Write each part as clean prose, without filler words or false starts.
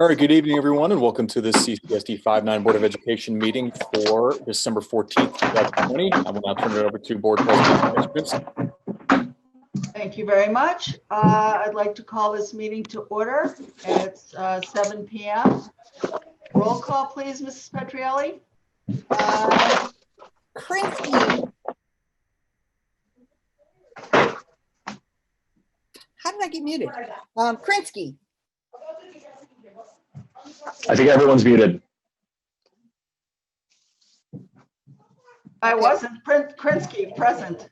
All right, good evening, everyone, and welcome to the CCSD 5-9 Board of Education meeting for December 14th, 2020. I will now turn it over to Board President Ms. Krinsky. Thank you very much. I'd like to call this meeting to order. It's 7 p.m. Roll call, please, Mrs. Petrielli. Krinsky. How did I get muted? Krinsky. I think everyone's muted. I wasn't. Krinsky, present.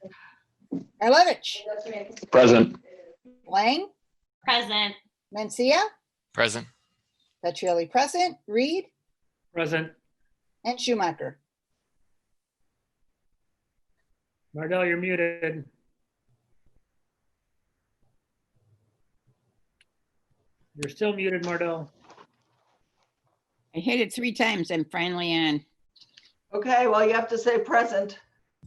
Arlovich. Present. Lang. Present. Mencia. Present. Petrielli present. Reed. Present. And Schumacher. Mardell, you're muted. You're still muted, Mardell. I hit it 3 times. I'm finally on. Okay, well, you have to say present.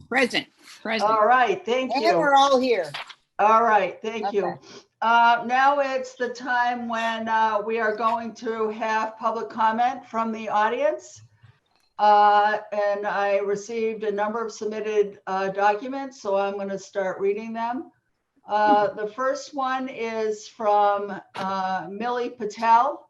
Present. All right, thank And you. we're all here. All right, thank you. Okay. Now it's the time when we are going to have public comment from the audience. And I received a number of submitted documents, so I'm going to start reading them. The first one is from Millie Patel,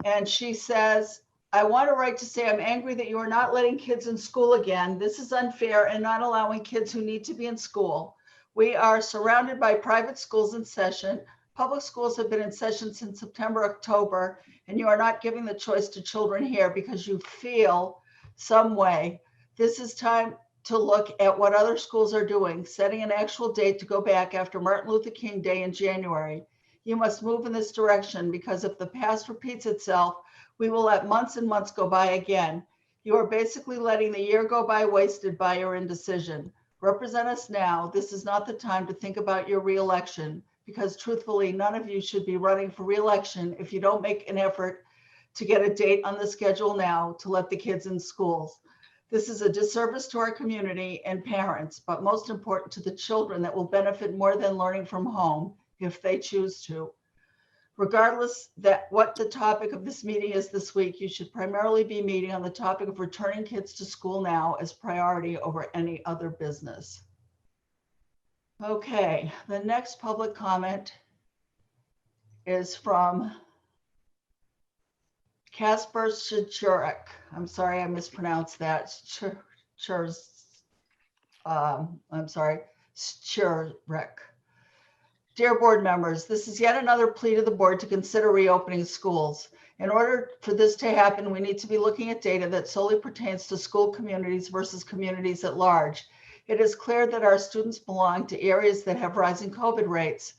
and she says, I want to write to say I'm angry that you are not letting kids in school again. This is unfair and not allowing kids who need to be in school. We are surrounded by private schools in session. Public schools have been in session since September, October, and you are not giving the choice to children here because you feel some way. This is time to look at what other schools are doing, setting an actual date to go back after Martin Luther King Day in January. You must move in this direction because if the past repeats itself, we will let months and months go by again. You are basically letting the year go by wasted by your indecision. Represent us now. This is not the time to think about your reelection because truthfully, none of you should be running for reelection if you don't make an effort to get a date on the schedule now to let the kids in schools. This is a disservice to our community and parents, but most important to the children that will benefit more than learning from home if they choose to. Regardless that what the topic of this meeting is this week, you should primarily be meeting on the topic of returning kids to school now as priority over any other business. Okay, the next public comment is from Kasper Szczurek. I'm sorry, I mispronounced that. I'm sorry, Szczurek. Dear board members, this is yet another plea to the board to consider reopening schools. In order for this to happen, we need to be looking at data that solely pertains to school communities versus communities at large. It is clear that our students belong to areas that have rising COVID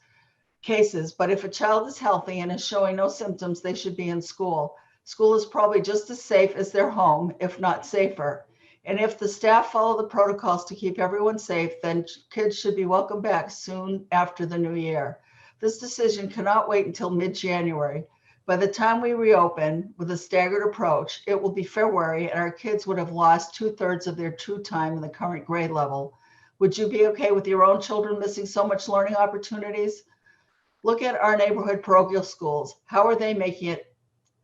cases, but if a child is healthy and is showing no symptoms, they should be in school. School is probably just as safe as their home, if not safer. And if the staff follow the protocols to keep everyone safe, then kids should be welcomed back soon after the new year. This decision cannot wait until mid-January. By the time we reopen with a staggered approach, it will be February and our kids would have lost 2/3 of their true time in the current grade level. Would you be okay with your own children missing so much learning opportunities? Look at our neighborhood parochial schools. How are they making it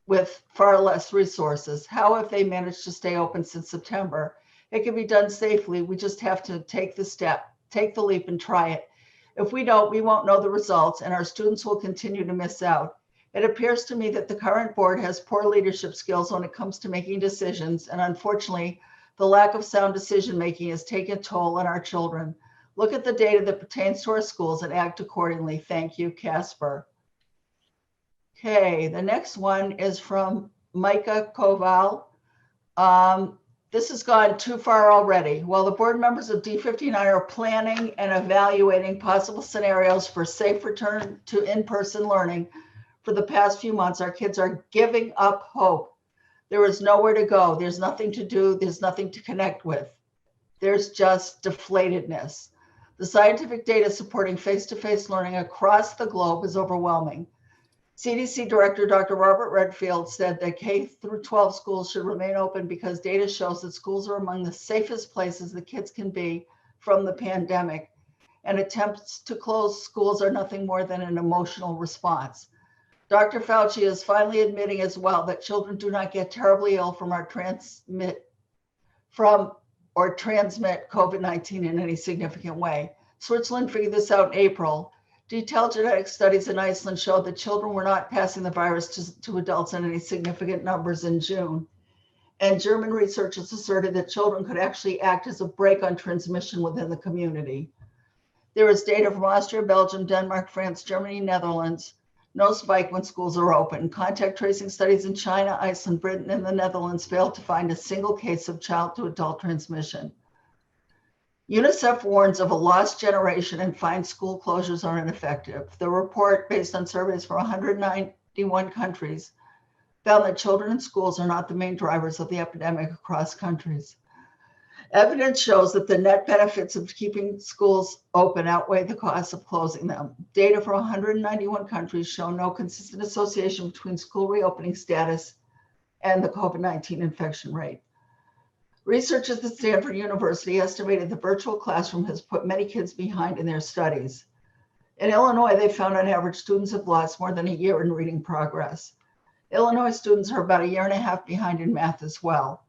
with far less resources? How have they managed to stay open since September? It can be done safely. We just have to take the step, take the leap and try it. If we don't, we won't know the results and our students will continue to miss out. It appears to me that the current board has poor leadership skills when it comes to making decisions. And unfortunately, the lack of sound decision-making has taken a toll on our children. Look at the data that pertains to our schools and act accordingly. Thank you, Kasper. Okay, the next one is from Micah Koval. This has gone too far already. While the board members of D59 are planning and evaluating possible scenarios for safe return to in-person learning for the past few months, our kids are giving up hope. There is nowhere to go. There's nothing to do. There's nothing to connect with. There's just deflatedness. The scientific data supporting face-to-face learning across the globe is overwhelming. CDC Director Dr. Robert Redfield said that K-12 schools should remain open because data shows that schools are among the safest places the kids can be from the pandemic, and attempts to close schools are nothing more than an emotional response. Dr. Fauci is finally admitting as well that children do not get terribly ill from or transmit COVID-19 in any significant way. Switzerland figured this out in April. Detailed genetic studies in Iceland showed that children were not passing the virus to adults in any significant numbers in June. And German researchers asserted that children could actually act as a brake on transmission within the community. There is data from Austria, Belgium, Denmark, France, Germany, Netherlands. No spike when schools are open. Contact tracing studies in China, Iceland, Britain, and the Netherlands failed to find a single case of child to adult transmission. UNICEF warns of a lost generation and finds school closures are ineffective. The report, based on surveys from 191 countries, found that children in schools are not the main drivers of the epidemic across countries. Evidence shows that the net benefits of keeping schools open outweigh the costs of closing them. Data from 191 countries show no consistent association between school reopening status and the COVID-19 infection rate. Researchers at Stanford University estimated the virtual classroom has put many kids behind in their studies. In Illinois, they found on average students have lost more than a year in reading progress. Illinois students are about a year and a half behind in math as well.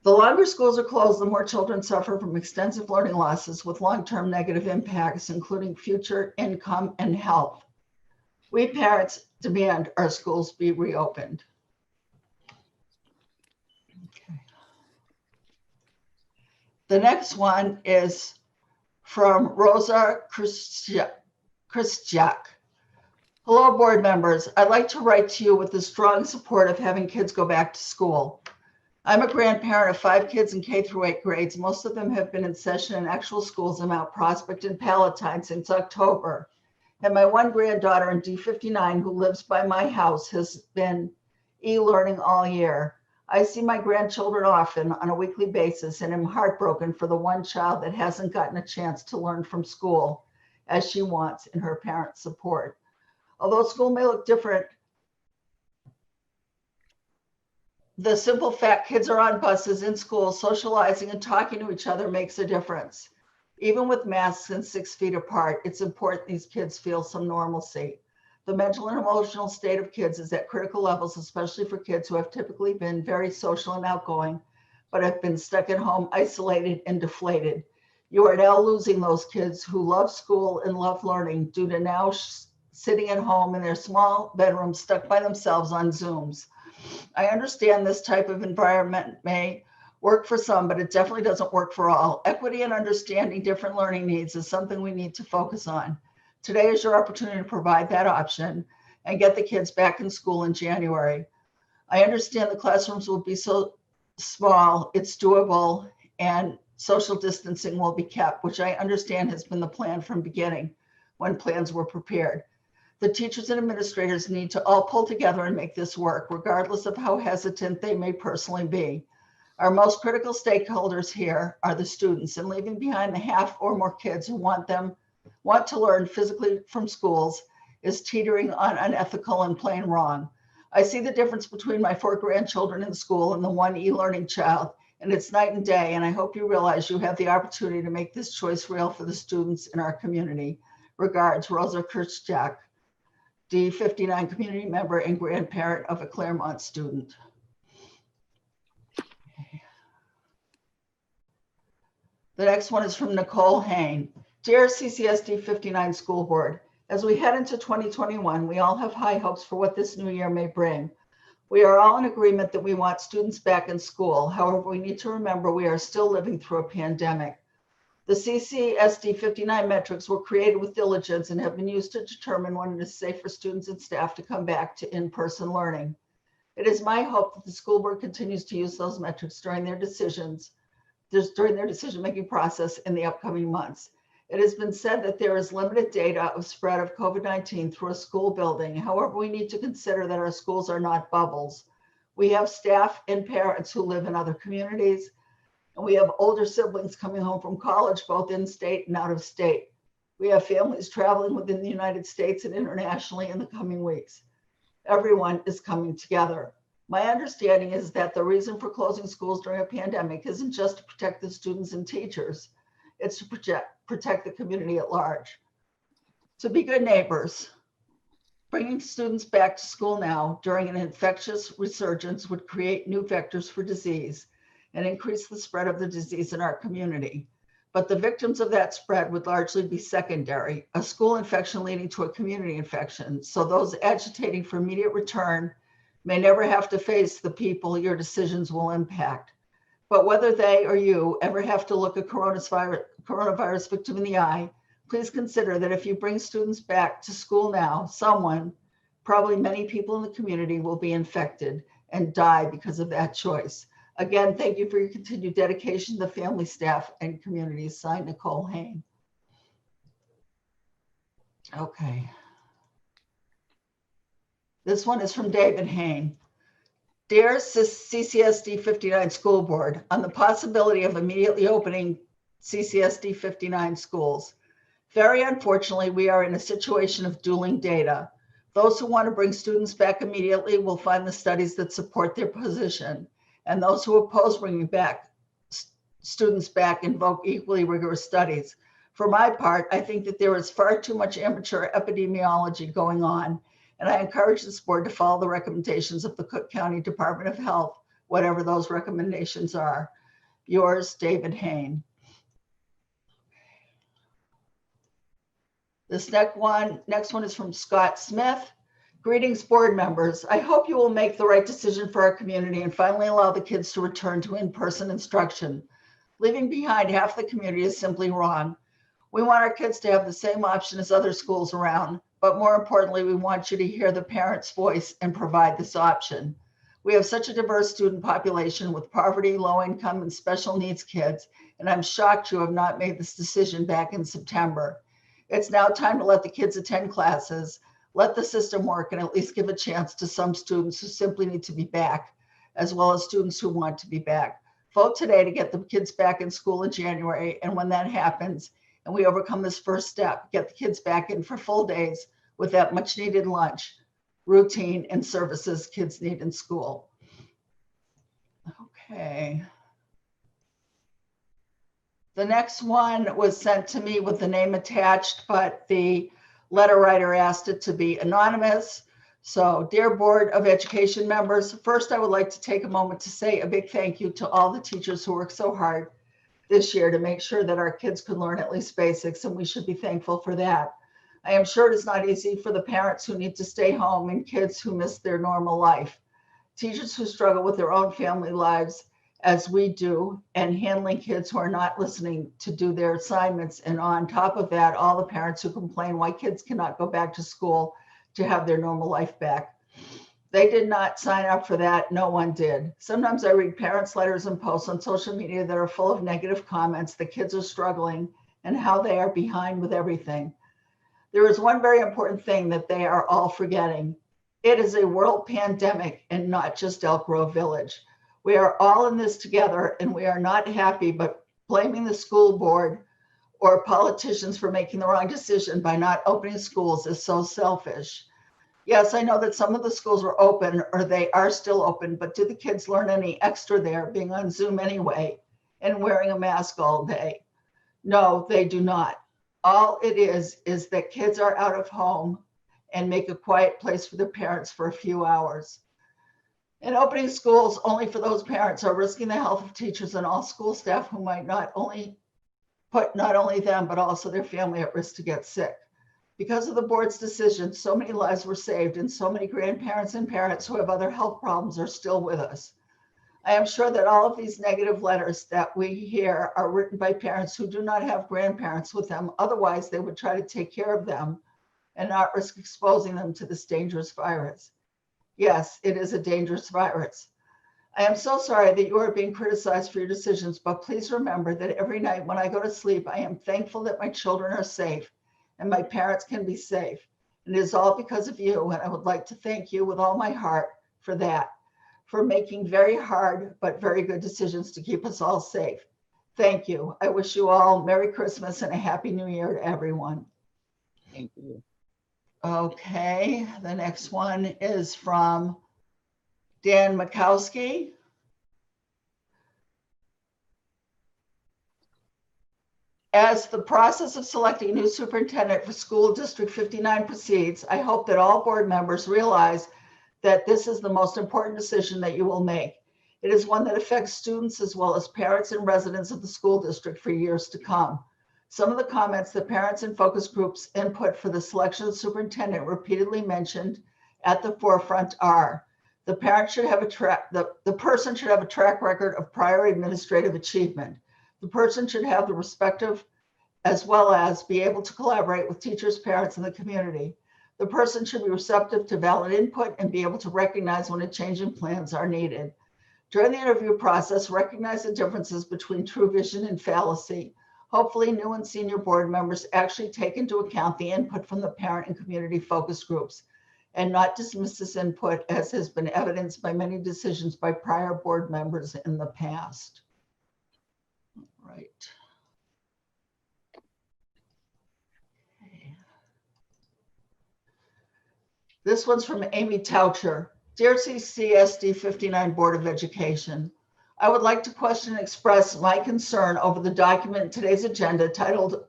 The longer schools are closed, the more children suffer from extensive learning losses with long-term negative impacts, including future income and health. We parents demand our schools be reopened. Okay. The next one is from Rosa Krzyzak. Hello, board members. I'd like to write to you with the strong support of having kids go back to school. I'm a grandparent of 5 kids in K through 8 grades. Most of them have been in session in actual schools in Mount Prospect and Palatine since October. And my one granddaughter in D59 who lives by my house has been e-learning all year. I see my grandchildren often on a weekly basis and am heartbroken for the one child that hasn't gotten a chance to learn from school as she wants in her parents' support. Although school may look different, the simple fact kids are on buses, in school, socializing and talking to each other makes a difference. Even with masks and 6 feet apart, it's important these kids feel some normalcy. The mental and emotional state of kids is at critical levels, especially for kids who have typically been very social and outgoing, but have been stuck at home, isolated and deflated. You are now losing those kids who love school and love learning due to now sitting at home in their small bedrooms, stuck by themselves on Zooms. I understand this type of environment may work for some, but it definitely doesn't work for all. Equity and understanding different learning needs is something we need to focus on. Today is your opportunity to provide that option and get the kids back in school in January. I understand the classrooms will be so small, it's doable, and social distancing will be kept, which I understand has been the plan from beginning when plans were prepared. The teachers and administrators need to all pull together and make this work, regardless of how hesitant they may personally be. Our most critical stakeholders here are the students, and leaving behind the half or more kids who want to learn physically from schools is teetering on unethical and plain wrong. I see the difference between my 4 grandchildren in school and the one e-learning child, and it's night and day, and I hope you realize you have the opportunity to make this choice real for the students in our community. Regards, Rosa Kirchjack, D59 community member and grandparent of a Claremont student. The next one is from Nicole Hain. Dear CCSD 59 School Board, as we head into 2021, we all have high hopes for what this new year may bring. We are all in agreement that we want students back in school. However, we need to remember we are still living through a pandemic. The CCSD 59 metrics were created with diligence and have been used to determine when it is safe for students and staff to come back to in-person learning. It is my hope that the school board continues to use those metrics during their decision-making process in the upcoming months. It has been said that there is limited data of spread of COVID-19 through a school building. However, we need to consider that our schools are not bubbles. We have staff and parents who live in other communities, and we have older siblings coming home from college, both in state and out of state. We have families traveling within the United States and internationally in the coming weeks. Everyone is coming together. My understanding is that the reason for closing schools during a pandemic isn't just to protect the students and teachers, it's to protect the community at large. So be good neighbors. Bringing students back to school now during an infectious resurgence would create new vectors for disease and increase the spread of the disease in our community. But the victims of that spread would largely be secondary, a school infection leading to a community infection. So those agitating for immediate return may never have to face the people your decisions will impact. But whether they or you ever have to look a coronavirus victim in the eye, please consider that if you bring students back to school now, someone, probably many people in the community, will be infected and die because of that choice. Again, thank you for your continued dedication to the family, staff, and community. Signed, Nicole Hain. Okay. This one is from David Hain. Dear CCSD 59 School Board, on the possibility of immediately opening CCSD 59 schools, very unfortunately, we are in a situation of dueling data. Those who want to bring students back immediately will find the studies that support their position, and those who oppose bringing back students back invoke equally rigorous studies. For my part, I think that there is far too much amateur epidemiology going on, and I encourage this board to follow the recommendations of the Cook County Department of Health, whatever those recommendations are. Yours, David Hain. This next one is from Scott Smith. Greetings, board members. I hope you will make the right decision for our community and finally allow the kids to return to in-person instruction. Leaving behind half the community is simply wrong. We want our kids to have the same option as other schools around, but more importantly, we want you to hear the parents' voice and provide this option. We have such a diverse student population with poverty, low income, and special needs kids, and I'm shocked you have not made this decision back in September. It's now time to let the kids attend classes, let the system work, and at least give a chance to some students who simply need to be back, as well as students who want to be back. Vote today to get the kids back in school in January, and when that happens, and we overcome this first step, get the kids back in for full days with that much needed lunch, routine, and services kids need in school. Okay. The next one was sent to me with the name attached, but the letter writer asked it to be anonymous. So, dear Board of Education members, first I would like to take a moment to say a big thank you to all the teachers who worked so hard this year to make sure that our kids could learn at least basics, and we should be thankful for that. I am sure it is not easy for the parents who need to stay home and kids who miss their normal life. Teachers who struggle with their own family lives as we do, and handling kids who are not listening to do their assignments. And on top of that, all the parents who complain why kids cannot go back to school to have their normal life back. They did not sign up for that. No one did. Sometimes I read parents' letters and posts on social media that are full of negative comments. The kids are struggling and how they are behind with everything. There is one very important thing that they are all forgetting. It is a world pandemic and not just Elk Grove Village. We are all in this together, and we are not happy, but blaming the school board or politicians for making the wrong decision by not opening schools is so selfish. Yes, I know that some of the schools were open, or they are still open, but do the kids learn any extra there, being on Zoom anyway and wearing a mask all day? No, they do not. All it is that kids are out of home and make a quiet place for their parents for a few hours. And opening schools only for those parents are risking the health of teachers and all school staff who might not only put not only them, but also their family at risk to get sick. Because of the board's decision, so many lives were saved, and so many grandparents and parents who have other health problems are still with us. I am sure that all of these negative letters that we hear are written by parents who do not have grandparents with them. Otherwise, they would try to take care of them and not risk exposing them to this dangerous virus. Yes, it is a dangerous virus. I am so sorry that you are being criticized for your decisions, but please remember that every night when I go to sleep, I am thankful that my children are safe and my parents can be safe. And it is all because of you, and I would like to thank you with all my heart for that, for making very hard but very good decisions to keep us all safe. Thank you. I wish you all Merry Christmas and a Happy New Year to everyone. Thank you. Okay, the next one is from Dan Mikowski. As the process of selecting a new superintendent for School District 59 proceeds, I hope that all board members realize that this is the most important decision that you will make. It is one that affects students as well as parents and residents of the school district for years to come. Some of the comments that parents and focus groups input for the selection of the superintendent repeatedly mentioned at the forefront are: the person should have a track record of prior administrative achievement. The person should have the respective as well as be able to collaborate with teachers, parents, and the community. The person should be receptive to valid input and be able to recognize when a change in plans are needed. During the interview process, recognize the differences between true vision and fallacy. Hopefully, new and senior board members actually take into account the input from the parent and community focus groups and not dismiss this input, as has been evidenced by many decisions by prior board members in the past. Right. Okay. This one's from Amy Toucher. Dear CCSD 59 Board of Education, I would like to question and express my concern over the document in today's agenda titled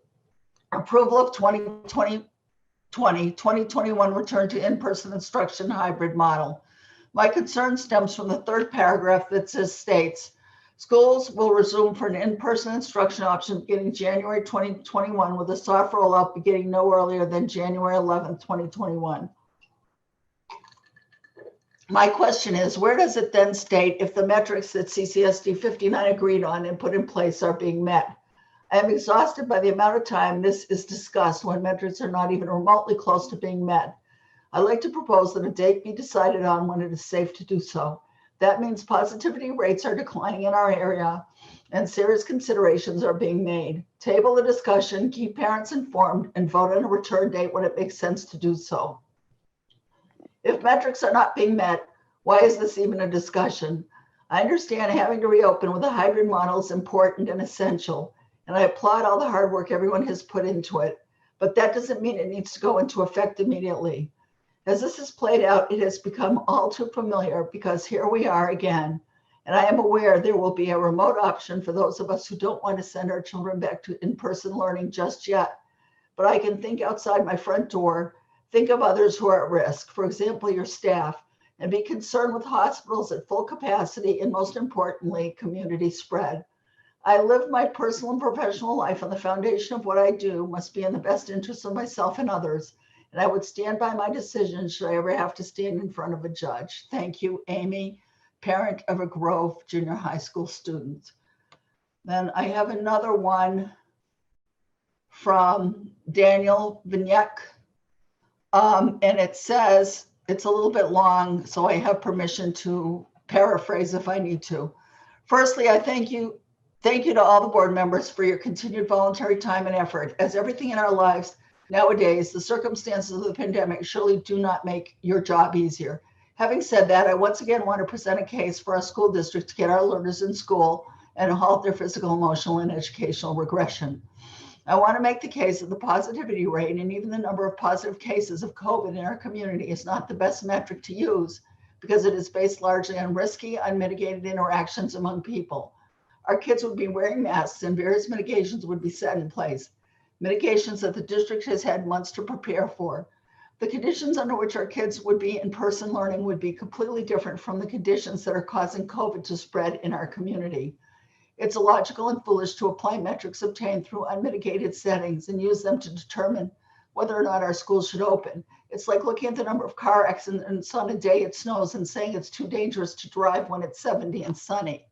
Approval of 2020-2021 Return to In-Person Instruction Hybrid Model. My concern stems from the third paragraph that states, schools will resume for an in-person instruction option beginning January 2021 with a soft rollout beginning no earlier than January 11th, 2021. My question is, where does it then state if the metrics that CCSD 59 agreed on and put in place are being met? I am exhausted by the amount of time this is discussed when metrics are not even remotely close to being met. I'd like to propose that a date be decided on when it is safe to do so. That means positivity rates are declining in our area and serious considerations are being made. Table the discussion, keep parents informed, and vote on a return date when it makes sense to do so. If metrics are not being met, why is this even a discussion? I understand having to reopen with a hybrid model is important and essential, and I applaud all the hard work everyone has put into it, but that doesn't mean it needs to go into effect immediately. As this has played out, it has become all too familiar because here we are again, and I am aware there will be a remote option for those of us who don't want to send our children back to in-person learning just yet, but I can think outside my front door. Think of others who are at risk, for example, your staff, and be concerned with hospitals at full capacity and, most importantly, community spread. I live my personal and professional life on the foundation of what I do must be in the best interest of myself and others, and I would stand by my decision should I ever have to stand in front of a judge. Thank you, Amy, parent of a Grove Junior High School student. Then I have another one from Daniel Vignac. And it says, it's a little bit long, so I have permission to paraphrase if I need to. Firstly, I thank you to all the board members for your continued voluntary time and effort. As everything in our lives nowadays, the circumstances of the pandemic surely do not make your job easier. Having said that, I once again want to present a case for our school district to get our learners in school and halt their physical, emotional, and educational regression. I want to make the case that the positivity rate and even the number of positive cases of COVID in our community is not the best metric to use because it is based largely on risky, unmitigated interactions among people. Our kids would be wearing masks and various mitigations would be set in place, mitigations that the district has had months to prepare for. The conditions under which our kids would be in person learning would be completely different from the conditions that are causing COVID to spread in our community. It's illogical and foolish to apply metrics obtained through unmitigated settings and use them to determine whether or not our schools should open. It's like looking at the number of car accidents on a day it snows and saying it's too dangerous to drive when it's 70 and sunny.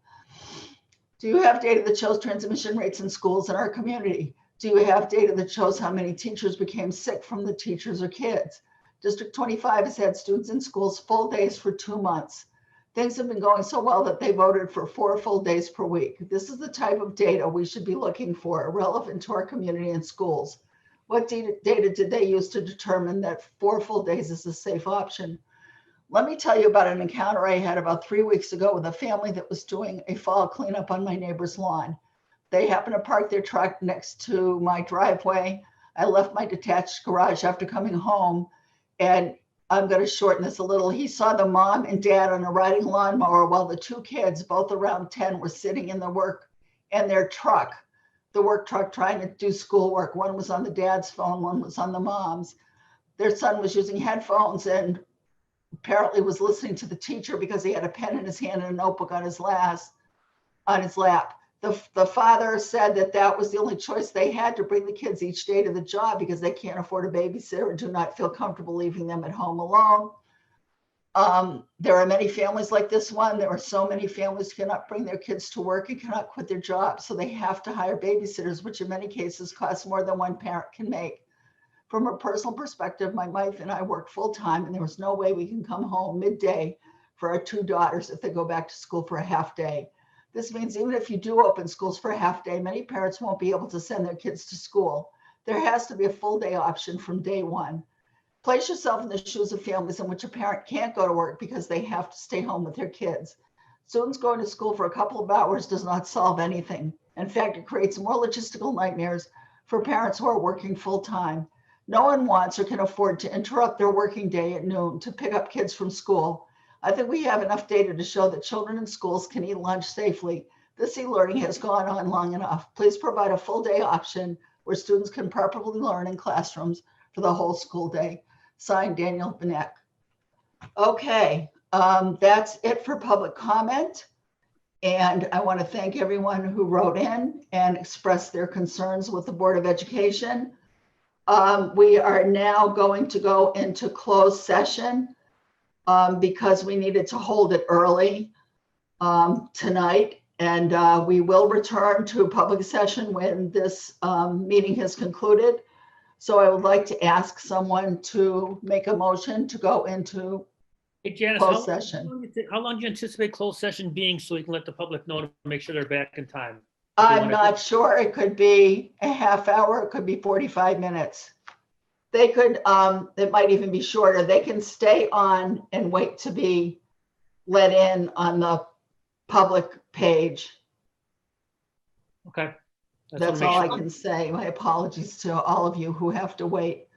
Do you have data that shows transmission rates in schools in our community? Do you have data that shows how many teachers became sick from the teachers or kids? District 25 has had students in schools full days for 2 months. Things have been going so well that they voted for 4 full days per week. This is the type of data we should be looking for, relevant to our community and schools. What data did they use to determine that 4 full days is a safe option? Let me tell you about an encounter I had about 3 weeks ago with a family that was doing a fall cleanup on my neighbor's lawn. They happened to park their truck next to my driveway. I left my detached garage after coming home, and I'm going to shorten this a little. He saw the mom and dad on a riding lawnmower while the 2 kids, both around 10, were sitting in their truck. the work truck trying to do schoolwork. One was on the dad's phone, one was on the mom's. Their son was using headphones and apparently was listening to the teacher because he had a pen in his hand and a notebook on his lap. The father said that that was the only choice they had to bring the kids each day to the job because they can't afford a babysitter and do not feel comfortable leaving them at home alone. There are many families like this one. There are so many families who cannot bring their kids to work and cannot quit their job. So they have to hire babysitters, which in many cases costs more than one parent can make. From a personal perspective, my wife and I work full time and there was no way we can come home midday for our two daughters if they go back to school for a half day. This means even if you do open schools for a half day, many parents won't be able to send their kids to school. There has to be a full day option from day one. Place yourself in the shoes of families in which a parent can't go to work because they have to stay home with their kids. Students going to school for a couple of hours does not solve anything. In fact, it creates more logistical nightmares for parents who are working full time. No one wants or can afford to interrupt their working day at noon to pick up kids from school. I think we have enough data to show that children in schools can eat lunch safely. This e-learning has gone on long enough. Please provide a full day option where students can properly learn in classrooms for the whole school day. Signed, Daniel Benek. Okay, that's it for public comment. And I want to thank everyone who wrote in and expressed their concerns with the Board of Education. We are now going to go into closed session because we needed to hold it early tonight. And we will return to public session when this meeting has concluded. So I would like to ask someone to make a motion to go into Hey, Janice, closed session. how long do you anticipate closed session being so we can let the public know to make sure they're back in time? I'm not sure. It could be a half hour. It could be 45 minutes. They could, it might even be shorter. They can stay on and wait to be let in on the public page. Okay. That's all I can say. My apologies to all of you who have to wait.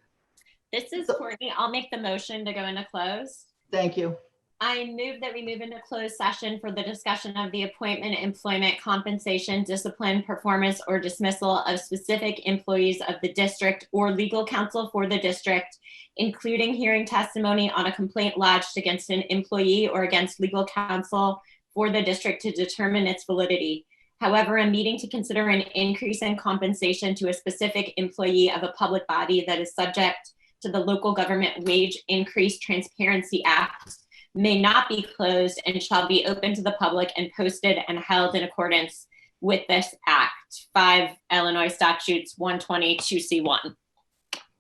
This is Courtney. I'll make the motion to go into close. Thank you. I move that we move into closed session for the discussion of the appointment, employment, compensation, discipline, performance, or dismissal of specific employees of the district or legal counsel for the district, including hearing testimony on a complaint lodged against an employee or against legal counsel for the district to determine its validity. However, a meeting to consider an increase in compensation to a specific employee of a public body that is subject to the Local Government Wage Increase Transparency Act may not be closed and shall be open to the public and posted and held in accordance with this act. 5 Illinois Statutes 122C1.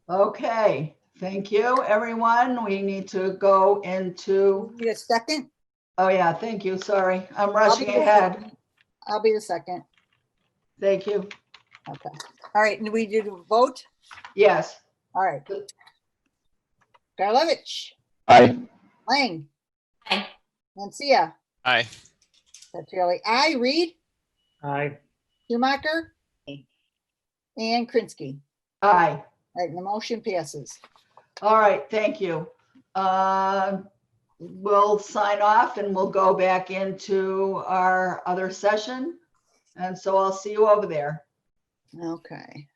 Okay, thank you, everyone. We need to go into, Need a second? oh yeah, thank you. Sorry, I'm rushing ahead. I'll be the second. Thank you. Okay. All right, and we did a vote? Yes, All right. Karlovic, Aye. Lang, Aye. Mencia, Aye. Petrielli, aye, Reed, Aye. Schumacher, and Krinsky. aye. All right, the motion passes. All right, thank you. We'll sign off and we'll go back into our other session. And so I'll see you over there. Okay.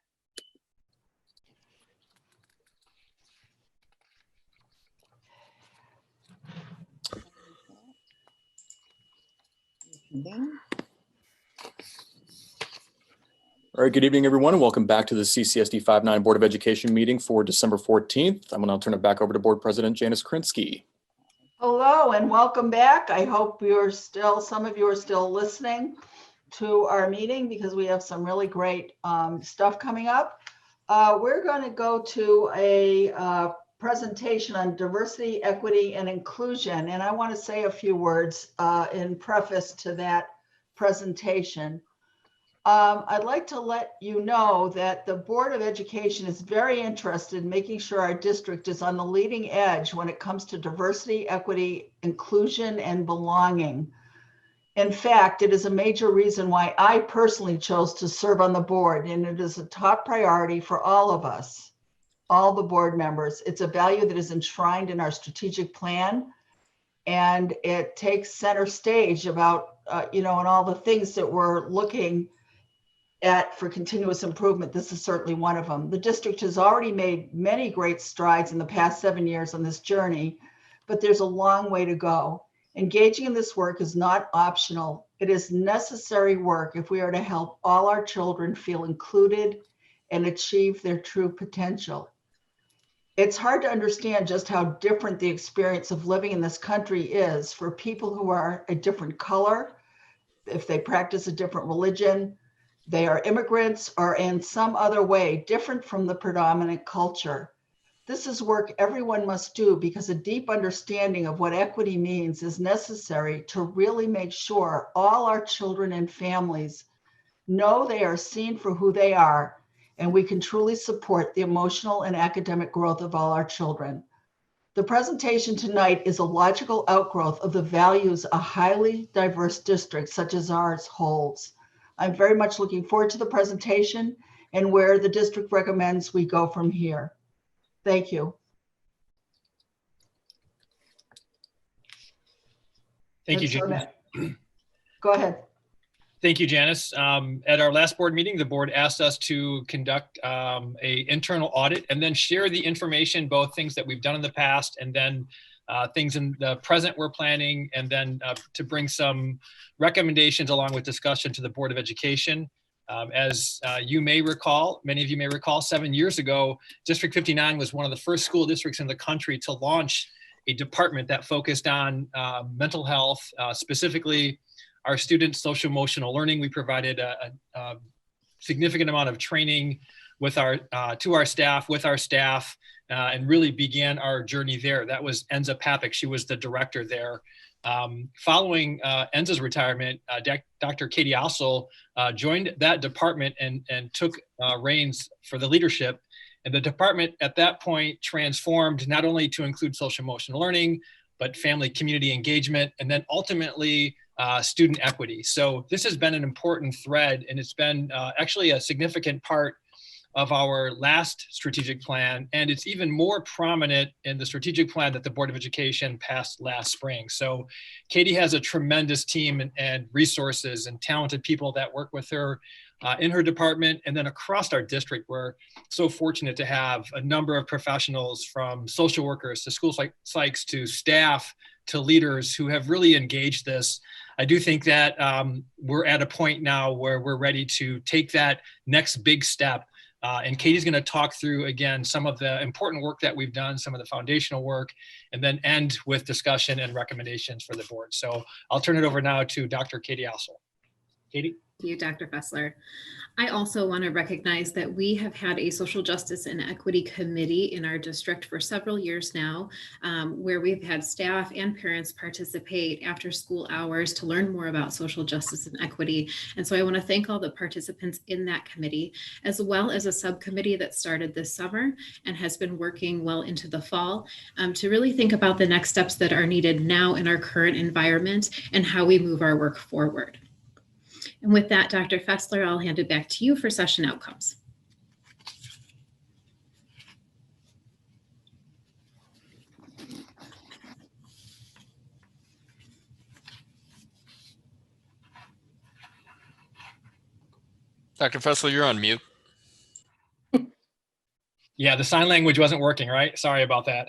All right, good evening, everyone, and welcome back to the CCSD 5-9 Board of Education meeting for December 14th. I'm going to turn it back over to Board President Janice Krinsky. Hello and welcome back. I hope some of you are still listening to our meeting because we have some really great stuff coming up. We're going to go to a presentation on diversity, equity, and inclusion. And I want to say a few words in preface to that presentation. I'd like to let you know that the Board of Education is very interested in making sure our district is on the leading edge when it comes to diversity, equity, inclusion, and belonging. In fact, it is a major reason why I personally chose to serve on the board, and it is a top priority for all of us, all the board members. It's a value that is enshrined in our strategic plan, and it takes center stage about, and all the things that we're looking at for continuous improvement, this is certainly one of them. The district has already made many great strides in the past 7 years on this journey, but there's a long way to go. Engaging in this work is not optional. It is necessary work if we are to help all our children feel included and achieve their true potential. It's hard to understand just how different the experience of living in this country is for people who are a different color, if they practice a different religion, they are immigrants, or in some other way different from the predominant culture. This is work everyone must do because a deep understanding of what equity means is necessary to really make sure all our children and families know they are seen for who they are, and we can truly support the emotional and academic growth of all our children. The presentation tonight is a logical outgrowth of the values a highly diverse district such as ours holds. I'm very much looking forward to the presentation and where the district recommends we go from here. Thank you. Thank you, That's Janice. Go ahead. Thank you, Janice. At our last board meeting, the board asked us to conduct a internal audit and then share the information, both things that we've done in the past and then things in the present we're planning, and then to bring some recommendations along with discussion to the Board of Education. As you may recall, many of you may recall, 7 years ago, District 59 was one of the first school districts in the country to launch a department that focused on mental health, specifically our students' social emotional learning. We provided a significant amount of training with to our staff, and really began our journey there. That was Enza Papik. She was the director there. Following Enza's retirement, Dr. Katie Ossel joined that department and took reins for the leadership. And the department at that point transformed not only to include social emotional learning, but family community engagement, and then ultimately student equity. So this has been an important thread, and it's been actually a significant part of our last strategic plan, and it's even more prominent in the strategic plan that the Board of Education passed last spring. So Katie has a tremendous team and resources and talented people that work with her in her department, and then across our district. We're so fortunate to have a number of professionals, from social workers to school psychs to staff to leaders, who have really engaged this. I do think that we're at a point now where we're ready to take that next big step. And Katie's going to talk through, again, some of the important work that we've done, some of the foundational work, and then end with discussion and recommendations for the board. So I'll turn it over now to Dr. Katie Ossel. Katie? Thank you, Dr. Fessler. I also want to recognize that we have had a social justice and equity committee in our district for several years now, where we've had staff and parents participate after school hours to learn more about social justice and equity. And so I want to thank all the participants in that committee, as well as a subcommittee that started this summer and has been working well into the fall, to really think about the next steps that are needed now in our current environment and how we move our work forward. And with that, Dr. Fessler, I'll hand it back to you for session outcomes. Dr. Fessler, you're on mute. Yeah, the sign language wasn't working, right? Sorry about that.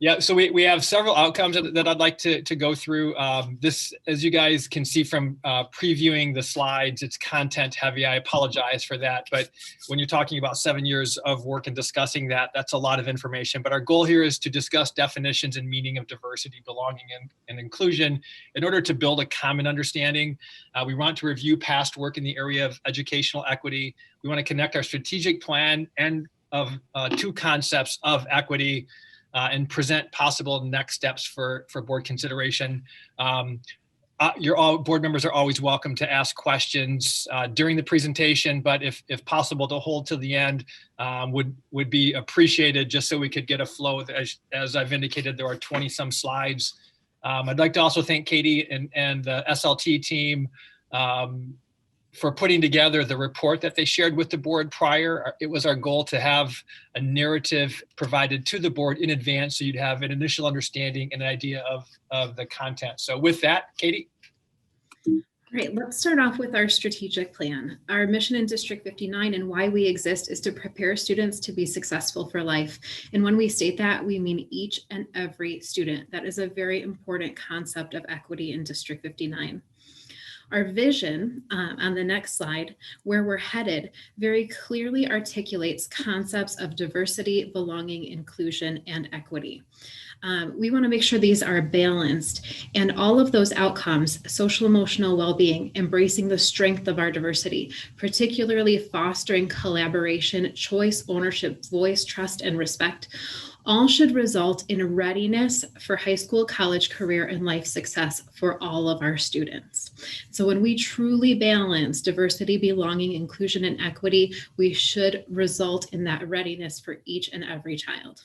Yeah, so we have several outcomes that I'd like to go through. This, as you guys can see from previewing the slides, it's content heavy. I apologize for that. But when you're talking about 7 years of work and discussing that, that's a lot of information. But our goal here is to discuss definitions and meaning of diversity, belonging, and inclusion in order to build a common understanding. We want to review past work in the area of educational equity. We want to connect our strategic plan and of two concepts of equity, and present possible next steps for board consideration. Board members are always welcome to ask questions during the presentation, but if possible to hold till the end would be appreciated, just so we could get a flow. As I've indicated, there are 20 some slides. I'd like to also thank Katie and the SLT team for putting together the report that they shared with the board prior. It was our goal to have a narrative provided to the board in advance, so you'd have an initial understanding and an idea of the content. So with that, Katie. All right, let's start off with our strategic plan. Our mission in District 59 and why we exist is to prepare students to be successful for life. And when we state that, we mean each and every student. That is a very important concept of equity in District 59. Our vision on the next slide, where we're headed, very clearly articulates concepts of diversity, belonging, inclusion, and equity. We want to make sure these are balanced, and all of those outcomes, social emotional well-being, embracing the strength of our diversity, particularly fostering collaboration, choice, ownership, voice, trust, and respect, all should result in readiness for high school, college, career, and life success for all of our students. So when we truly balance diversity, belonging, inclusion, and equity, we should result in that readiness for each and every child.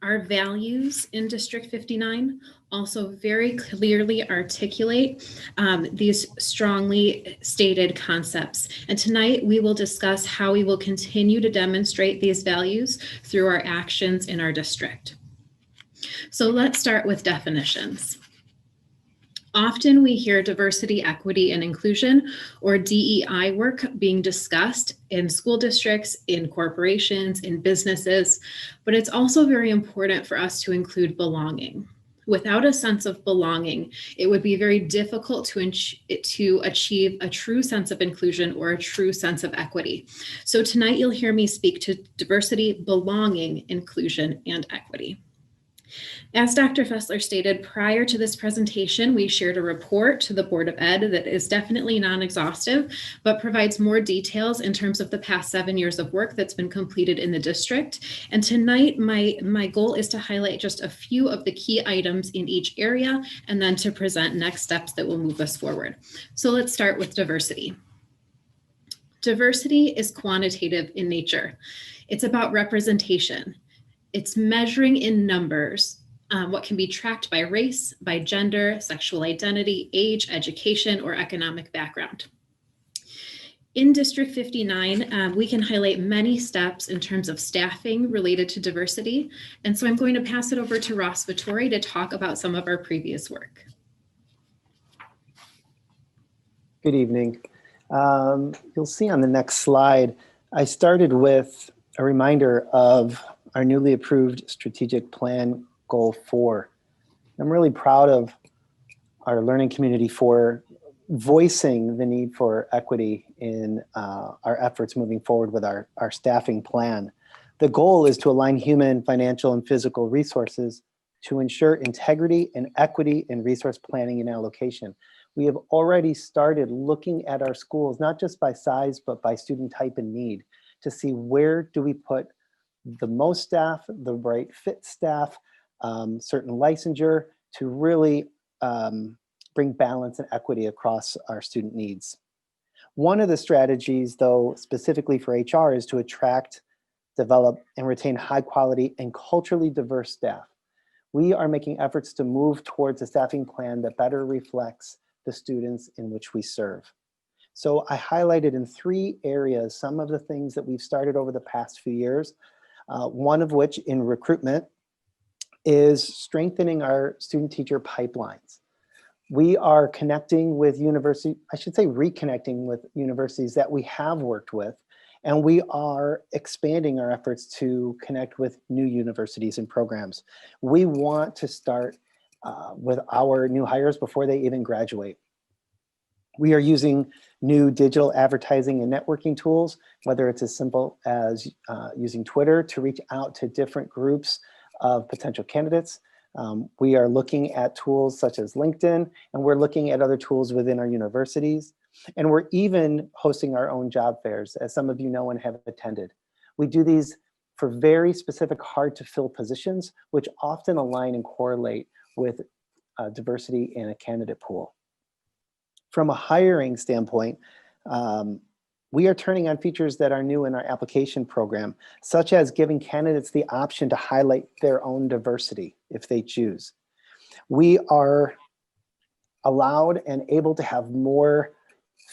Our values in District 59 also very clearly articulate these strongly stated concepts. And tonight we will discuss how we will continue to demonstrate these values through our actions in our district. So let's start with definitions. Often we hear diversity, equity, and inclusion, or DEI work being discussed in school districts, in corporations, in businesses, but it's also very important for us to include belonging. Without a sense of belonging, it would be very difficult to achieve a true sense of inclusion or a true sense of equity. So tonight you'll hear me speak to diversity, belonging, inclusion, and equity. As Dr. Fessler stated, prior to this presentation, we shared a report to the Board of Ed that is definitely non-exhaustive, but provides more details in terms of the past 7 years of work that's been completed in the district. And tonight, my goal is to highlight just a few of the key items in each area, and then to present next steps that will move us forward. So let's start with diversity. Diversity is quantitative in nature. It's about representation. It's measuring in numbers what can be tracked by race, by gender, sexual identity, age, education, or economic background. In District 59, we can highlight many steps in terms of staffing related to diversity. And so I'm going to pass it over to Ross Vittori to talk about some of our previous work. Good evening. You'll see on the next slide, I started with a reminder of our newly approved strategic plan goal 4. I'm really proud of our learning community for voicing the need for equity in our efforts moving forward with our staffing plan. The goal is to align human, financial, and physical resources to ensure integrity and equity in resource planning and allocation. We have already started looking at our schools, not just by size, but by student type and need, to see where do we put the most staff, the right fit staff, certain licensure to really bring balance and equity across our student needs. One of the strategies, though, specifically for HR is to attract, develop, and retain high quality and culturally diverse staff. We are making efforts to move towards a staffing plan that better reflects the students in which we serve. So I highlighted in 3 areas some of the things that we've started over the past few years. One of which in recruitment is strengthening our student teacher pipelines. We are connecting with reconnecting with universities that we have worked with, and we are expanding our efforts to connect with new universities and programs. We want to start with our new hires before they even graduate. We are using new digital advertising and networking tools, whether it's as simple as using Twitter to reach out to different groups of potential candidates. We are looking at tools such as LinkedIn, and we're looking at other tools within our universities. And we're even hosting our own job fairs, as some of you know and have attended. We do these for very specific, hard to fill positions, which often align and correlate with diversity in a candidate pool. From a hiring standpoint, we are turning on features that are new in our application program, such as giving candidates the option to highlight their own diversity if they choose. We are allowed and able to have more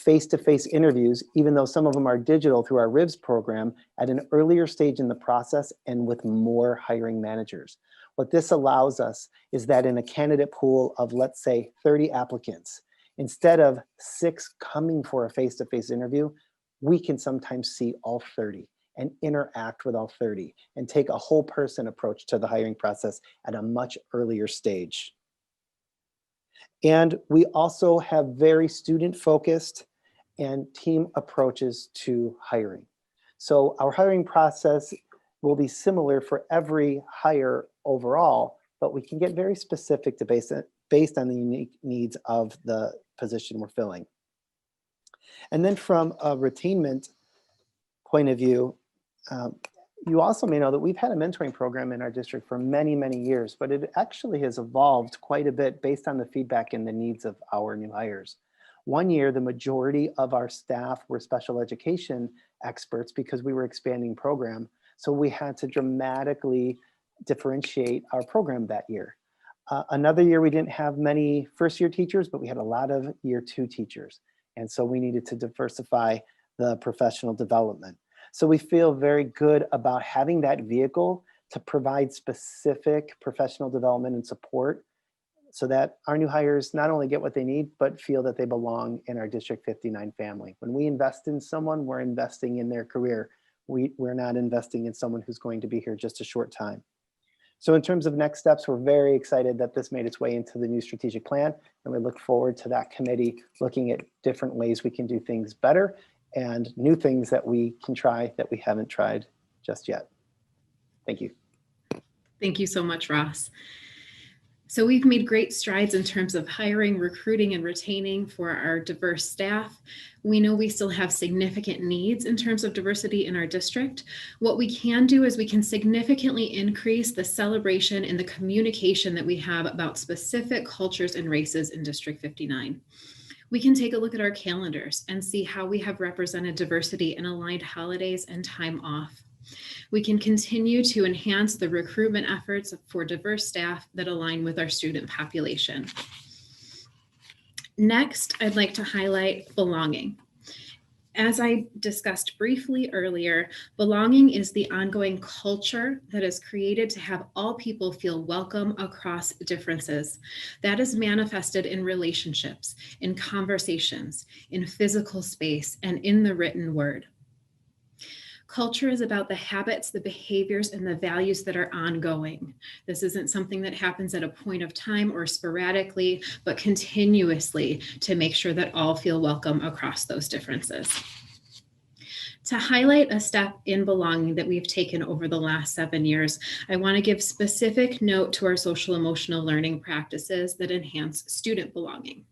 face-to-face interviews, even though some of them are digital through our RIVS program, at an earlier stage in the process and with more hiring managers. What this allows us is that in a candidate pool of, let's say, 30 applicants, instead of 6 coming for a face-to-face interview, we can sometimes see all 30 and interact with all 30 and take a whole person approach to the hiring process at a much earlier stage. And we also have very student-focused and team approaches to hiring. So our hiring process will be similar for every hire overall, but we can get very specific to based on the unique needs of the position we're filling. And then from a retainment point of view, you also may know that we've had a mentoring program in our district for many, many years, but it actually has evolved quite a bit based on the feedback and the needs of our new hires. One year, the majority of our staff were special education experts because we were expanding program. So we had to dramatically differentiate our program that year. Another year, we didn't have many first-year teachers, but we had a lot of year 2 teachers. And so we needed to diversify the professional development. So we feel very good about having that vehicle to provide specific professional development and support so that our new hires not only get what they need, but feel that they belong in our District 59 family. When we invest in someone, we're investing in their career. We're not investing in someone who's going to be here just a short time. So in terms of next steps, we're very excited that this made its way into the new strategic plan, and we look forward to that committee looking at different ways we can do things better and new things that we can try that we haven't tried just yet. Thank you. Thank you so much, Ross. So we've made great strides in terms of hiring, recruiting, and retaining for our diverse staff. We know we still have significant needs in terms of diversity in our district. What we can do is we can significantly increase the celebration and the communication that we have about specific cultures and races in District 59. We can take a look at our calendars and see how we have represented diversity in aligned holidays and time off. We can continue to enhance the recruitment efforts for diverse staff that align with our student population. Next, I'd like to highlight belonging. As I discussed briefly earlier, belonging is the ongoing culture that is created to have all people feel welcome across differences. That is manifested in relationships, in conversations, in physical space, and in the written word. Culture is about the habits, the behaviors, and the values that are ongoing. This isn't something that happens at a point of time or sporadically, but continuously to make sure that all feel welcome across those differences. To highlight a step in belonging that we've taken over the last 7 years, I want to give specific note to our social emotional learning practices that enhance student belonging.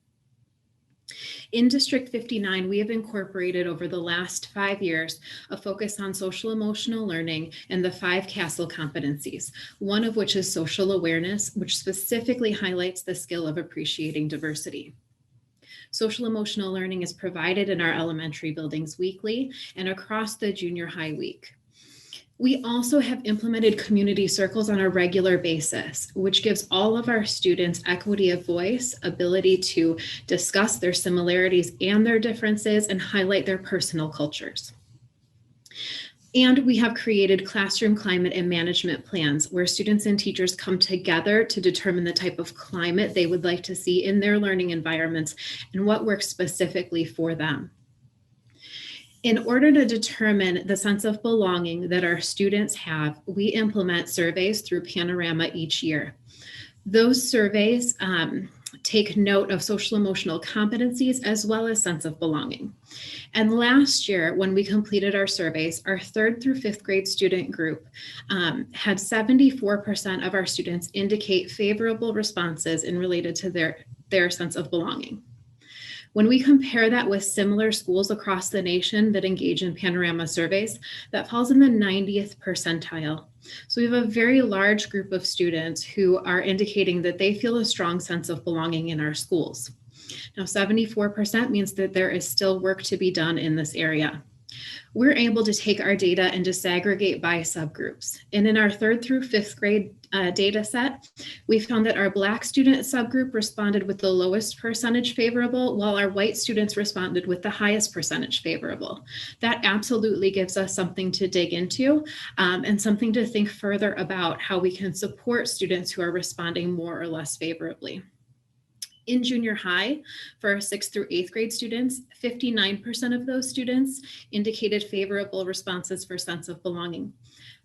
In District 59, we have incorporated over the last 5 years a focus on social emotional learning and the 5 CASEL competencies, one of which is social awareness, which specifically highlights the skill of appreciating diversity. Social emotional learning is provided in our elementary buildings weekly and across the junior high week. We also have implemented community circles on a regular basis, which gives all of our students equity of voice, ability to discuss their similarities and their differences and highlight their personal cultures. And we have created classroom climate and management plans where students and teachers come together to determine the type of climate they would like to see in their learning environments and what works specifically for them. In order to determine the sense of belonging that our students have, we implement surveys through Panorama each year. Those surveys take note of social emotional competencies as well as sense of belonging. And last year, when we completed our surveys, our 3rd through 5th grade student group had 74% of our students indicate favorable responses in related to their sense of belonging. When we compare that with similar schools across the nation that engage in Panorama surveys, that falls in the 90th percentile. So we have a very large group of students who are indicating that they feel a strong sense of belonging in our schools. Now, 74% means that there is still work to be done in this area. We're able to take our data and disaggregate by subgroups. And in our 3rd through 5th grade data set, we found that our Black student subgroup responded with the lowest percentage favorable, while our white students responded with the highest percentage favorable. That absolutely gives us something to dig into and something to think further about how we can support students who are responding more or less favorably. In junior high, for our 6th through 8th grade students, 59% of those students indicated favorable responses for sense of belonging.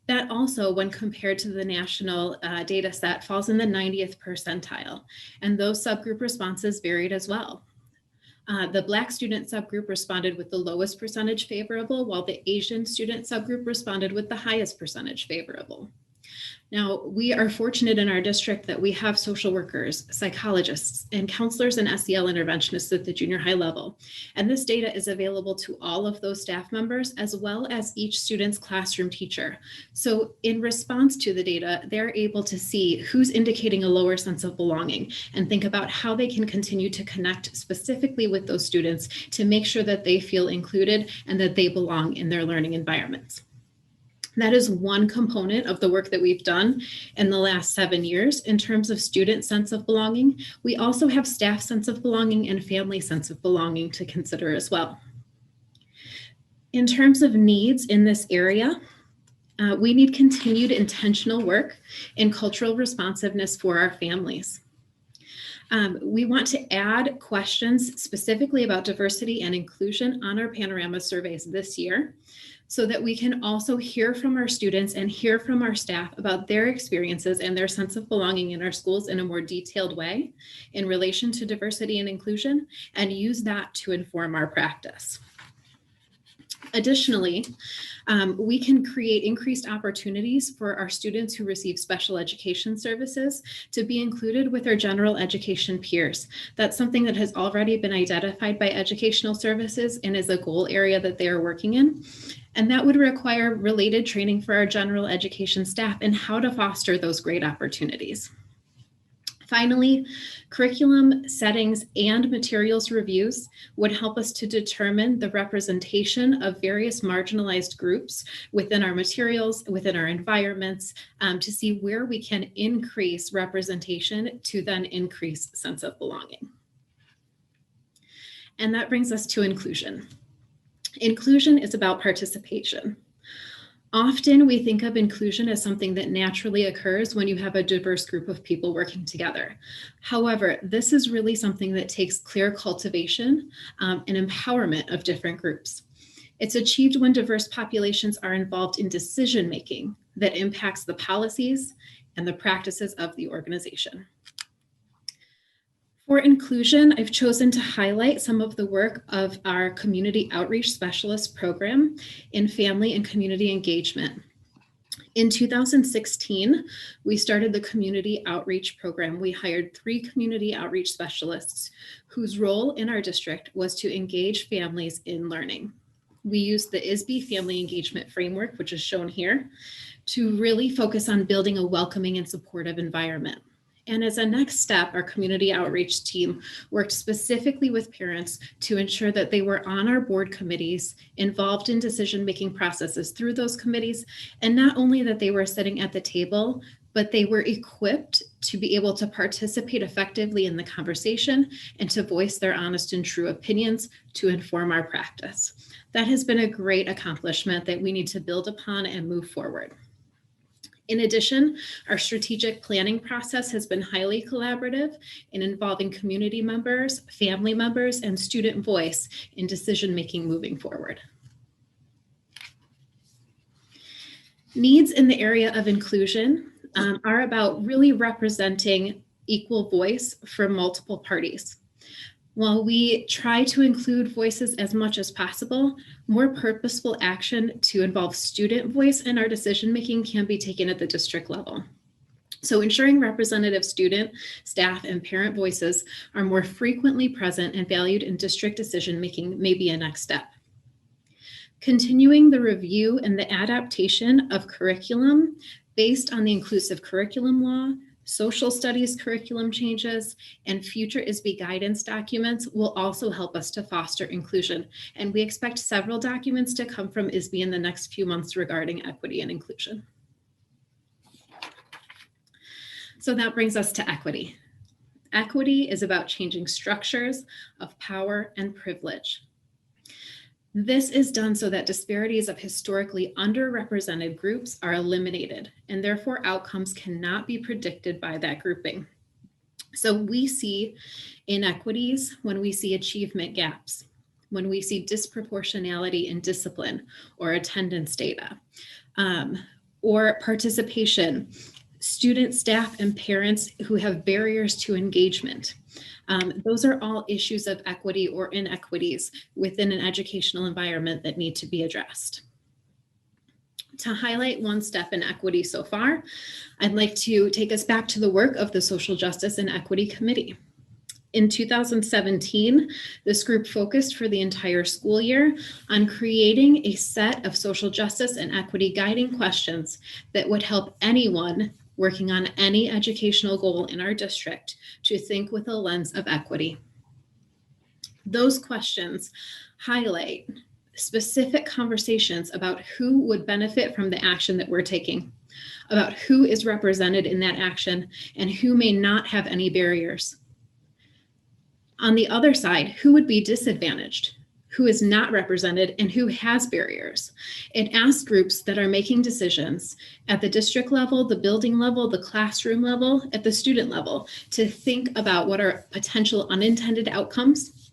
That also, when compared to the national data set, falls in the 90th percentile, and those subgroup responses varied as well. The Black student subgroup responded with the lowest percentage favorable, while the Asian student subgroup responded with the highest percentage favorable. Now, we are fortunate in our district that we have social workers, psychologists, and counselors and SEL interventionists at the junior high level. And this data is available to all of those staff members, as well as each student's classroom teacher. So in response to the data, they're able to see who's indicating a lower sense of belonging and think about how they can continue to connect specifically with those students to make sure that they feel included and that they belong in their learning environments. That is one component of the work that we've done in the last 7 years in terms of student sense of belonging. We also have staff sense of belonging and family sense of belonging to consider as well. In terms of needs in this area, we need continued intentional work in cultural responsiveness for our families. We want to add questions specifically about diversity and inclusion on our Panorama surveys this year, so that we can also hear from our students and hear from our staff about their experiences and their sense of belonging in our schools in a more detailed way in relation to diversity and inclusion, and use that to inform our practice. Additionally, we can create increased opportunities for our students who receive special education services to be included with their general education peers. That's something that has already been identified by educational services and is a goal area that they are working in. And that would require related training for our general education staff and how to foster those great opportunities. Finally, curriculum settings and materials reviews would help us to determine the representation of various marginalized groups within our materials, within our environments, to see where we can increase representation to then increase sense of belonging. And that brings us to inclusion. Inclusion is about participation. Often we think of inclusion as something that naturally occurs when you have a diverse group of people working together. However, this is really something that takes clear cultivation and empowerment of different groups. It's achieved when diverse populations are involved in decision-making that impacts the policies and the practices of the organization. For inclusion, I've chosen to highlight some of the work of our Community Outreach Specialist program in family and community engagement. In 2016, we started the Community Outreach program. We hired 3 community outreach specialists whose role in our district was to engage families in learning. We used the ISB Family Engagement Framework, which is shown here, to really focus on building a welcoming and supportive environment. And as a next step, our community outreach team worked specifically with parents to ensure that they were on our board committees, involved in decision-making processes through those committees, and not only that they were sitting at the table, but they were equipped to be able to participate effectively in the conversation and to voice their honest and true opinions to inform our practice. That has been a great accomplishment that we need to build upon and move forward. In addition, our strategic planning process has been highly collaborative in involving community members, family members, and student voice in decision-making moving forward. Needs in the area of inclusion are about really representing equal voice from multiple parties. While we try to include voices as much as possible, more purposeful action to involve student voice in our decision-making can be taken at the district level. So ensuring representative student, staff, and parent voices are more frequently present and valued in district decision-making may be a next step. Continuing the review and the adaptation of curriculum based on the inclusive curriculum law, Social studies curriculum changes and future ISB guidance documents will also help us to foster inclusion. And we expect several documents to come from ISB in the next few months regarding equity and inclusion. So that brings us to equity. Equity is about changing structures of power and privilege. This is done so that disparities of historically underrepresented groups are eliminated, and therefore outcomes cannot be predicted by that grouping. So we see inequities when we see achievement gaps, when we see disproportionality in discipline or attendance data, or participation, student, staff, and parents who have barriers to engagement. Those are all issues of equity or inequities within an educational environment that need to be addressed. To highlight one step in equity so far, I'd like to take us back to the work of the Social Justice and Equity Committee. In 2017, this group focused for the entire school year on creating a set of social justice and equity guiding questions that would help anyone working on any educational goal in our district to think with a lens of equity. Those questions highlight specific conversations about who would benefit from the action that we're taking, about who is represented in that action and who may not have any barriers. On the other side, who would be disadvantaged, who is not represented, and who has barriers. It asks groups that are making decisions at the district level, the building level, the classroom level, at the student level, to think about what are potential unintended outcomes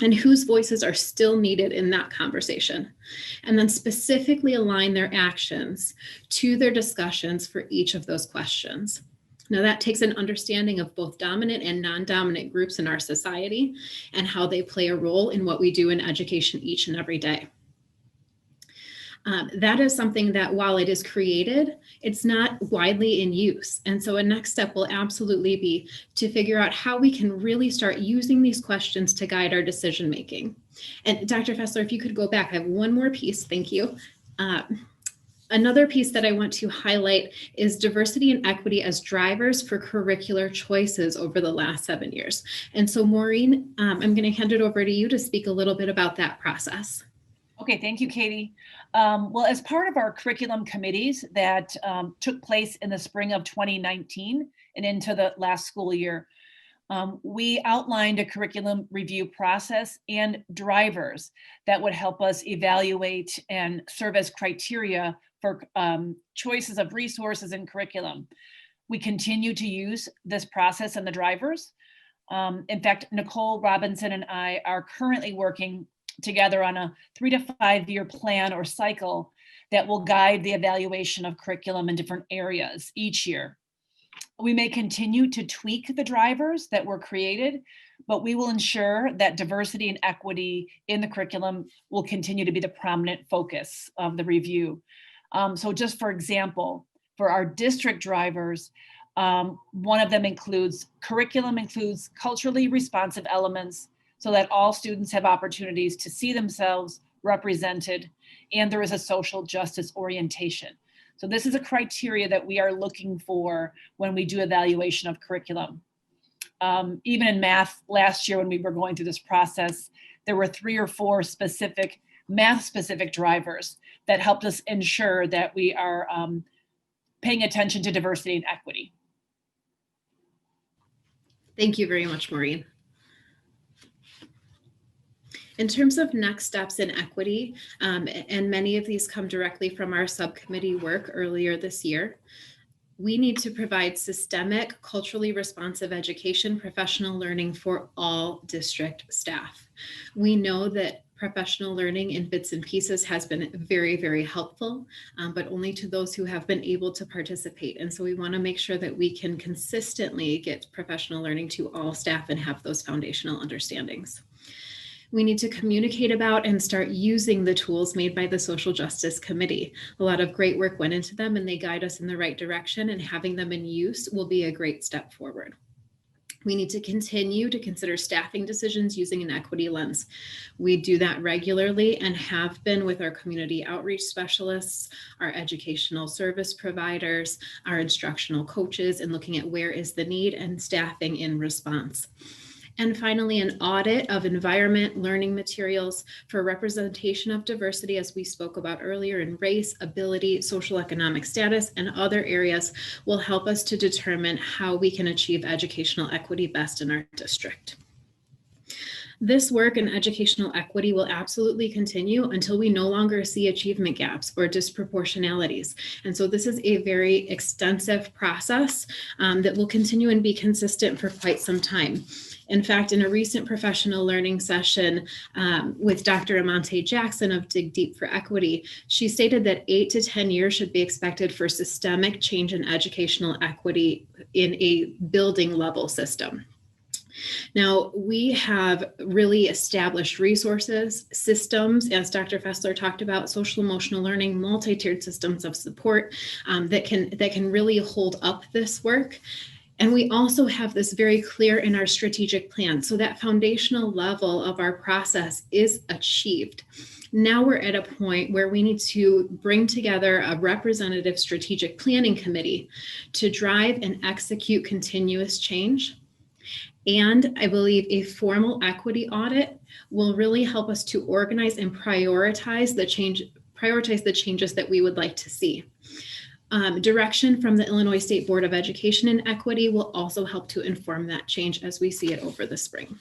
and whose voices are still needed in that conversation, and then specifically align their actions to their discussions for each of those questions. Now that takes an understanding of both dominant and non-dominant groups in our society and how they play a role in what we do in education each and every day. That is something that while it is created, it's not widely in use. And so a next step will absolutely be to figure out how we can really start using these questions to guide our decision making. And Dr. Fessler, if you could go back, I have one more piece, thank you. Another piece that I want to highlight is diversity and equity as drivers for curricular choices over the last 7 years. And so Maureen, I'm going to hand it over to you to speak a little bit about that process. Okay, thank you, Katie. Well, as part of our curriculum committees that took place in the spring of 2019 and into the last school year, we outlined a curriculum review process and drivers that would help us evaluate and serve as criteria for choices of resources and curriculum. We continue to use this process and the drivers. In fact, Nicole Robinson and I are currently working together on a 3 to 5 year plan or cycle that will guide the evaluation of curriculum in different areas each year. We may continue to tweak the drivers that were created, but we will ensure that diversity and equity in the curriculum will continue to be the prominent focus of the review. So just for example, for our district drivers, one of them includes curriculum includes culturally responsive elements so that all students have opportunities to see themselves represented, and there is a social justice orientation. So this is a criteria that we are looking for when we do evaluation of curriculum. Even in math last year when we were going through this process, there were 3 or 4 specific math-specific drivers that helped us ensure that we are paying attention to diversity and equity. Thank you very much, Maureen. In terms of next steps in equity, and many of these come directly from our subcommittee work earlier this year, we need to provide systemic, culturally responsive education, professional learning for all district staff. We know that professional learning in bits and pieces has been very, very helpful, but only to those who have been able to participate. And so we want to make sure that we can consistently get professional learning to all staff and have those foundational understandings. We need to communicate about and start using the tools made by the Social Justice Committee. A lot of great work went into them and they guide us in the right direction, and having them in use will be a great step forward. We need to continue to consider staffing decisions using an equity lens. We do that regularly and have been with our community outreach specialists, our educational service providers, our instructional coaches, and looking at where is the need and staffing in response. And finally, an audit of environment, learning materials for representation of diversity, as we spoke about earlier, in race, ability, social economic status, and other areas will help us to determine how we can achieve educational equity best in our district. This work in educational equity will absolutely continue until we no longer see achievement gaps or disproportionalities. And so this is a very extensive process that will continue and be consistent for quite some time. In fact, in a recent professional learning session with Dr. Amante Jackson of Dig Deep for Equity, she stated that 8 to 10 years should be expected for systemic change in educational equity in a building level system. Now, we have really established resources, systems, as Dr. Fessler talked about, social emotional learning, multi-tiered systems of support that can really hold up this work. And we also have this very clear in our strategic plan. So that foundational level of our process is achieved. Now we're at a point where we need to bring together a representative strategic planning committee to drive and execute continuous change. And I believe a formal equity audit will really help us to organize and prioritize the changes that we would like to see. Direction from the Illinois State Board of Education in equity will also help to inform that change as we see it over the spring.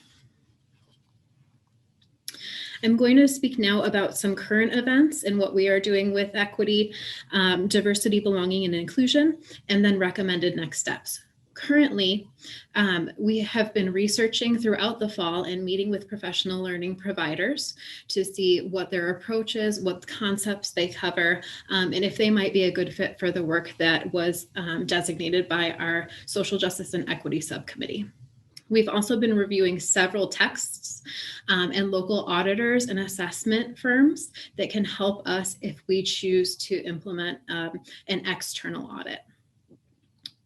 I'm going to speak now about some current events and what we are doing with equity, diversity, belonging, and inclusion, and then recommended next steps. Currently, we have been researching throughout the fall and meeting with professional learning providers to see what their approach is, what concepts they cover, and if they might be a good fit for the work that was designated by our Social Justice and Equity Subcommittee. We've also been reviewing several texts and local auditors and assessment firms that can help us if we choose to implement an external audit.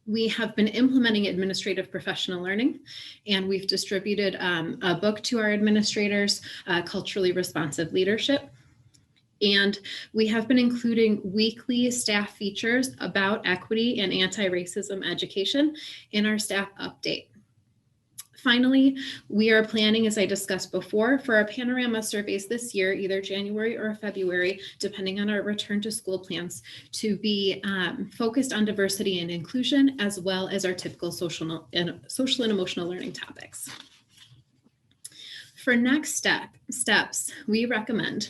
We have been implementing administrative professional learning, and we've distributed a book to our administrators, Culturally Responsive Leadership. And we have been including weekly staff features about equity and anti-racism education in our staff update. Finally, we are planning, as I discussed before, for our panorama surveys this year, either January or February, depending on our return to school plans, to be focused on diversity and inclusion, as well as our typical social and emotional learning topics. For next steps, we recommend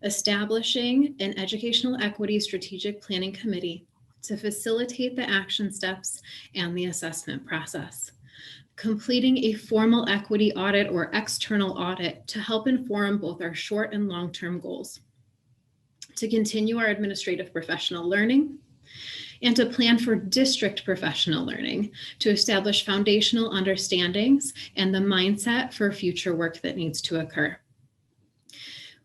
establishing an educational equity strategic planning committee to facilitate the action steps and the assessment process. Completing a formal equity audit or external audit to help inform both our short and long-term goals, to continue our administrative professional learning, and to plan for district professional learning to establish foundational understandings and the mindset for future work that needs to occur.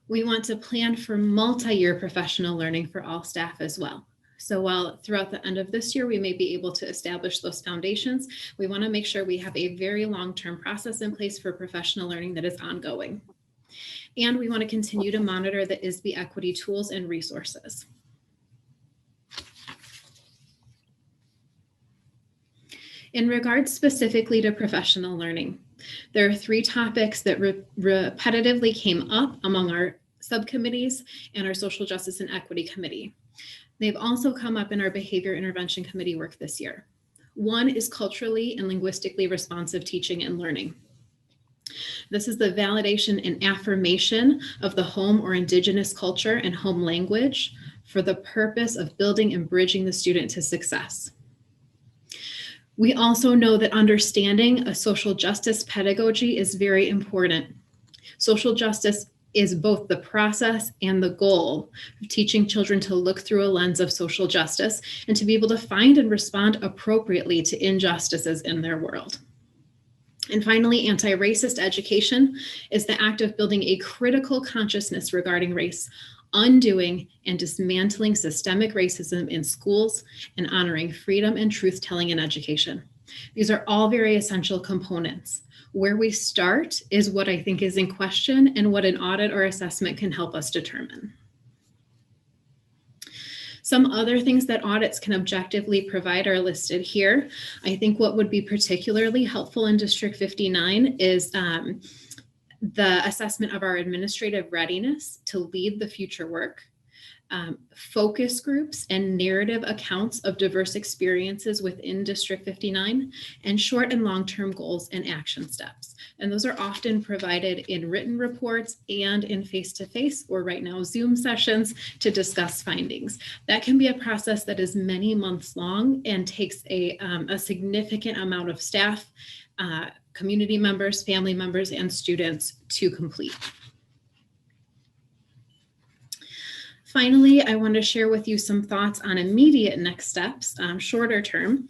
We want to plan for multi-year professional learning for all staff as well. So while throughout the end of this year, we may be able to establish those foundations, we want to make sure we have a very long-term process in place for professional learning that is ongoing. And we want to continue to monitor the ISB equity tools and resources. In regards specifically to professional learning, there are 3 topics that repetitively came up among our subcommittees and our Social Justice and Equity Committee. They've also come up in our Behavior Intervention Committee work this year. One is culturally and linguistically responsive teaching and learning. This is the validation and affirmation of the home or indigenous culture and home language for the purpose of building and bridging the student to success. We also know that understanding a social justice pedagogy is very important. Social justice is both the process and the goal of teaching children to look through a lens of social justice and to be able to find and respond appropriately to injustices in their world. And finally, anti-racist education is the act of building a critical consciousness regarding race, undoing and dismantling systemic racism in schools, and honoring freedom and truth-telling in education. These are all very essential components. Where we start is what I think is in question and what an audit or assessment can help us determine. Some other things that audits can objectively provide are listed here. I think what would be particularly helpful in District 59 is the assessment of our administrative readiness to lead the future work, focus groups and narrative accounts of diverse experiences within District 59, and short and long-term goals and action steps. And those are often provided in written reports and in face-to-face or right now Zoom sessions to discuss findings. That can be a process that is many months long and takes a significant amount of staff, community members, family members, and students to complete. Finally, I want to share with you some thoughts on immediate next steps, shorter term,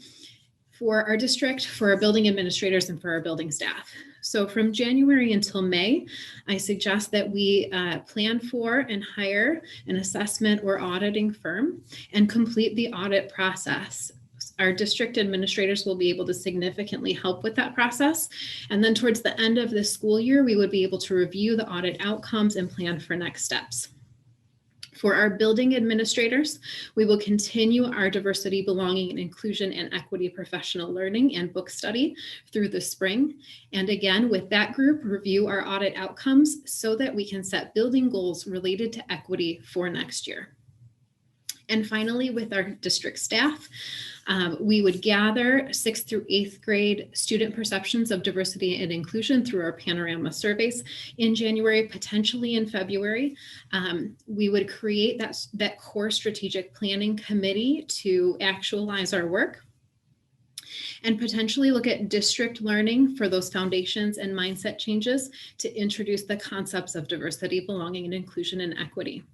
for our district, for our building administrators, and for our building staff. So from January until May, I suggest that we plan for and hire an assessment or auditing firm and complete the audit process. Our district administrators will be able to significantly help with that process. And then towards the end of the school year, we would be able to review the audit outcomes and plan for next steps. For our building administrators, we will continue our diversity, belonging, and inclusion and equity professional learning and book study through the spring. And again, with that group, review our audit outcomes so that we can set building goals related to equity for next year. And finally, with our district staff, we would gather 6th through 8th grade student perceptions of diversity and inclusion through our panorama surveys in January, potentially in February. We would create that core strategic planning committee to actualize our work and potentially look at district learning for those foundations and mindset changes to introduce the concepts of diversity, belonging, and inclusion and equity.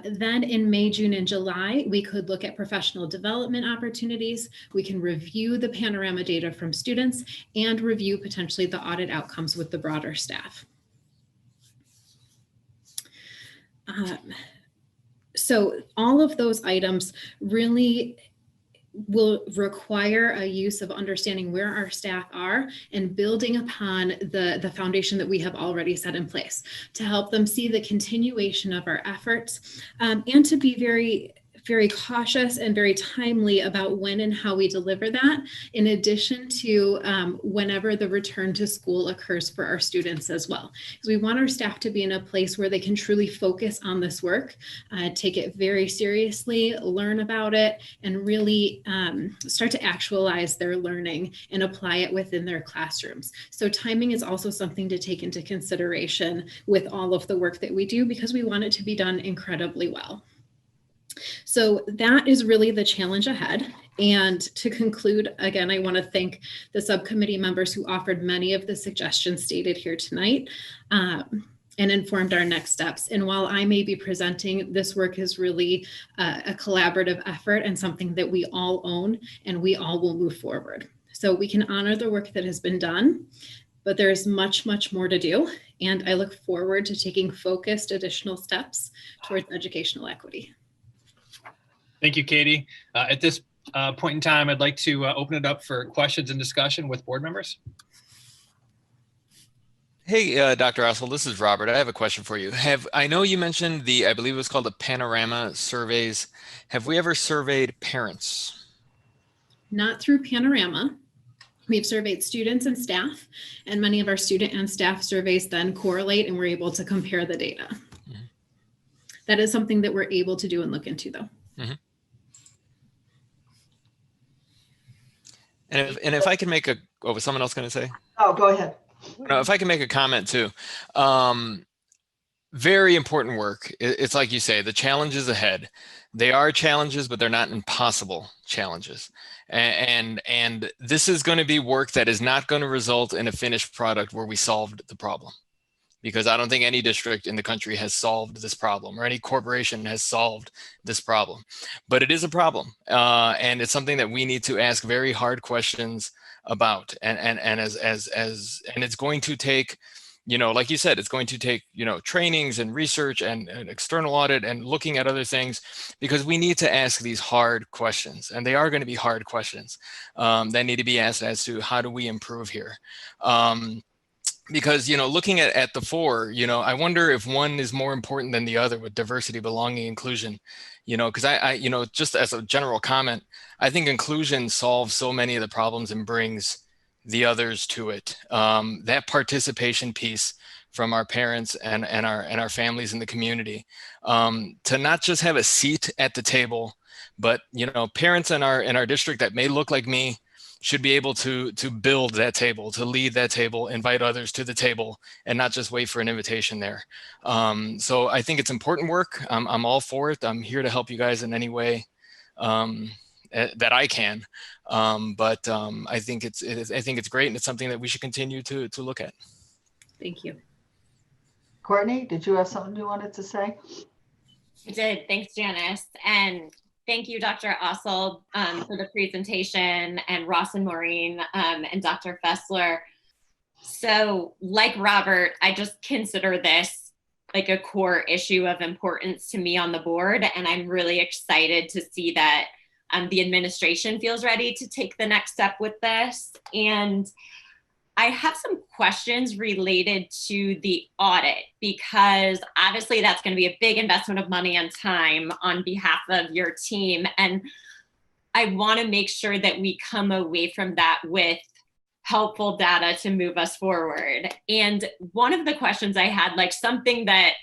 Then in May, June, and July, we could look at professional development opportunities. We can review the panorama data from students and review potentially the audit outcomes with the broader staff. So all of those items really will require a use of understanding where our staff are and building upon the foundation that we have already set in place to help them see the continuation of our efforts and to be very cautious and very timely about when and how we deliver that, in addition to whenever the return to school occurs for our students as well. Because we want our staff to be in a place where they can truly focus on this work, take it very seriously, learn about it, and really start to actualize their learning and apply it within their classrooms. So timing is also something to take into consideration with all of the work that we do, because we want it to be done incredibly well. So that is really the challenge ahead. And to conclude, again, I want to thank the subcommittee members who offered many of the suggestions stated here tonight and informed our next steps. And while I may be presenting, this work is really a collaborative effort and something that we all own and we all will move forward. So we can honor the work that has been done, but there is much, much more to do. And I look forward to taking focused additional steps towards educational equity. Thank you, Katie. At this point in time, I'd like to open it up for questions and discussion with board members. Hey, Dr. Ossel, this is Robert. I have a question for you. I know you mentioned I believe it was called the Panorama surveys. Have we ever surveyed parents? Not through Panorama. We've surveyed students and staff, and many of our student and staff surveys then correlate and we're able to compare the data. Mm-hmm. That is something that we're able to do and look into though. Mm-hmm. And if I can make was someone else going to say? Oh, go ahead. No, if I can make a comment too. Very important work. It's like you say, the challenges ahead. They are challenges, but they're not impossible challenges. And this is going to be work that is not going to result in a finished product where we solved the problem. Because I don't think any district in the country has solved this problem, or any corporation has solved this problem. But it is a problem, and it's something that we need to ask very hard questions about. And it's going to take like you said, it's going to take, trainings and research and external audit and looking at other things, because we need to ask these hard questions, and they are going to be hard questions that need to be asked as to how do we improve here. Because, looking at the four, I wonder if one is more important than the other with diversity, belonging, inclusion, because I just as a general comment, I think inclusion solves so many of the problems and brings the others to it. That participation piece from our parents and our families in the community, to not just have a seat at the table, but, parents in our district that may look like me should be able to build that table, to lead that table, invite others to the table, and not just wait for an invitation there. So I think it's important work. I'm all for it. I'm here to help you guys in any way that I can. But I think it's great, and it's something that we should continue to look at. Thank you. Courtney, did you have something you wanted to say? I did. Thanks, Janice. And thank you, Dr. Ossel, for the presentation, and Ross and Maureen, and Dr. Fessler. So like Robert, I just consider this like a core issue of importance to me on the board. And I'm really excited to see that the administration feels ready to take the next step with this. And I have some questions related to the audit, because obviously that's going to be a big investment of money and time on behalf of your team. And I want to make sure that we come away from that with helpful data to move us forward. And one of the questions I had, like something that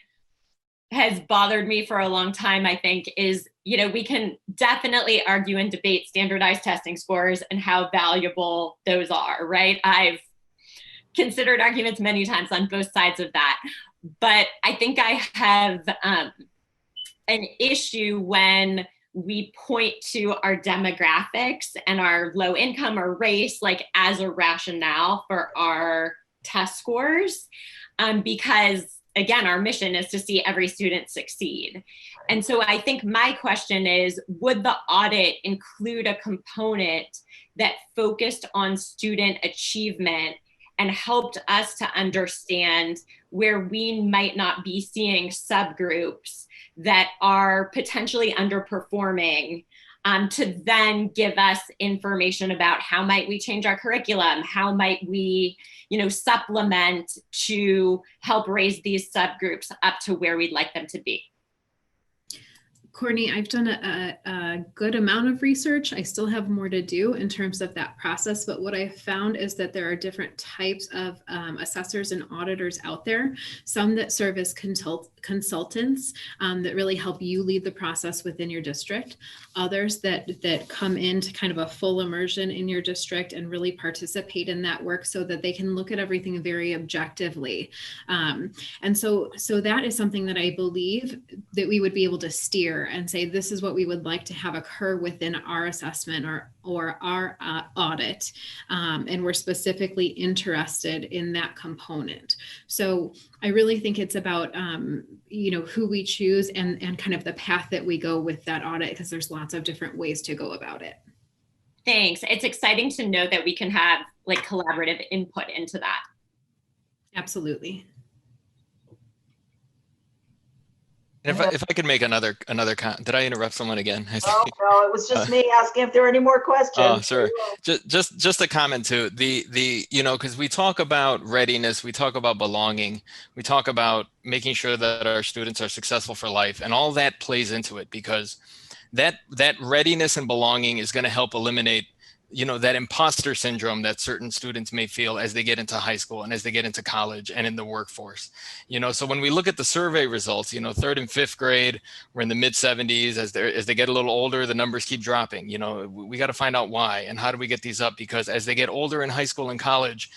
has bothered me for a long time, I think, is, we can definitely argue and debate standardized testing scores and how valuable those are, right? I've considered arguments many times on both sides of that. But I think I have an issue when we point to our demographics and our low income or race, like as a rationale for our test scores, because again, our mission is to see every student succeed. And so I think my question is, would the audit include a component that focused on student achievement and helped us to understand where we might not be seeing subgroups that are potentially underperforming, to then give us information about how might we change our curriculum, how might we, supplement to help raise these subgroups up to where we'd like them to be. Courtney, I've done a good amount of research. I still have more to do in terms of that process, but what I've found is that there are different types of assessors and auditors out there, some that serve as consultants that really help you lead the process within your district, others that come into kind of a full immersion in your district and really participate in that work so that they can look at everything very objectively. And so that is something that I believe that we would be able to steer and say, this is what we would like to have occur within our assessment or our audit. And we're specifically interested in that component. So I really think it's about, who we choose and kind of the path that we go with that audit, because there's lots of different ways to go about it. Thanks. It's exciting to know that we can have like collaborative input into that. Absolutely. If I could make another comment, did I interrupt someone again? Oh, no, it was just me asking if there were any more questions. Oh, sure. Just a comment too. Because we talk about readiness, we talk about belonging, we talk about making sure that our students are successful for life, and all that plays into it, because that readiness and belonging is going to help eliminate that imposter syndrome that certain students may feel as they get into high school and as they get into college and in the workforce. So when we look at the survey results, third and fifth grade, we're in the mid 70s. As they get a little older, the numbers keep dropping. We got to find out why and how do we get these up, because as they get older in high school and college,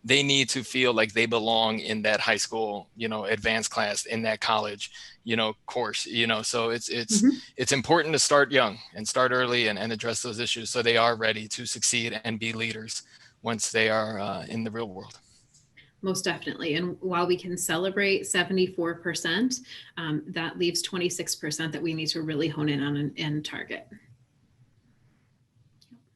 they need to feel like they belong in that high school, advanced class, in that college, course, so it's important to start young and start early and address those issues so they are ready to succeed and be leaders once they are in the real world. Most definitely. And while we can celebrate 74%, that leaves 26% that we need to really hone in on and target.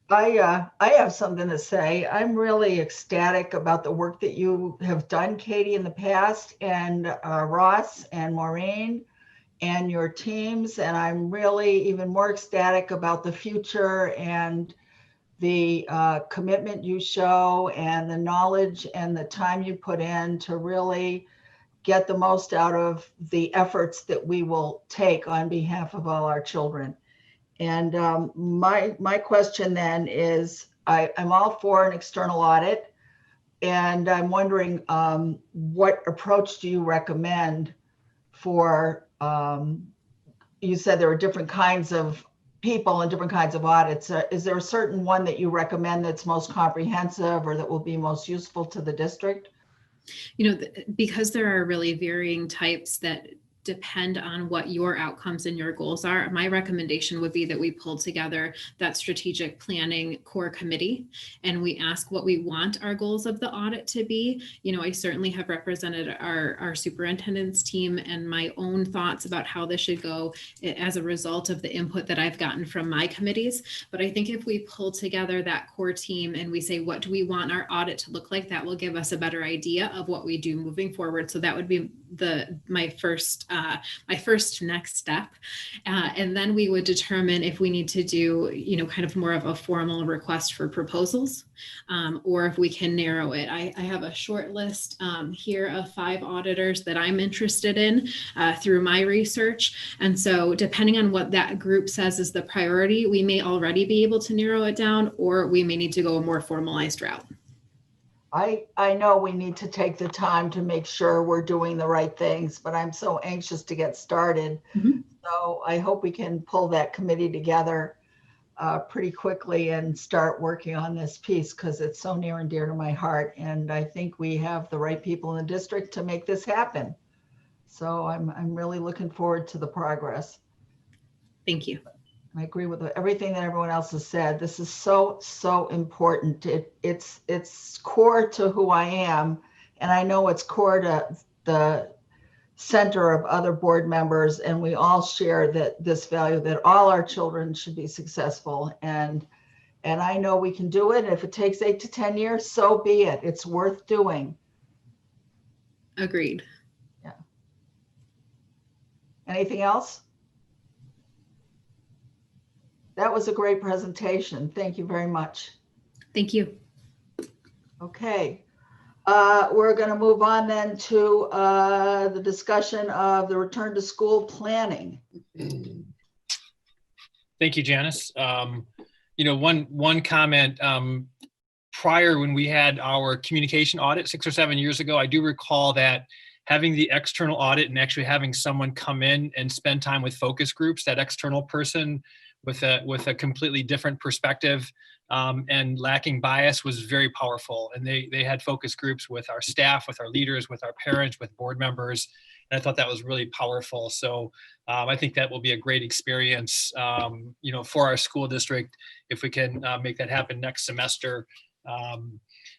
I have something to say. I'm really ecstatic about the work that you have done, Katie, in the past, and Ross and Maureen and your teams. And I'm really even more ecstatic about the future and the commitment you show and the knowledge and the time you put in to really get the most out of the efforts that we will take on behalf of all our children. And my question then is, I'm all for an external audit, and I'm wondering what approach do you recommend for, you said there are different kinds of people and different kinds of audits. Is there a certain one that you recommend that's most comprehensive or that will be most useful to the district? You know, because there are really varying types that depend on what your outcomes and your goals are, my recommendation would be that we pull together that strategic planning core committee and we ask what we want our goals of the audit to be. You know, I certainly have represented our superintendent's team and my own thoughts about how this should go as a result of the input that I've gotten from my committees. But I think if we pull together that core team and we say, what do we want our audit to look like, that will give us a better idea of what we do moving forward. So that would be my first next step. And then we would determine if we need to do, you know, kind of more of a formal request for proposals, or if we can narrow it. I have a short list here of 5 auditors that I'm interested in through my research. And so depending on what that group says is the priority, we may already be able to narrow it down, or we may need to go a more formalized route. I know we need to take the time to make sure we're doing the right things, but I'm so anxious to get started. Mm-hmm. So I hope we can pull that committee together pretty quickly and start working on this piece, because it's so near and dear to my heart. And I think we have the right people in the district to make this happen. So I'm really looking forward to the progress. Thank you. I agree with everything that everyone else has said. This is so, so important. It's core to who I am. And I know it's core to the center of other board members. And we all share this value that all our children should be successful. And I know we can do it. If it takes 8 to 10 years, so be it. It's worth doing. Agreed. Yeah. Anything else? That was a great presentation. Thank you very much. Thank you. Okay. We're going to move on then to the discussion of the return to school planning. Thank you, Janice. You know, one comment, prior when we had our communication audit 6 or 7 years ago, I do recall that having the external audit and actually having someone come in and spend time with focus groups, that external person with a completely different perspective and lacking bias was very powerful. And they had focus groups with our staff, with our leaders, with our parents, with board members. And I thought that was really powerful. So I think that will be a great experience, you know, for our school district if we can make that happen next semester.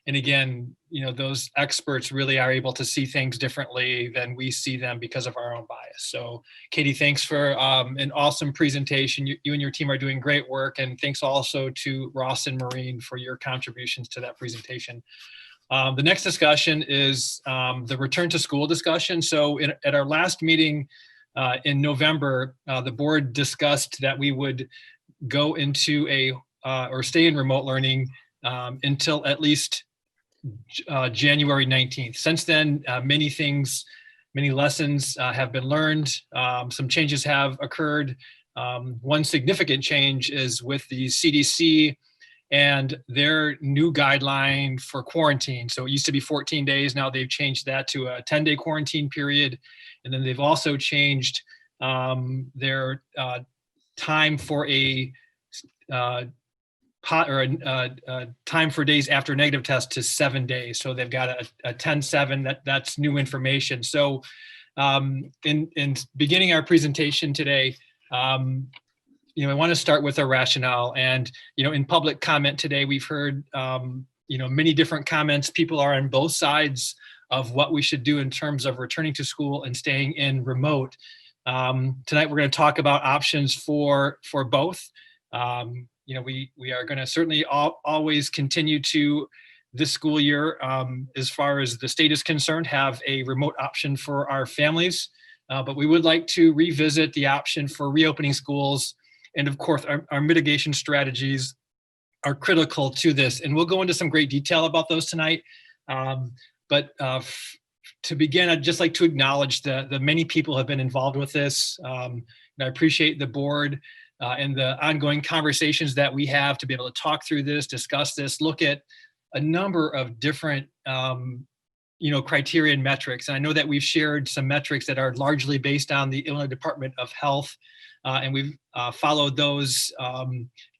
And again, you know, those experts really are able to see things differently than we see them because of our own bias. So Katie, thanks for an awesome presentation. You and your team are doing great work. And thanks also to Ross and Maureen for your contributions to that presentation. The next discussion is the return to school discussion. So at our last meeting in November, the board discussed that we would go into or stay in remote learning until at least January 19th. Since then, many lessons have been learned. Some changes have occurred. One significant change is with the CDC and their new guideline for quarantine. So it used to be 14 days. Now they've changed that to a 10-day quarantine period. And then they've also changed their time for a time for days after negative test to 7 days. So they've got a 10-7, that's new information. So in beginning our presentation today, you know, I want to start with our rationale. And, you know, in public comment today, we've heard, you know, many different comments. People are on both sides of what we should do in terms of returning to school and staying in remote. Tonight, we're going to talk about options for both. we are going to certainly always continue to this school year, as far as the state is concerned, have a remote option for our families. But we would like to revisit the option for reopening schools. And of course, our mitigation strategies are critical to this. And we'll go into some great detail about those tonight. To begin, I'd just like to acknowledge the many people who have been involved with this. And I appreciate the board and the ongoing conversations that we have to be able to talk through this, discuss this, look at a number of different criteria and metrics. And I know that we've shared some metrics that are largely based on the Illinois Department of Health, and we've followed those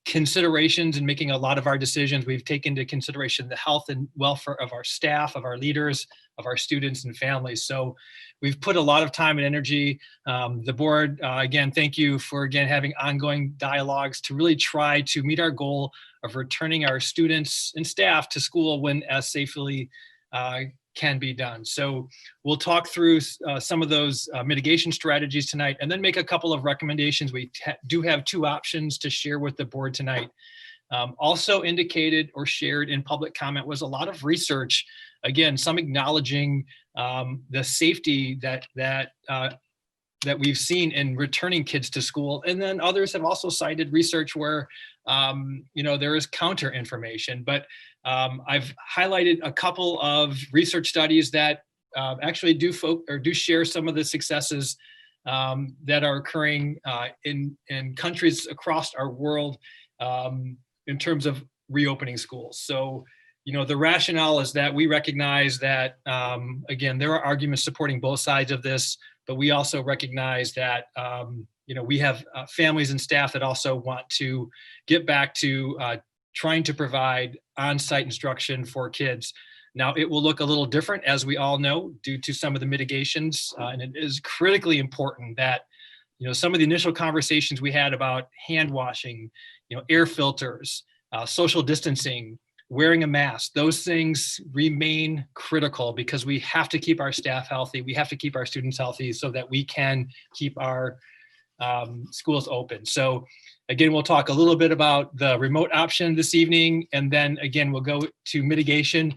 considerations in making a lot of our decisions. We've taken into consideration the health and welfare of our staff, of our leaders, of our students and families. So we've put a lot of time and energy. The board, again, thank you for, having ongoing dialogues to really try to meet our goal of returning our students and staff to school when as safely can be done. So we'll talk through some of those mitigation strategies tonight, and then make a couple of recommendations. We do have two options to share with the board tonight. Also indicated or shared in public comment was a lot of research. Again, some acknowledging the safety that we've seen in returning kids to school. And then others have also cited research where, there is counter information. But I've highlighted a couple of research studies that actually do share some of the successes that are occurring in countries across our world in terms of reopening schools. So, the rationale is that we recognize that, again, there are arguments supporting both sides of this, but we also recognize that, we have families and staff that also want to get back to trying to provide on-site instruction for kids. Now, it will look a little different, as we all know, due to some of the mitigations, and it is critically important that, some of the initial conversations we had about hand washing, air filters, social distancing, wearing a mask, those things remain critical because we have to keep our staff healthy. We have to keep our students healthy so that we can keep our schools open. So again, we'll talk a little bit about the remote option this evening, and then again, we'll go to mitigation.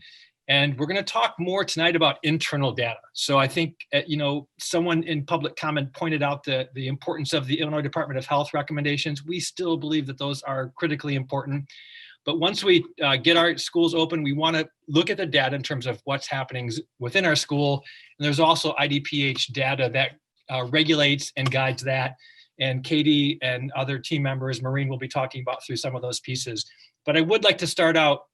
And we're going to talk more tonight about internal data. So I think, someone in public comment pointed out the importance of the Illinois Department of Health recommendations. We still believe that those are critically important. But once we get our schools open, we want to look at the data in terms of what's happening within our school. And there's also IDPH data that regulates and guides that. And Katie and other team members, Maureen, will be talking about through some of those pieces. But I would like to start out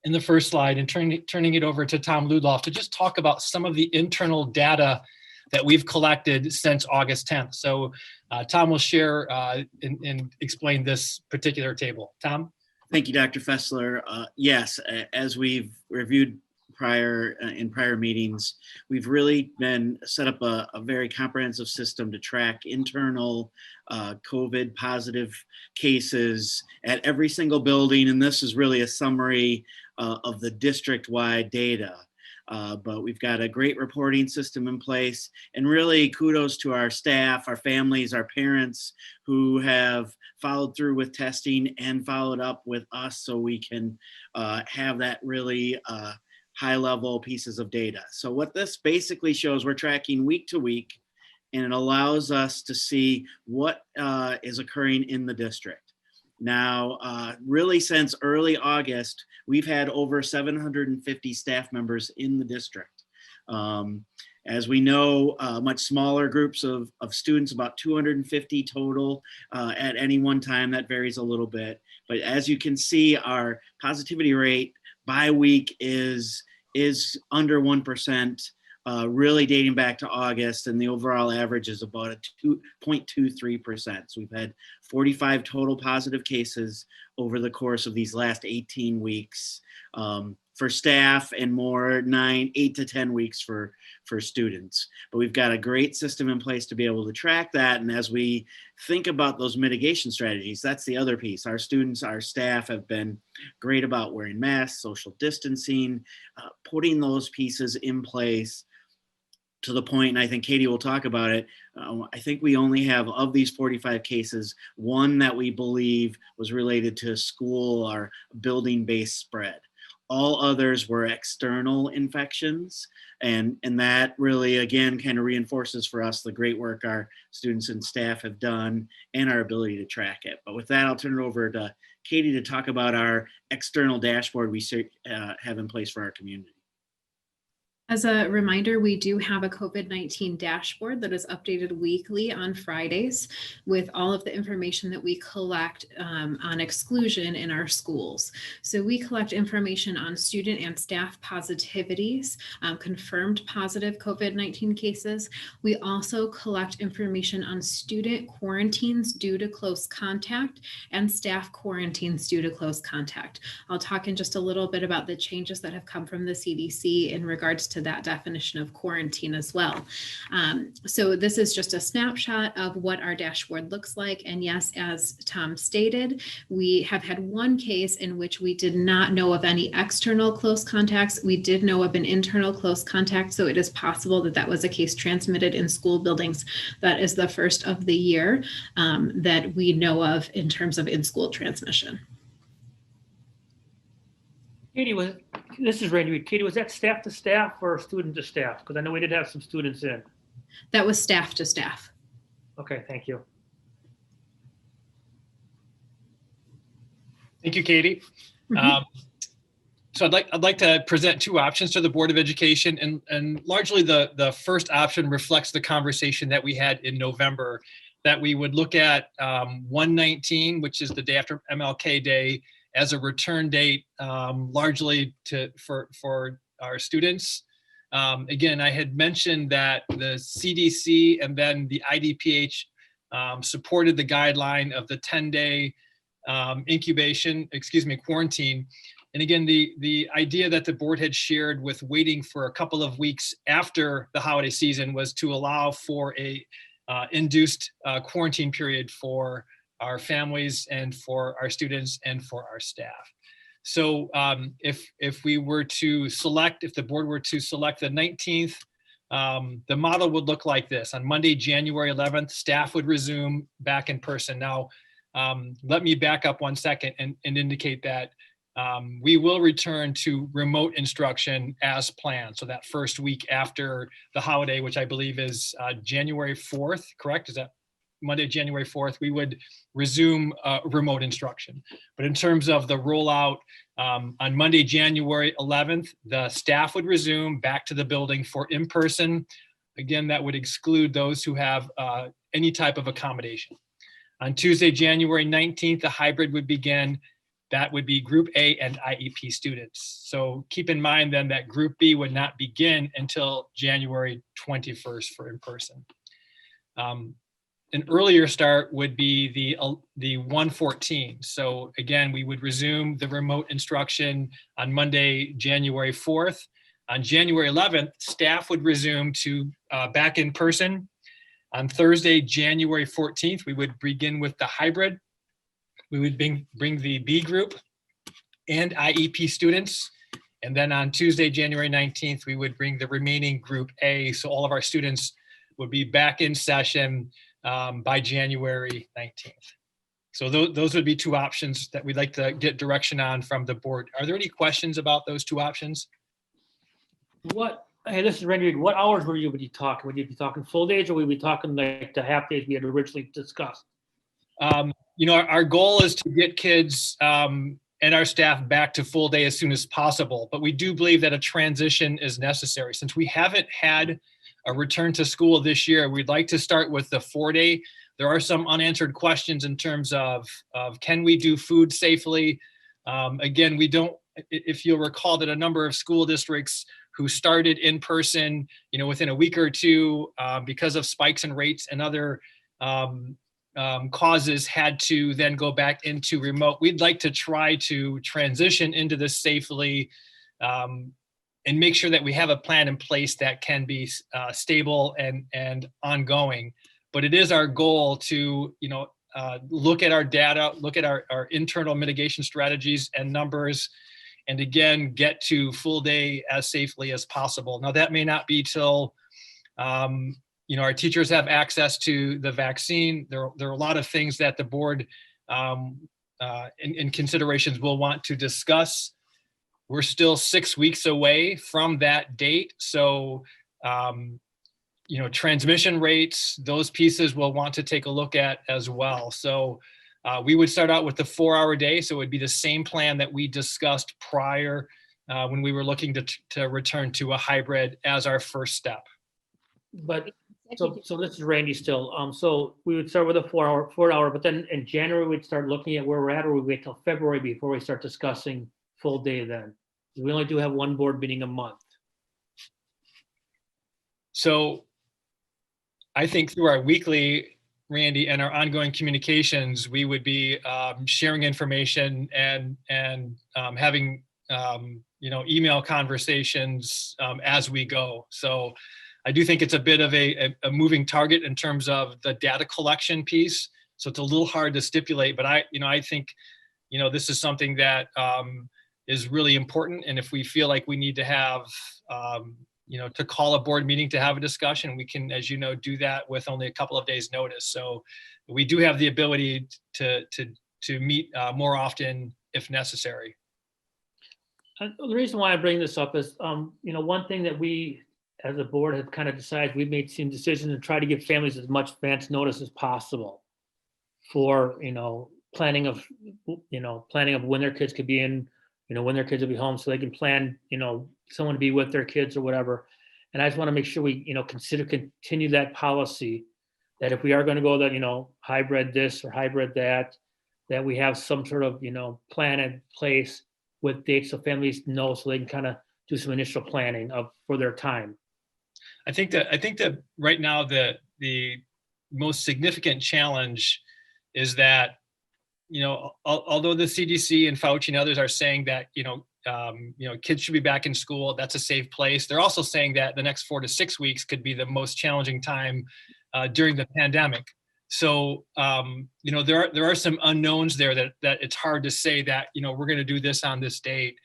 in the first slide and turning it over to Tom Ludloff to just talk about some of the internal data that we've collected since August 10th. So Tom will share and explain this particular table. Tom? Thank you, Dr. Fessler. Yes, as we've reviewed in prior meetings, we've really been set up a very comprehensive system to track internal COVID positive cases at every single building. And this is really a summary of the district-wide data. But we've got a great reporting system in place, and really kudos to our staff, our families, our parents who have followed through with testing and followed up with us so we can have that really high level pieces of data. So what this basically shows, we're tracking week to week, and it allows us to see what is occurring in the district. Now, really since early August, we've had over 750 staff members in the district. As we know, much smaller groups of students, about 250 total at any one time. That varies a little bit. But as you can see, our positivity rate by week is under 1%, really dating back to August, and the overall average is about a 2.23%. So we've had 45 total positive cases over the course of these last 18 weeks for staff, and more 8 to 10 weeks for students. But we've got a great system in place to be able to track that. And as we think about those mitigation strategies, that's the other piece. Our students, our staff have been great about wearing masks, social distancing, putting those pieces in place to the point, and I think Katie will talk about it, I think we only have, of these 45 cases, one that we believe was related to school or building-based spread. All others were external infections. And that really, again, kind of reinforces for us the great work our students and staff have done and our ability to track it. But with that, I'll turn it over to Katie to talk about our external dashboard we have in place for our community. As a reminder, we do have a COVID-19 dashboard that is updated weekly on Fridays with all of the information that we collect on exclusion in our schools. So we collect information on student and staff positivities, confirmed positive COVID-19 cases. We also collect information on student quarantines due to close contact and staff quarantines due to close contact. I'll talk in just a little bit about the changes that have come from the CDC in regards to that definition of quarantine as well. So this is just a snapshot of what our dashboard looks like. And yes, as Tom stated, we have had one case in which we did not know of any external close contacts. We did know of an internal close contact. So it is possible that that was a case transmitted in school buildings. That is the first of the year that we know of in terms of in-school transmission. Katie, this is Randy Reed. Katie, was that staff to staff or student to staff? Because I know we did have some students in. That was staff to staff. Okay, thank you. Thank you, Katie. So I'd like to present two options to the Board of Education, and largely the first option reflects the conversation that we had in November, that we would look at 1/19, which is the day after MLK Day, as a return date, largely for our students. Again, I had mentioned that the CDC and then the IDPH supported the guideline of the 10-day quarantine. And again, the idea that the board had shared with waiting for a couple of weeks after the holiday season was to allow for a induced quarantine period for our families and for our students and for our staff. So if the board were to select the 19th, the model would look like this. On Monday, January 11th, staff would resume back in person. Now, let me back up 1 second and indicate that we will return to remote instruction as planned. So that first week after the holiday, which I believe is January 4th, correct? Is that Monday, January 4th, we would resume remote instruction. But in terms of the rollout, on Monday, January 11th, the staff would resume back to the building for in-person. Again, that would exclude those who have any type of accommodation. On Tuesday, January 19th, the hybrid would begin. That would be Group A and IEP students. So keep in mind then that Group B would not begin until January 21st for in-person. An earlier start would be the 1/14. So again, we would resume the remote instruction on Monday, January 4th. On January 11th, staff would resume to back in person. On Thursday, January 14th, we would begin with the hybrid. We would bring the B group and IEP students. And then on Tuesday, January 19th, we would bring the remaining Group A. So all of our students would be back in session by January 19th. So those would be two options that we'd like to get direction on from the board. Are there any questions about those two options? Hey, this is Randy Reed. What hours would you be talking? Would you be talking full days or would you be talking like the half days we had originally discussed? Our goal is to get kids and our staff back to full day as soon as possible, but we do believe that a transition is necessary. Since we haven't had a return to school this year, we'd like to start with the 4-day. There are some unanswered questions in terms of can we do food safely? Again, we don't, if you'll recall that a number of school districts who started in person, within a week or two, because of spikes in rates and other causes had to then go back into remote. We'd like to try to transition into this safely and make sure that we have a plan in place that can be stable and ongoing. But it is our goal to, look at our data, look at our internal mitigation strategies and numbers, and again, get to full day as safely as possible. Now that may not be till Our teachers have access to the vaccine. There are a lot of things that the board in considerations we'll want to discuss. We're still 6 weeks away from that date. So, transmission rates, those pieces we'll want to take a look at as well. So we would start out with the 4-hour day. So it would be the same plan that we discussed prior when we were looking to return to a hybrid as our first step. But so this is Randy still. So we would start with a 4-hour, but then in January, we'd start looking at where we're at, or we wait till February before we start discussing full day then. We only do have one board meeting a month. So I think through our weekly, Randy, and our ongoing communications, we would be sharing information and having email conversations as we go. So I do think it's a bit of a moving target in terms of the data collection piece. So it's a little hard to stipulate, but I think this is something that is really important. And if we feel like we need to have to call a board meeting to have a discussion, we can, as you know, do that with only a couple of days notice. So we do have the ability to meet more often if necessary. The reason why I bring this up is, one thing that we as a board have kind of decided, we've made some decisions to try to give families as much advance notice as possible for, planning of when their kids could be in, when their kids will be home, so they can plan, someone to be with their kids or whatever. And I just want to make sure we, continue that policy, that if we are going to go that, hybrid this or hybrid that we have some sort of, plan in place with dates so families know, so they can kind of do some initial planning for their time. I think that right now the most significant challenge is that, although the CDC and Fauci and others are saying that, kids should be back in school, that's a safe place. They're also saying that the next 4 to 6 weeks could be the most challenging time during the pandemic. So, there are some unknowns there that it's hard to say that, we're going to do this on this date.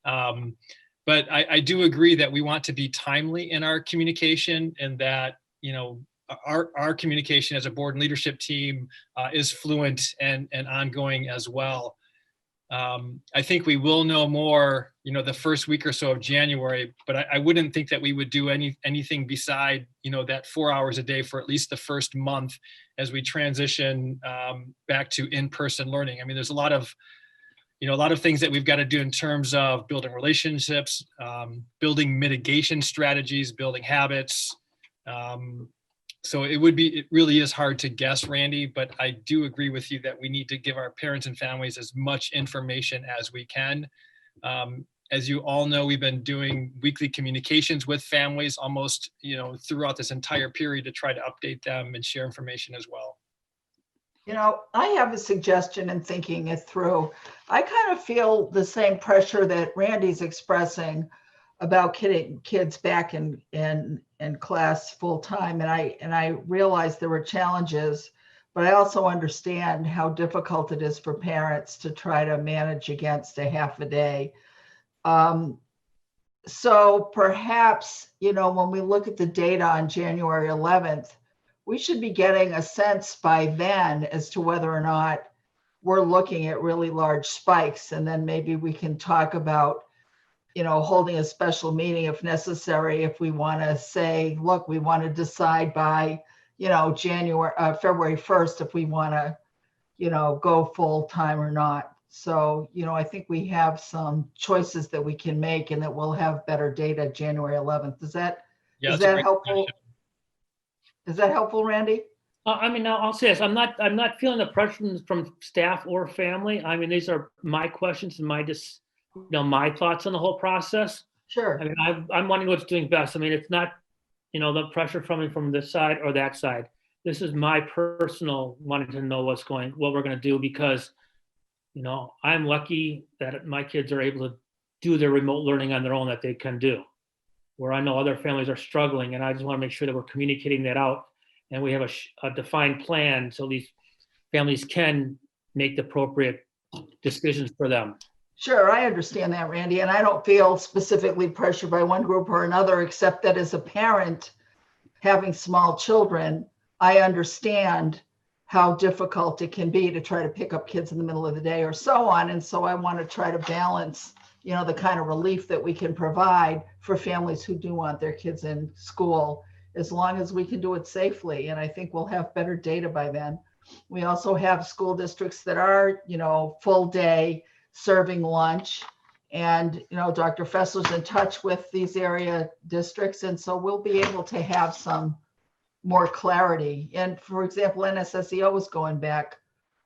But I do agree that we want to be timely in our communication, and that, our communication as a board and leadership team is fluent and ongoing as well. I think we will know more, the first week or so of January, but I wouldn't think that we would do anything beside, that 4 hours a day for at least the first month as we transition back to in-person learning. I mean, there's a lot of things that we've got to do in terms of building relationships, building mitigation strategies, building habits. So it really is hard to guess, Randy, but I do agree with you that we need to give our parents and families as much information as we can. As you all know, we've been doing weekly communications with families almost, throughout this entire period to try to update them and share information as well. I have a suggestion in thinking it through. I kind of feel the same pressure that Randy's expressing about getting kids back in class full time. And I realized there were challenges, but I also understand how difficult it is for parents to try to manage against a half a day. So perhaps, when we look at the data on January 11th, we should be getting a sense by then as to whether or not we're looking at really large spikes. And then maybe we can talk about, holding a special meeting if necessary, if we want to say, look, we want to decide by, February 1st, if we want to, go full time or not. So, I think we have some choices that we can make, and that we'll have better data January 11th. Is that helpful? Is that helpful, Randy? I'll say this. I'm not feeling the pressure from staff or family. I mean, these are my questions and my thoughts on the whole process. Sure. I mean, I'm wanting what's doing best. I mean, it's not, the pressure from this side or that side. This is my personal wanting to know what we're going to do, because, I'm lucky that my kids are able to do their remote learning on their own, that they can do, where I know other families are struggling. And I just want to make sure that we're communicating that out, and we have a defined plan so these families can make the appropriate decisions for them. Sure, I understand that, Randy, and I don't feel specifically pressured by one group or another, except that as a parent, having small children, I understand how difficult it can be to try to pick up kids in the middle of the day or so on. And so I want to try to balance, you know, the kind of relief that we can provide for families who do want their kids in school, as long as we can do it safely. And I think we'll have better data by then. We also have school districts that are, you know, full day serving lunch. And, you know, Dr. Fessler's in touch with these area districts. And so we'll be able to have some more clarity. And for example, NSSEO is going back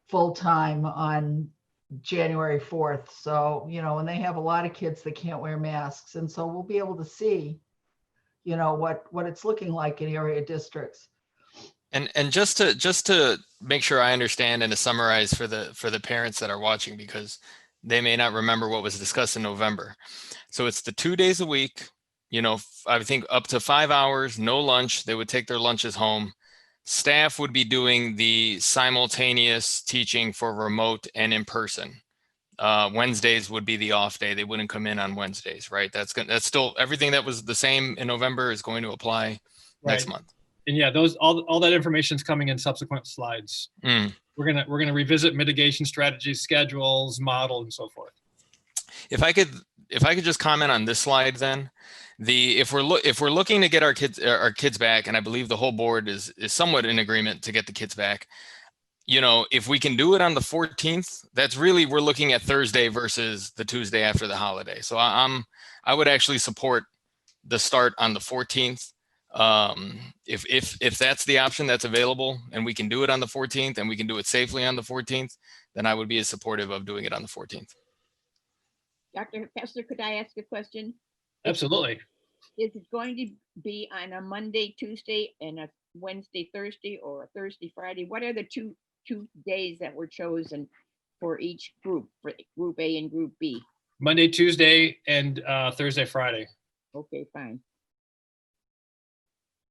full time on January 4th. So, you know, and they have a lot of kids that can't wear masks. And so we'll be able to see, you know, what it's looking like in area districts. And just to make sure I understand and to summarize for the parents that are watching, because they may not remember what was discussed in November. So it's the 2 days a week, you know, I think up to 5 hours, no lunch. They would take their lunches home. Staff would be doing the simultaneous teaching for remote and in person. Wednesdays would be the off day. They wouldn't come in on Wednesdays, right? That's still everything that was the same in November is going to apply next month. And yeah, all that information is coming in subsequent slides. We're gonna revisit mitigation strategies, schedules, model, and so forth. If I could just comment on this slide, then if we're looking to get our kids back, and I believe the whole board is somewhat in agreement to get the kids back. You know, if we can do it on the 14th, that's really, we're looking at Thursday versus the Tuesday after the holiday. So I would actually support the start on the 14th. If that's the option that's available and we can do it on the 14th and we can do it safely on the 14th, then I would be as supportive of doing it on the 14th. Dr. Fessler, could I ask a question? Absolutely. Is it going to be on a Monday, Tuesday, and a Wednesday, Thursday, or a Thursday, Friday? What are the two days that were chosen for each group, for Group A and Group B? Monday, Tuesday, and Thursday, Friday. Okay, fine.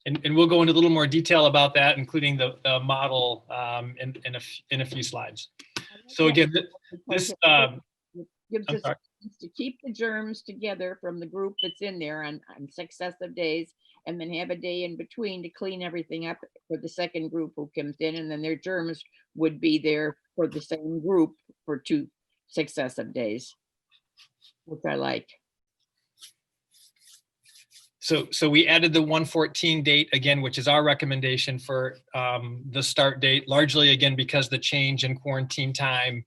And we'll go into a little more detail about that, including the model in a few slides. So again, this gives us a chance to keep the germs together from the group that's in there on successive days, and then have a day in between to clean everything up for the second group who comes in, and then their germs would be there for the same group for 2 successive days, which I like. So we added the 1/14 date again, which is our recommendation for the start date, largely again because the change in quarantine time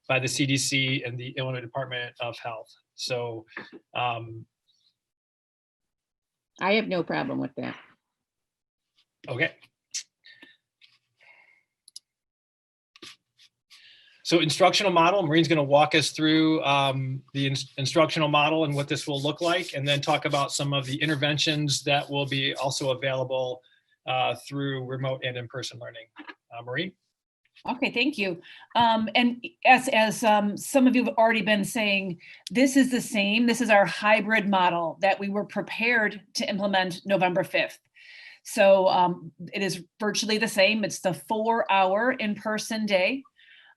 by the CDC and the Illinois Department of Health. So I have no problem with that. Okay. So instructional model, Maureen's going to walk us through the instructional model and what this will look like, and then talk about some of the interventions that will be also available through remote and in-person learning. Maureen? Okay, thank you. And as some of you have already been saying, this is the same. This is our hybrid model that we were prepared to implement November 5th. So it is virtually the same. It's the 4-hour in-person day,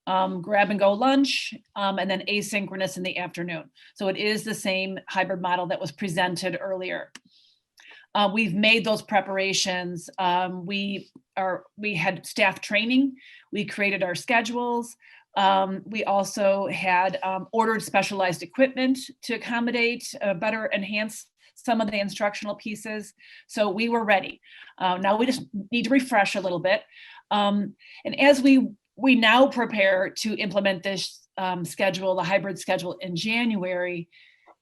grab and go lunch, and then asynchronous in the afternoon. So it is the same hybrid model that was presented earlier. We've made those preparations. We had staff training. We created our schedules. We also had ordered specialized equipment to accommodate, better enhance some of the instructional pieces. So we were ready. Now we just need to refresh a little bit. And as we now prepare to implement this schedule, the hybrid schedule in January,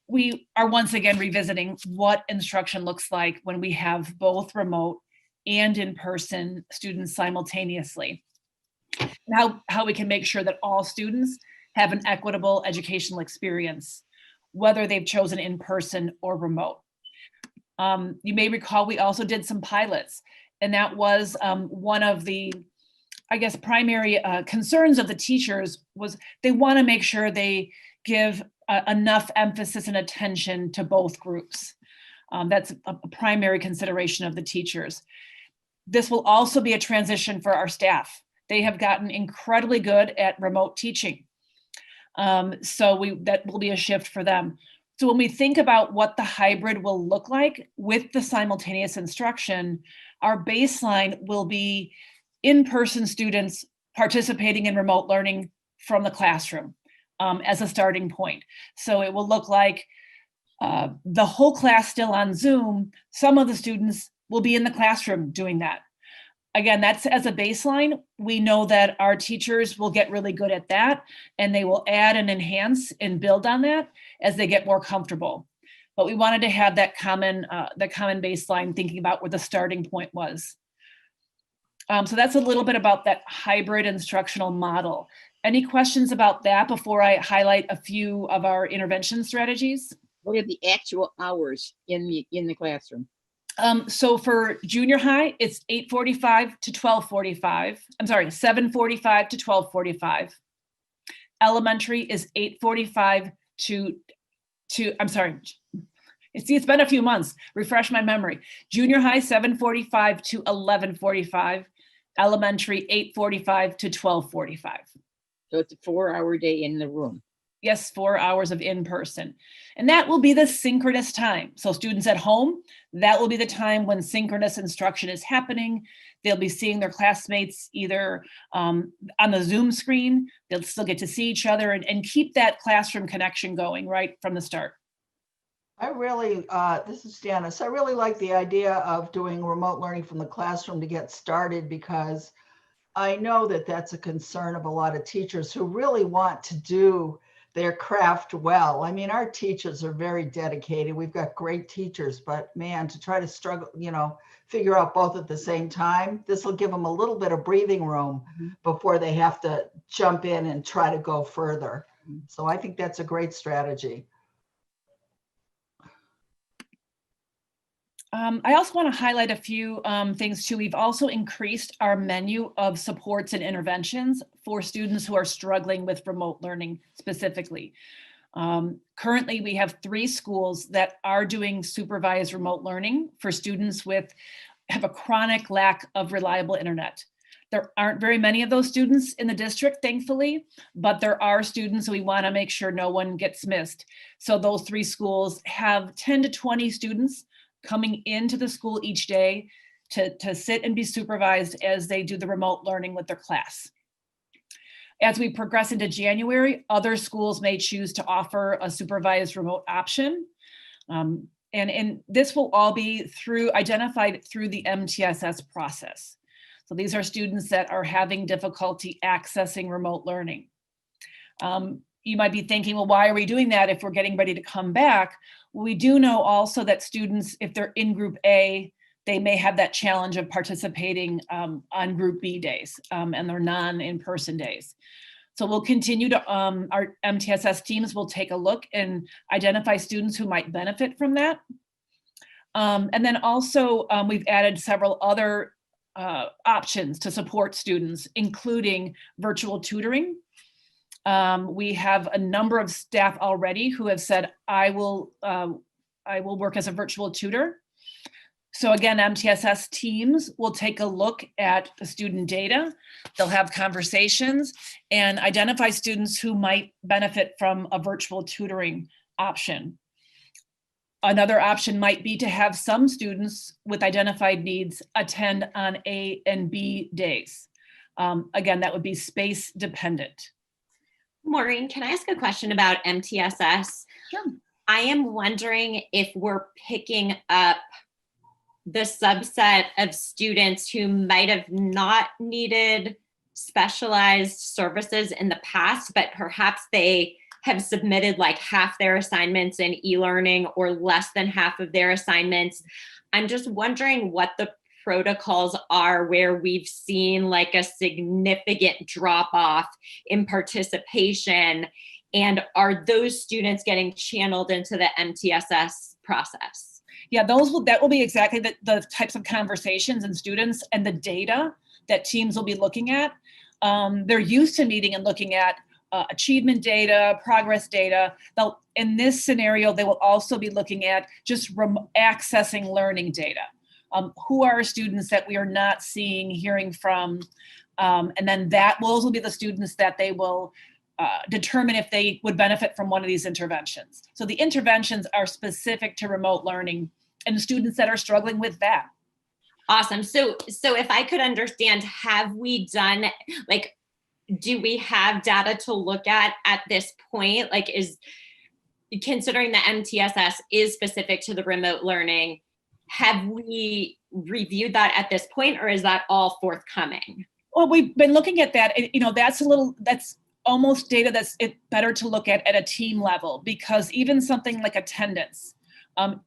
we are once again revisiting what instruction looks like when we have both remote and in-person students simultaneously. And how we can make sure that all students have an equitable educational experience, whether they've chosen in-person or remote. You may recall we also did some pilots, and that was one of the, I guess, primary concerns of the teachers was they want to make sure they give enough emphasis and attention to both groups. That's a primary consideration of the teachers. This will also be a transition for our staff. They have gotten incredibly good at remote teaching. So that will be a shift for them. So when we think about what the hybrid will look like with the simultaneous instruction, our baseline will be in-person students participating in remote learning from the classroom as a starting point. So it will look like the whole class still on Zoom. Some of the students will be in the classroom doing that. Again, that's as a baseline. We know that our teachers will get really good at that, and they will add and enhance and build on that as they get more comfortable. But we wanted to have that common baseline, thinking about where the starting point was. So that's a little bit about that hybrid instructional model. Any questions about that before I highlight a few of our intervention strategies? What are the actual hours in the classroom? So for junior high, it's 8:45 to 12:45. I'm sorry, 7:45 to 12:45. Elementary is 8:45 to I'm sorry. It's been a few months. Refresh my memory. Junior high, 7:45 to 11:45. Elementary, 8:45 to 12:45. So it's a 4-hour day in the room. Yes, 4 hours of in-person. And that will be the synchronous time. So students at home, that will be the time when synchronous instruction is happening. They'll be seeing their classmates either on the Zoom screen. They'll still get to see each other and keep that classroom connection going right from the start. I really, this is Janice. I really like the idea of doing remote learning from the classroom to get started, because I know that that's a concern of a lot of teachers who really want to do their craft well. I mean, our teachers are very dedicated. We've got great teachers, but man, to try to struggle, figure out both at the same time, this will give them a little bit of breathing room before they have to jump in and try to go further. So I think that's a great strategy. I also want to highlight a few things too. We've also increased our menu of supports and interventions for students who are struggling with remote learning specifically. Currently, we have 3 schools that are doing supervised remote learning for students have a chronic lack of reliable internet. There aren't very many of those students in the district, thankfully, but there are students, so we want to make sure no one gets missed. So those 3 schools have 10 to 20 students coming into the school each day to sit and be supervised as they do the remote learning with their class. As we progress into January, other schools may choose to offer a supervised remote option. And this will all be identified through the MTSS process. So these are students that are having difficulty accessing remote learning. You might be thinking, well, why are we doing that if we're getting ready to come back? We do know also that students, if they're in group A, they may have that challenge of participating on group B days and their non-in-person days. So we'll continue to, our MTSS teams will take a look and identify students who might benefit from that. And then also we've added several other options to support students, including virtual tutoring. We have a number of staff already who have said, I will work as a virtual tutor. So again, MTSS teams will take a look at the student data. They'll have conversations and identify students who might benefit from a virtual tutoring option. Another option might be to have some students with identified needs attend on A and B days. Again, that would be space dependent. Maureen, can I ask a question about MTSS? Sure. I am wondering if we're picking up the subset of students who might have not needed specialized services in the past, but perhaps they have submitted like half their assignments in e-learning or less than half of their assignments. I'm just wondering what the protocols are where we've seen like a significant drop off in participation, and are those students getting channeled into the MTSS process? Yeah, that will be exactly the types of conversations and students and the data that teams will be looking at. They're used to meeting and looking at achievement data, progress data. In this scenario, they will also be looking at just accessing learning data. Who are students that we are not seeing, hearing from, and then those will be the students that they will determine if they would benefit from one of these interventions. So the interventions are specific to remote learning and students that are struggling with that. Awesome. So if I could understand, have we done, like, do we have data to look at this point? Like, is considering the MTSS is specific to the remote learning, have we reviewed that at this point, or is that all forthcoming? Well, we've been looking at that. That's almost data that's better to look at a team level, because even something like attendance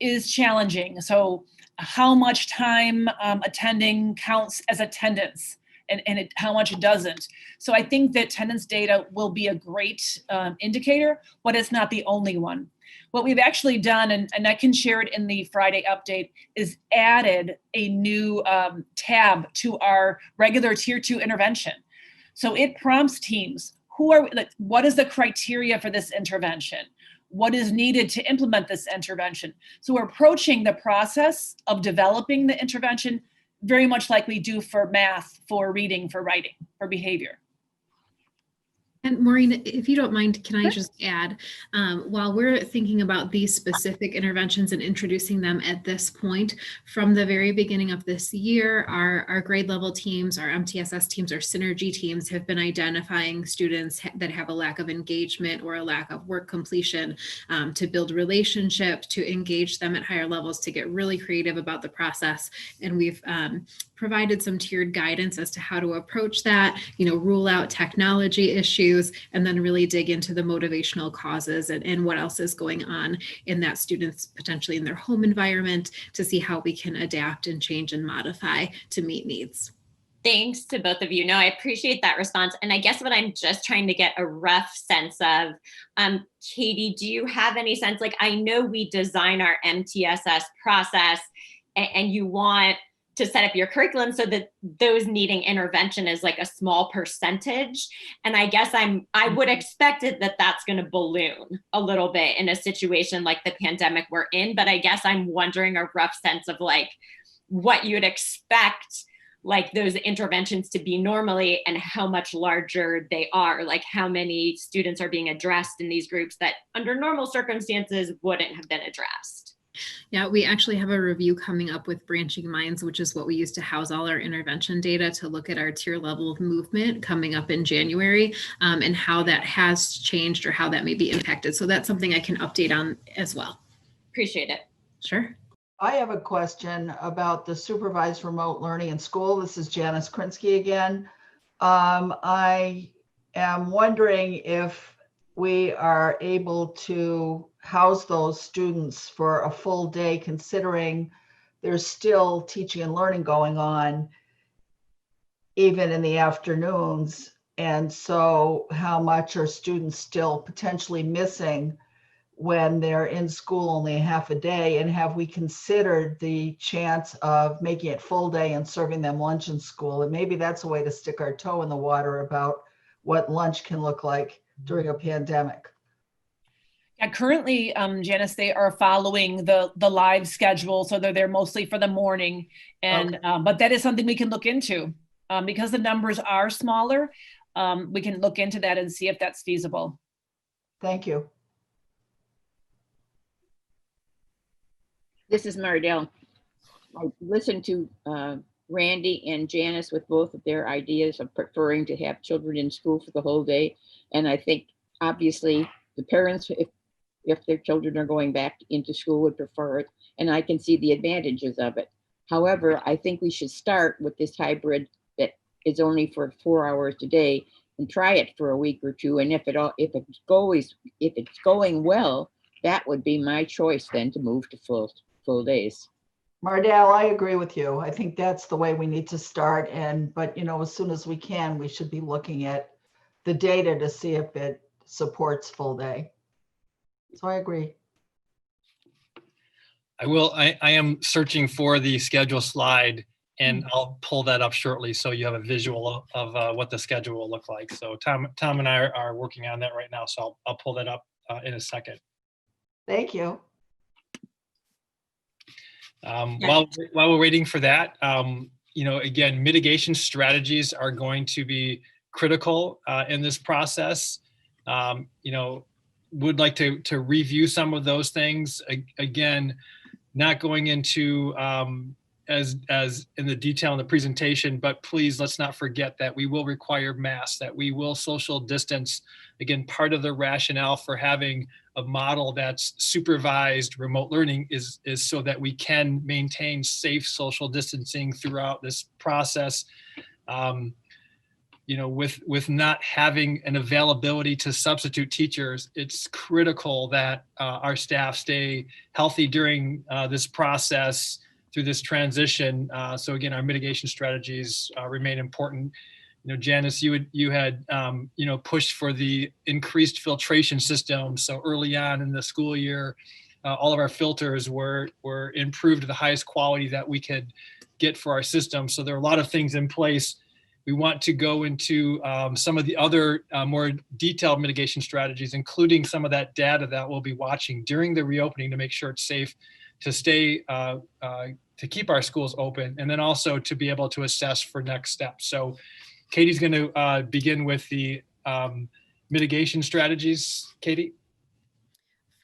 is challenging. So how much time attending counts as attendance and how much it doesn't. So I think that attendance data will be a great indicator, but it's not the only one. What we've actually done, and I can share it in the Friday update, is added a new tab to our regular Tier 2 intervention. So it prompts teams, what is the criteria for this intervention? What is needed to implement this intervention? So we're approaching the process of developing the intervention very much like we do for math, for reading, for writing, for behavior. And Maureen, if you don't mind, can I just add, while we're thinking about these specific interventions and introducing them at this point, from the very beginning of this year, our grade level teams, our MTSS teams, our synergy teams have been identifying students that have a lack of engagement or a lack of work completion, to build relationship, to engage them at higher levels, to get really creative about the process. And we've provided some tiered guidance as to how to approach that, rule out technology issues, and then really dig into the motivational causes and what else is going on in that student's potentially in their home environment, to see how we can adapt and change and modify to meet needs. Thanks to both of you. No, I appreciate that response. And I guess what I'm just trying to get a rough sense of, Katie, do you have any sense, like, I know we design our MTSS process and you want to set up your curriculum so that those needing intervention is like a small percentage. And I guess I would expect it that that's going to balloon a little bit in a situation like the pandemic we're in. But I guess I'm wondering a rough sense of like what you'd expect like those interventions to be normally and how much larger they are, like how many students are being addressed in these groups that under normal circumstances wouldn't have been addressed. Yeah, we actually have a review coming up with Branching Minds, which is what we use to house all our intervention data to look at our tier level of movement coming up in January, and how that has changed or how that may be impacted. So that's something I can update on as well. Appreciate it. Sure. I have a question about the supervised remote learning in school. This is Janice Krinsky again. I am wondering if we are able to house those students for a full day, considering there's still teaching and learning going on even in the afternoons. And so how much are students still potentially missing when they're in school only half a day? And have we considered the chance of making it full day and serving them lunch in school? And maybe that's a way to stick our toe in the water about what lunch can look like during a pandemic. Yeah, currently, Janice, they are following the live schedule, so they're there mostly for the morning. And okay. But that is something we can look into because the numbers are smaller. We can look into that and see if that's feasible. Thank you. This is Mardell. I listened to Randy and Janice with both of their ideas of preferring to have children in school for the whole day. And I think obviously the parents, if their children are going back into school, would prefer it. And I can see the advantages of it. However, I think we should start with this hybrid that is only for 4 hours a day and try it for a week or two. And if it's going well, that would be my choice then to move to full days. Mardell, I agree with you. I think that's the way we need to start. But as soon as we can, we should be looking at the data to see if it supports full day. So I agree. I am searching for the schedule slide, and I'll pull that up shortly so you have a visual of what the schedule will look like. So Tom and I are working on that right now, so I'll pull that up in a second. Thank you. While we're waiting for that, again, mitigation strategies are going to be critical in this process. would like to review some of those things. Again, not going into as in the detail in the presentation, but please let's not forget that we will require masks, that we will social distance. Again, part of the rationale for having a model that's supervised remote learning is so that we can maintain safe social distancing throughout this process. With not having an availability to substitute teachers, it's critical that our staff stay healthy during this process through this transition. So again, our mitigation strategies remain important. Janice, you had pushed for the increased filtration system. So early on in the school year, all of our filters were improved to the highest quality that we could get for our system. So there are a lot of things in place. We want to go into some of the other more detailed mitigation strategies, including some of that data that we'll be watching during the reopening to make sure it's safe to stay, to keep our schools open, and then also to be able to assess for next steps. So Katie's going to begin with the mitigation strategies. Katie?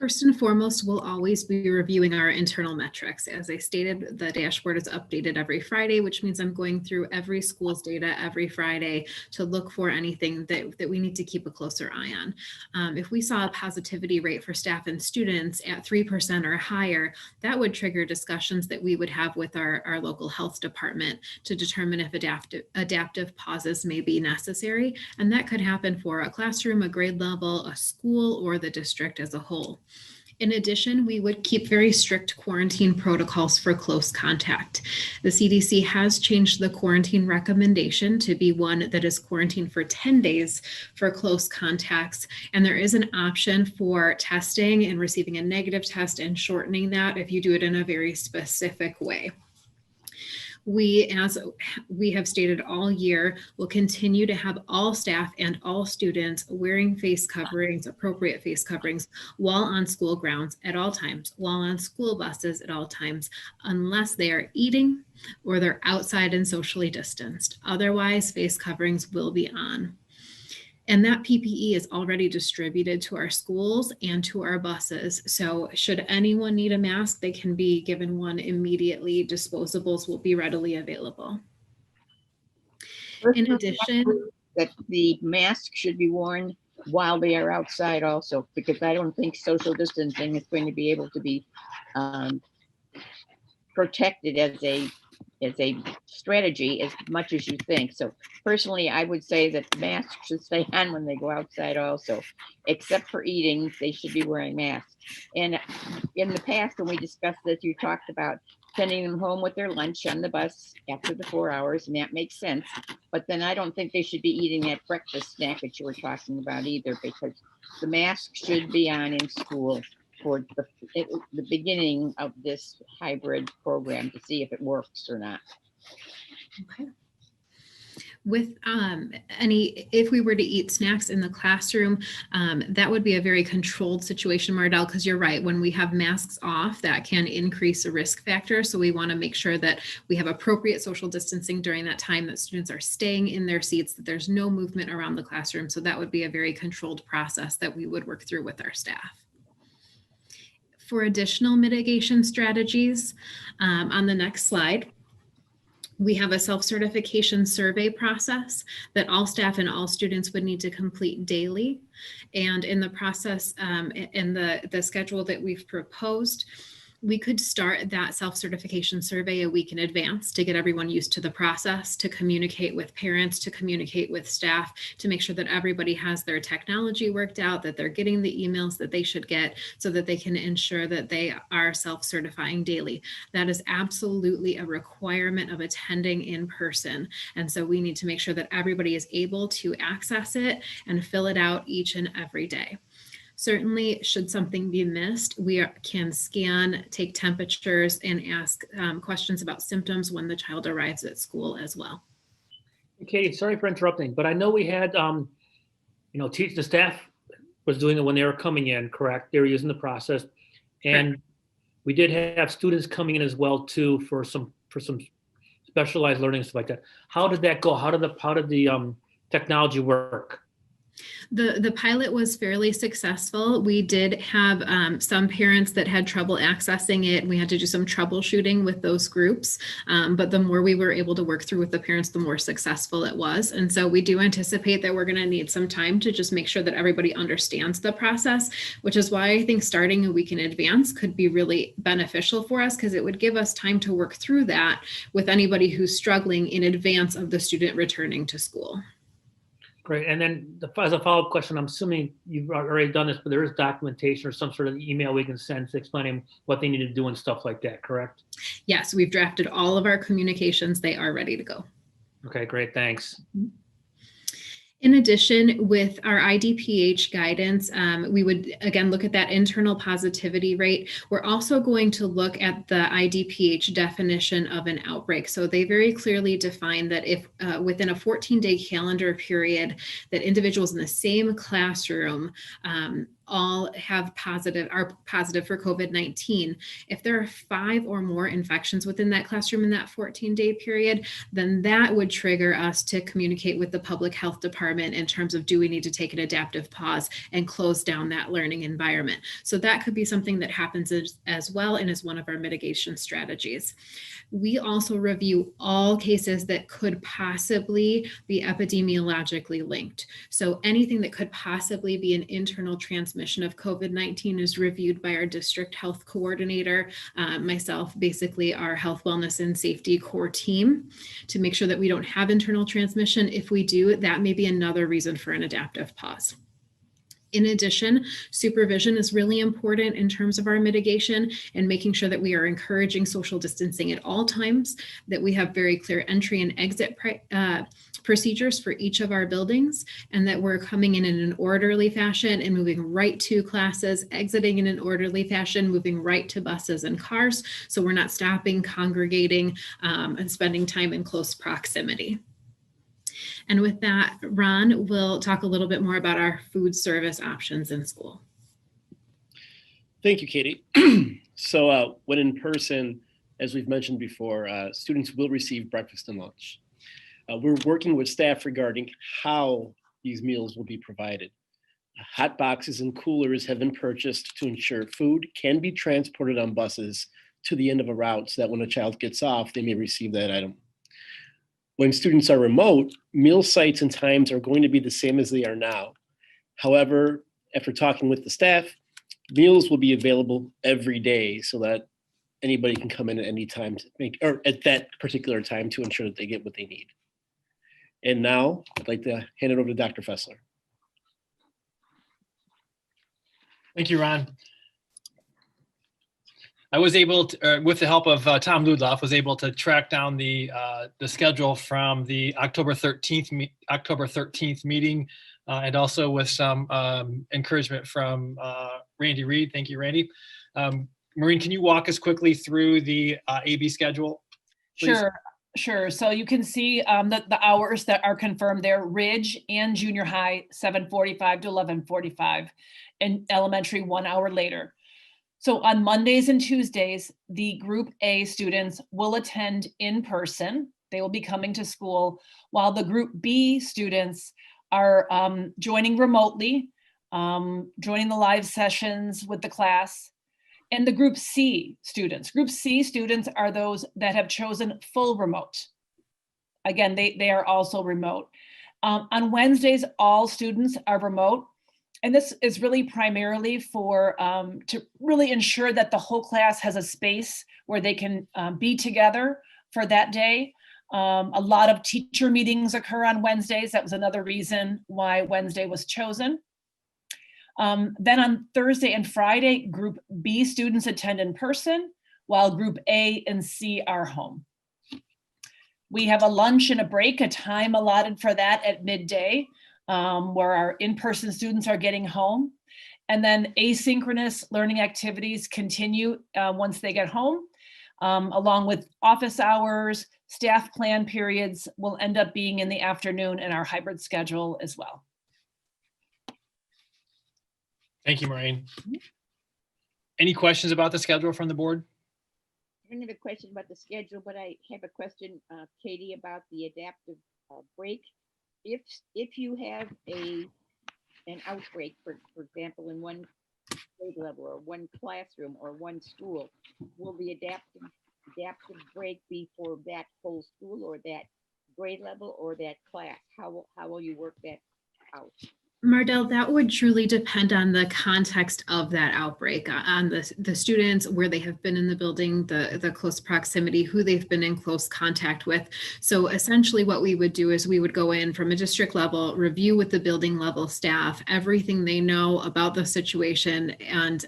First and foremost, we'll always be reviewing our internal metrics. As I stated, the dashboard is updated every Friday, which means I'm going through every school's data every Friday to look for anything that we need to keep a closer eye on. If we saw a positivity rate for staff and students at 3% or higher, that would trigger discussions that we would have with our local health department to determine if adaptive pauses may be necessary. And that could happen for a classroom, a grade level, a school, or the district as a whole. In addition, we would keep very strict quarantine protocols for close contact. The CDC has changed the quarantine recommendation to be one that is quarantined for 10 days for close contacts. And there is an option for testing and receiving a negative test and shortening that if you do it in a very specific way. We, as we have stated all year, will continue to have all staff and all students wearing face coverings, appropriate face coverings, while on school grounds at all times, while on school buses at all times, unless they are eating or they're outside and socially distanced. Otherwise, face coverings will be on. And that PPE is already distributed to our schools and to our buses. So should anyone need a mask, they can be given one immediately. Disposables will be readily available. In addition, that the mask should be worn while they are outside also, because I don't think social distancing is going to be able to be protected as a strategy as much as you think. So personally, I would say that masks should stay on when they go outside also, except for eating, they should be wearing masks. And in the past, when we discussed this, you talked about sending them home with their lunch on the bus after the 4 hours, and that makes sense. But then I don't think they should be eating that breakfast snack that you were talking about either, because the mask should be on in school for the beginning of this hybrid program to see if it works or not. okay. With if we were to eat snacks in the classroom, that would be a very controlled situation, Mardell, because you're right. When we have masks off, that can increase a risk factor. So we want to make sure that we have appropriate social distancing during that time, that students are staying in their seats, that there's no movement around the classroom. So that would be a very controlled process that we would work through with our staff. For additional mitigation strategies, on the next slide, we have a self-certification survey process that all staff and all students would need to complete daily. And in the process, in the schedule that we've proposed, we could start that self-certification survey a week in advance to get everyone used to the process, to communicate with parents, to communicate with staff, to make sure that everybody has their technology worked out, that they're getting the emails that they should get so that they can ensure that they are self-certifying daily. That is absolutely a requirement of attending in person. And so we need to make sure that everybody is able to access it and fill it out each and every day. Certainly, should something be missed, we can scan, take temperatures, and ask questions about symptoms when the child arrives at school as well. Katie, sorry for interrupting, but I know we had, the staff was doing it when they were coming in, correct? They were using the process. And we did have students coming in as well too for some specialized learning and stuff like that. How did that go? How did the technology work? The pilot was fairly successful. We did have some parents that had trouble accessing it. We had to do some troubleshooting with those groups. But the more we were able to work through with the parents, the more successful it was. And so we do anticipate that we're going to need some time to just make sure that everybody understands the process, which is why I think starting a week in advance could be really beneficial for us, because it would give us time to work through that with anybody who's struggling in advance of the student returning to school. Great. And then as a follow-up question, I'm assuming you've already done this, but there is documentation or some sort of email we can send to explaining what they need to do and stuff like that, correct? Yes, we've drafted all of our communications. They are ready to go. Okay, great. Thanks. In addition, with our IDPH guidance, we would again look at that internal positivity rate. We're also going to look at the IDPH definition of an outbreak. So they very clearly define that if within a 14-day calendar period, that individuals in the same classroom all are positive for COVID-19. If there are 5 or more infections within that classroom in that 14-day period, then that would trigger us to communicate with the public health department in terms of, do we need to take an adaptive pause and close down that learning environment? So that could be something that happens as well, and is one of our mitigation strategies. We also review all cases that could possibly be epidemiologically linked. So anything that could possibly be an internal transmission of COVID-19 is reviewed by our district health coordinator, myself, basically our health, wellness, and safety core team, to make sure that we don't have internal transmission. If we do, that may be another reason for an adaptive pause. In addition, supervision is really important in terms of our mitigation and making sure that we are encouraging social distancing at all times, that we have very clear entry and exit procedures for each of our buildings, and that we're coming in an orderly fashion and moving right to classes, exiting in an orderly fashion, moving right to buses and cars. So we're not stopping, congregating, and spending time in close proximity. And with that, Ron will talk a little bit more about our food service options in school. Thank you, Katie. So when in person, as we've mentioned before, students will receive breakfast and lunch. We're working with staff regarding how these meals will be provided. Hot boxes and coolers have been purchased to ensure food can be transported on buses to the end of a route, so that when a child gets off, they may receive that item. When students are remote, meal sites and times are going to be the same as they are now. However, after talking with the staff, meals will be available every day so that anybody can come in at any time to make, or at that particular time, to ensure that they get what they need. And now I'd like to hand it over to Dr. Fessler. Thank you, Ron. I was able to, with the help of Tom Ludloff, was able to track down the schedule from the October 13th meeting, and also with some encouragement from Randy Reed. Thank you, Randy. Maureen, can you walk us quickly through the AB schedule, please? Sure. So you can see the hours that are confirmed there: Ridge and junior high, 7:45 to 11:45, and elementary 1 hour later. So on Mondays and Tuesdays, the Group A students will attend in person. They will be coming to school, while the Group B students are joining remotely, joining the live sessions with the class. And the Group C students are those that have chosen full remote. Again, they are also remote. On Wednesdays, all students are remote. And this is really primarily for to really ensure that the whole class has a space where they can be together for that day. A lot of teacher meetings occur on Wednesdays. That was another reason why Wednesday was chosen. Then on Thursday and Friday, Group B students attend in person, while Group A and C are home. We have a lunch and a break, a time allotted for that at midday, where our in-person students are getting home. And then asynchronous learning activities continue once they get home, along with office hours. Staff plan periods will end up being in the afternoon in our hybrid schedule as well. Thank you, Maureen. Any questions about the schedule from the board? I don't have a question about the schedule, but I have a question, Katie, about the adaptive break. If you have a an outbreak, for example, in one grade level or one classroom or one school, will the adaptive break be for that whole school or that grade level or that class? How will you work that out? Mardell, that would truly depend on the context of that outbreak, on the students, where they have been in the building, the close proximity, who they've been in close contact with. So essentially what we would do is we would go in from a district level, review with the building level staff, everything they know about the situation and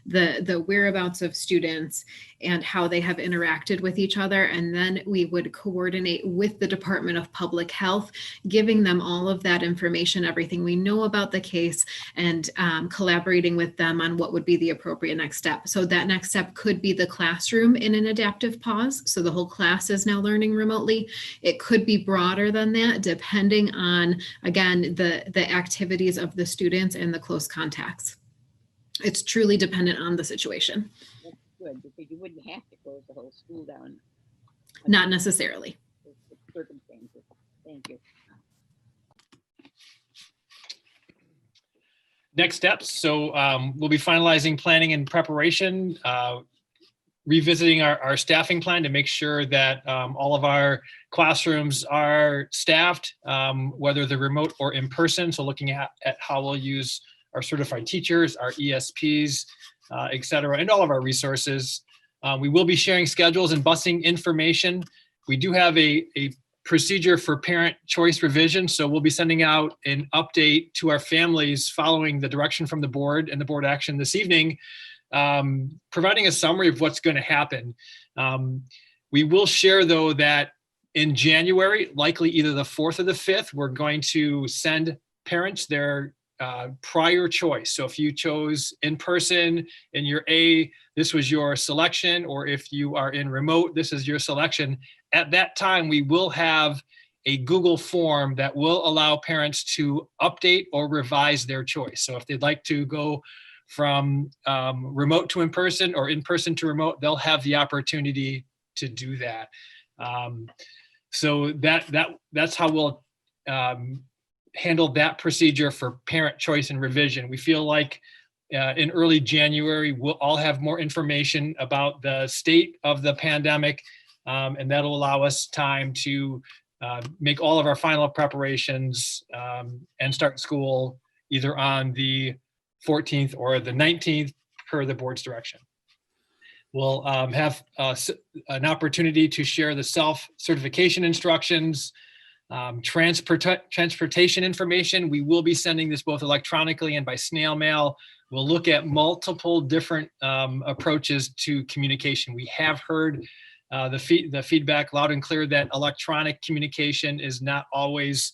the whereabouts of students and how they have interacted with each other. And then we would coordinate with the Department of Public Health, giving them all of that information, everything we know about the case, and collaborating with them on what would be the appropriate next step. So that next step could be the classroom in an adaptive pause. So the whole class is now learning remotely. It could be broader than that, depending on, again, the activities of the students and the close contacts. It's truly dependent on the situation. That's good, because you wouldn't have to close the whole school down. Not necessarily. Circumstances. Thank you. Next steps. So we'll be finalizing planning and preparation, revisiting our staffing plan to make sure that all of our classrooms are staffed, whether they're remote or in person. So looking at how we'll use our certified teachers, our ESPs, et cetera, and all of our resources. We will be sharing schedules and busing information. We do have a procedure for parent choice revision. So we'll be sending out an update to our families following the direction from the board and the board action this evening, providing a summary of what's going to happen. We will share, though, that in January, likely either the 4th or the 5th, we're going to send parents their prior choice. So if you chose in person in your A, this was your selection, or if you are in remote, this is your selection. At that time, we will have a Google form that will allow parents to update or revise their choice. So if they'd like to go from remote to in person or in person to remote, they'll have the opportunity to do that. So that's how we'll handle that procedure for parent choice and revision. We feel like in early January, we'll all have more information about the state of the pandemic, and that'll allow us time to make all of our final preparations and start school either on the 14th or the 19th per the board's direction. We'll have an opportunity to share the self-certification instructions, transportation information. We will be sending this both electronically and by snail mail. We'll look at multiple different approaches to communication. We have heard the feedback loud and clear that electronic communication is not always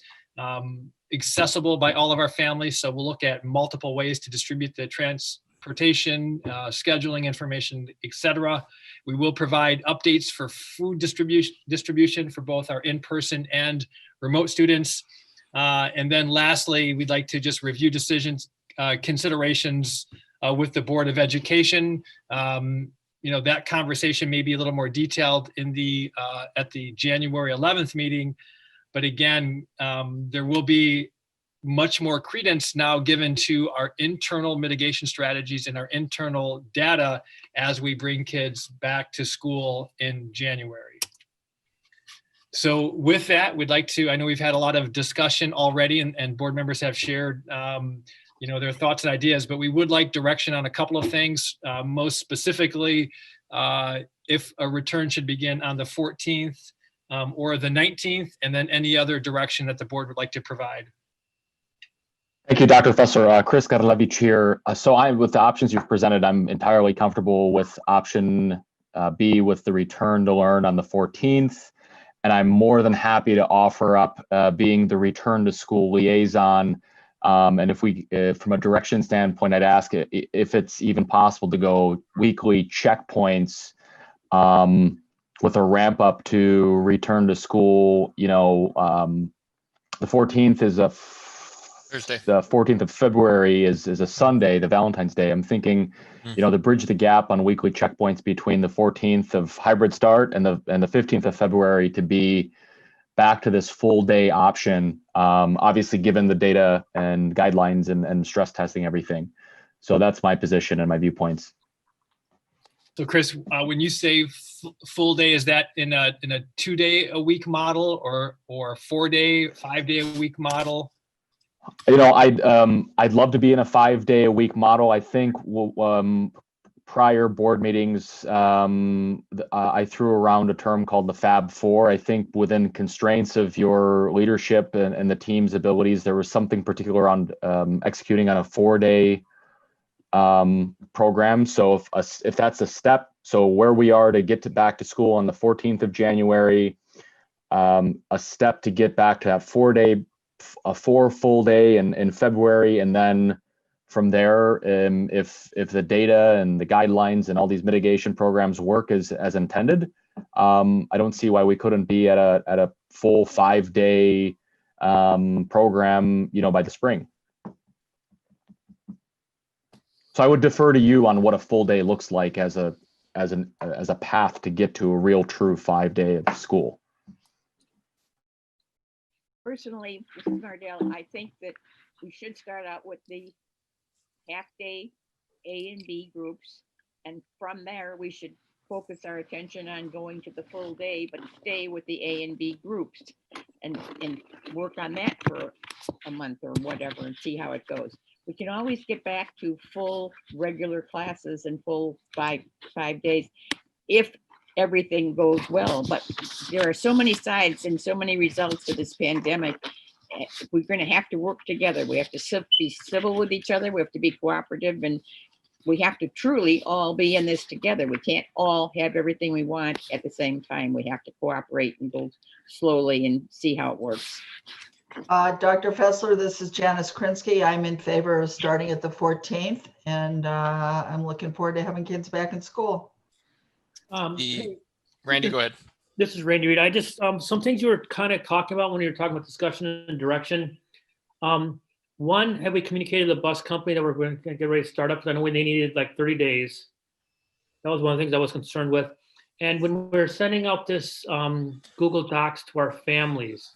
accessible by all of our families. So we'll look at multiple ways to distribute the transportation, scheduling information, etc. We will provide updates for food distribution for both our in-person and remote students. And then lastly, we'd like to just review decisions, considerations with the Board of Education. That conversation may be a little more detailed in at the January 11th meeting. But again, there will be much more credence now given to our internal mitigation strategies and our internal data as we bring kids back to school in January. So with that, we'd like to, I know we've had a lot of discussion already and board members have shared their thoughts and ideas, but we would like direction on a couple of things. Most specifically, if a return should begin on the 14th or the 19th, and then any other direction that the board would like to provide. Thank you, Dr. Professor. Chris Garlevich here. With the options you've presented, I'm entirely comfortable with option B with the return to learn on the 14th. And I'm more than happy to offer up being the return to school liaison. And if from a direction standpoint, I'd ask if it's even possible to go weekly checkpoints with a ramp up to return to school. The 14th is Thursday. The 14th of February is a Sunday, the Valentine's Day. I'm thinking, to bridge the gap on weekly checkpoints between the 14th of hybrid start and the 15th of February to be back to this full day option, obviously given the data and guidelines and stress testing everything. So that's my position and my viewpoints. So Chris, when you say full day, is that in a 2-day a week model or 4-day, 5-day a week model? You know, I'd love to be in a 5-day a week model. I think prior board meetings, I threw around a term called the Fab Four. I think within constraints of your leadership and the team's abilities, there was something particular around executing on a 4-day program. So if that's a step, so where we are to get back to school on the 14th of January, a step to get back to that 4 full day in February, and then from there, if the data and the guidelines and all these mitigation programs work as intended, I don't see why we couldn't be at a full 5-day program, you know, by the spring. So I would defer to you on what a full day looks like as a path to get to a real true 5-day of school. Personally, Mrs. Nardell, I think that we should start out with the half-day A and B groups. And from there, we should focus our attention on going to the full day, but stay with the A and B groups and work on that for a month or whatever and see how it goes. We can always get back to full regular classes and full five days if everything goes well. But there are so many sides and so many results to this pandemic. We're going to have to work together. We have to be civil with each other. We have to be cooperative, and we have to truly all be in this together. We can't all have everything we want at the same time. We have to cooperate and go slowly and see how it works. Dr. Fessler, this is Janice Krinsky. I'm in favor of starting at the 14th, and I'm looking forward to having kids back in school. Randy, go ahead. This is Randy Reed. I just, some things you were kind of talking about when you were talking about discussion and direction. One, have we communicated to the bus company that we're going to get ready to start up? Because I know they needed like 30 days. That was one of the things I was concerned with. And when we're sending out this Google Docs to our families,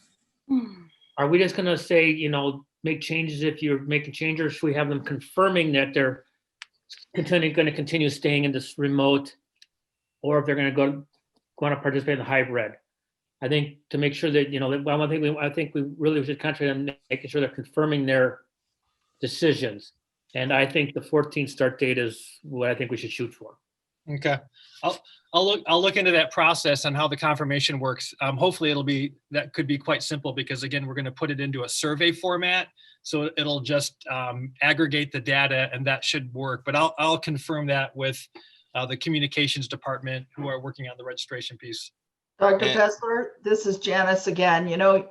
are we just going to say, you know, make changes if you're making changes, or should we have them confirming that they're going to continue staying in this remote, or if they're going to want to participate in the hybrid? I think to make sure that, you know, I think we really should concentrate on making sure they're confirming their decisions. And I think the 14th start date is what I think we should shoot for. Okay, I'll look into that process and how the confirmation works. Hopefully that could be quite simple, because again, we're going to put it into a survey format, so it'll just aggregate the data, and that should work. But I'll confirm that with the communications department who are working on the registration piece. Dr. Fessler, this is Janice again. You know,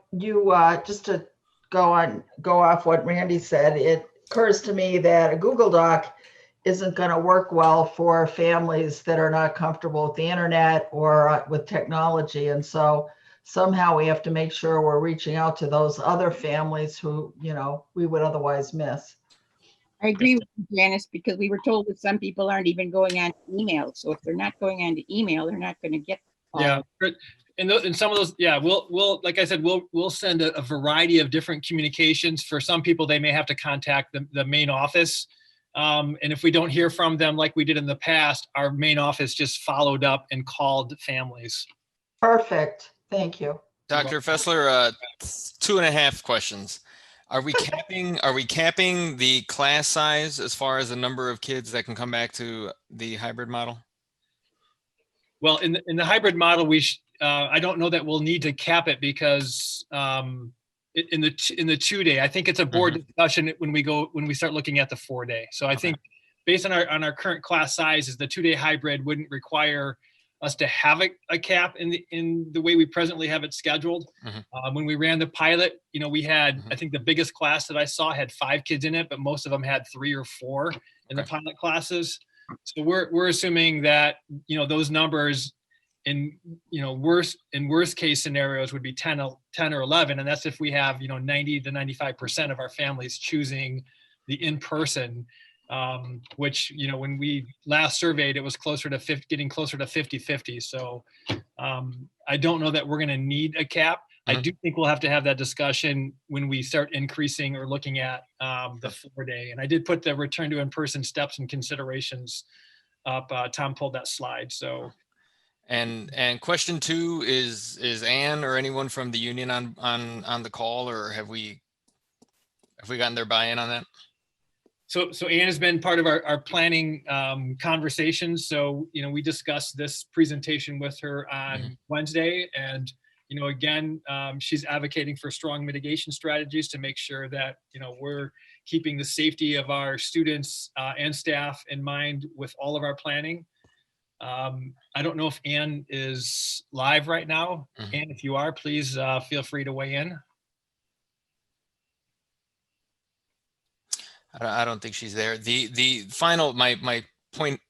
just to go off what Randy said, it occurs to me that a Google Doc isn't going to work well for families that are not comfortable with the internet or with technology. And so somehow we have to make sure we're reaching out to those other families who, you know, we would otherwise miss. I agree with you, Janice, because we were told that some people aren't even going on email. So if they're not going on to email, they're not going to get. Yeah, and some of those, yeah, we'll like I said, we'll send a variety of different communications. For some people, they may have to contact the main office. And if we don't hear from them like we did in the past, our main office just followed up and called families. Perfect. Thank you. Dr. Fessler, 2.5 questions. Are we capping the class size as far as the number of kids that can come back to the hybrid model? Well, in the hybrid model, I don't know that we'll need to cap it, because in the 2-day, I think it's a board discussion when we start looking at the 4-day. So I think based on our current class sizes, the 2-day hybrid wouldn't require us to have a cap in the way we presently have it scheduled. When we ran the pilot, you know, we had, I think the biggest class that I saw had 5 kids in it, but most of them had 3 or 4 in the pilot classes. So we're assuming that, you know, those numbers in worst case scenarios would be 10 or 11. And that's if we have, you know, 90 to 95% of our families choosing the in-person, which, you know, when we last surveyed, it was getting closer to 50-50. So I don't know that we're going to need a cap. I do think we'll have to have that discussion when we start increasing or looking at the 4-day. And I did put the return to in-person steps and considerations up. Tom pulled that slide. So, And question 2 is Anne or anyone from the union on the call, or have we gotten their buy-in on that? So Anne has been part of our planning conversations. So, we discussed this presentation with her on Wednesday, and again, she's advocating for strong mitigation strategies to make sure that, we're keeping the safety of our students and staff in mind with all of our planning. I don't know if Anne is live right now. Anne, if you are, please feel free to weigh in. I don't think she's there. The final, my point,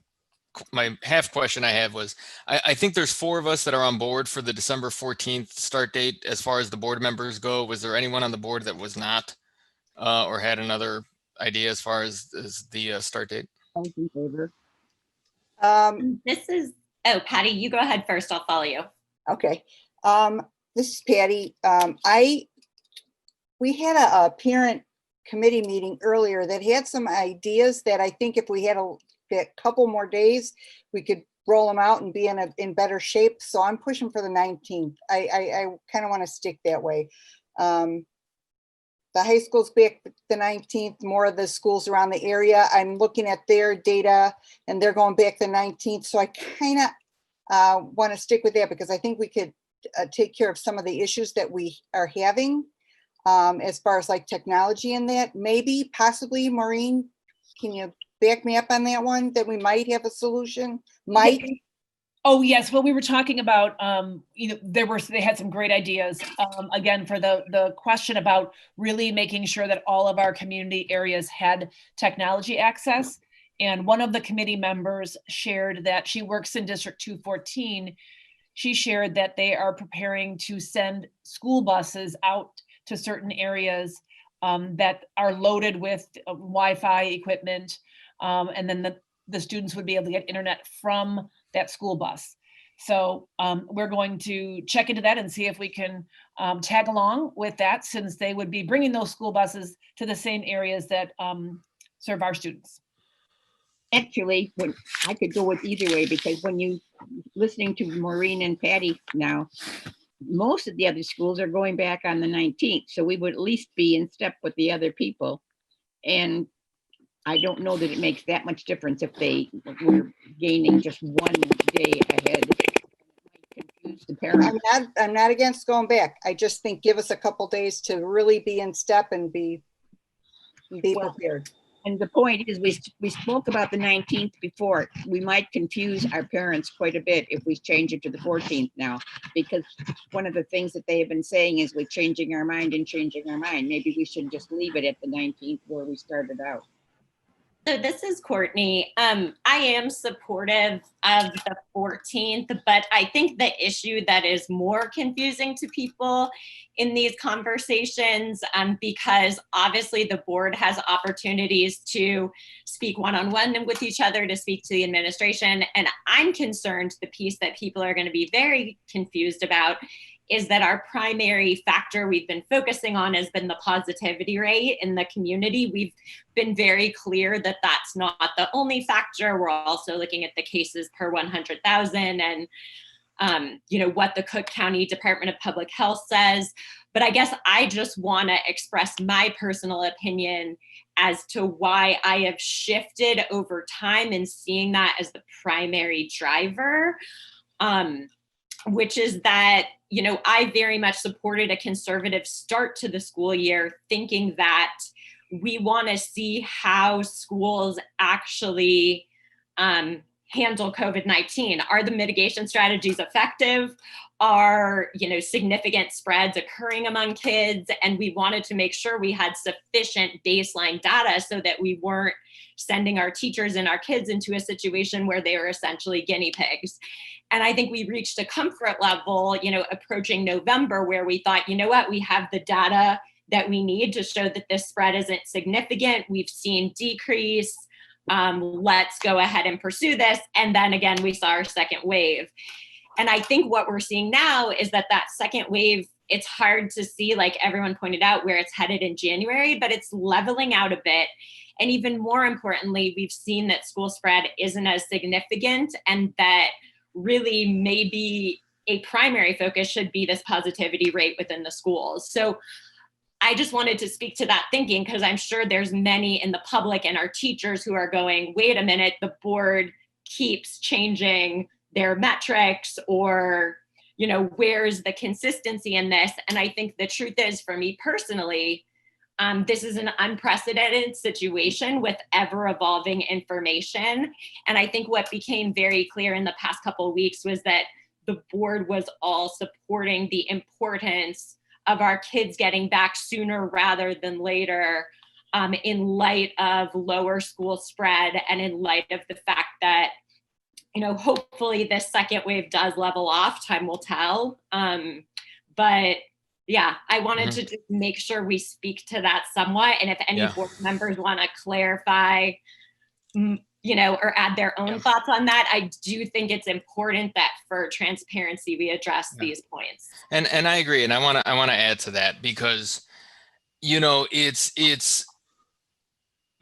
my half question I have was, I think there's 4 of us that are on board for the December 14th start date as far as the board members go. Was there anyone on the board that was not or had another idea as far as the start date? In favor. This is, oh, Patty, you go ahead first. I'll follow you. Okay. This is Patty. We had a parent committee meeting earlier that had some ideas that I think if we had a couple more days, we could roll them out and be in better shape. So I'm pushing for the 19th. I kind of want to stick that way. The high school's back the 19th, more of the schools around the area. I'm looking at their data and they're going back the 19th. So I kind of want to stick with that because I think we could take care of some of the issues that we are having as far as like technology and that. Maybe, possibly, Maureen, can you back me up on that one, that we might have a solution? Might? Oh, yes. Well, we were talking about, they had some great ideas. Again, for the question about really making sure that all of our community areas had technology access. And one of the committee members shared that she works in District 214. She shared that they are preparing to send school buses out to certain areas that are loaded with Wi-Fi equipment. And then the students would be able to get internet from that school bus. So we're going to check into that and see if we can tag along with that, since they would be bringing those school buses to the same areas that serve our students. Actually, when I could go with either way, because when you listening to Maureen and Patty now, most of the other schools are going back on the 19th. So we would at least be in step with the other people. And I don't know that it makes that much difference if they were gaining just one day ahead. Confuse the parents. I'm not against going back. I just think give us a couple days to really be in step and be prepared. And the point is, we spoke about the 19th before. We might confuse our parents quite a bit if we change it to the 14th now, because one of the things that they have been saying is we're changing our mind and changing our mind. Maybe we should just leave it at the 19th where we started out. So this is Courtney. I am supportive of the 14th, but I think the issue that is more confusing to people in these conversations, because obviously the board has opportunities to speak one-on-one with each other, to speak to the administration. And I'm concerned the piece that people are going to be very confused about is that our primary factor we've been focusing on has been the positivity rate in the community. We've been very clear that that's not the only factor. We're also looking at the cases per 100,000 and what the Cook County Department of Public Health says. But I guess I just want to express my personal opinion as to why I have shifted over time in seeing that as the primary driver, which is that, I very much supported a conservative start to the school year, thinking that we want to see how schools actually handle COVID-19. Are the mitigation strategies effective? Are, significant spreads occurring among kids? And we wanted to make sure we had sufficient baseline data so that we weren't sending our teachers and our kids into a situation where they were essentially guinea pigs. And I think we reached a comfort level, approaching November, where we thought, we have the data that we need to show that this spread isn't significant. We've seen decrease. Let's go ahead and pursue this. And then again, we saw our second wave. And I think what we're seeing now is that second wave it's hard to see, like everyone pointed out, where it's headed in January, but it's leveling out a bit. And even more importantly, we've seen that school spread isn't as significant, and that really maybe a primary focus should be this positivity rate within the schools. So I just wanted to speak to that thinking, because I'm sure there's many in the public and our teachers who are going, wait a minute, the board keeps changing their metrics, or, you know, where's the consistency in this? And I think the truth is, for me personally, this is an unprecedented situation with ever evolving information. And I think what became very clear in the past couple of weeks was that the board was all supporting the importance of our kids getting back sooner rather than later, in light of lower school spread and in light of the fact that, you know, hopefully this second wave does level off. Time will tell. But yeah, I wanted to just make sure we speak to that somewhat. And if any board members want to clarify, you know, or add their own thoughts on that, I do think it's important that for transparency, we address these points. And I agree. And I want to add to that, because, you know, it's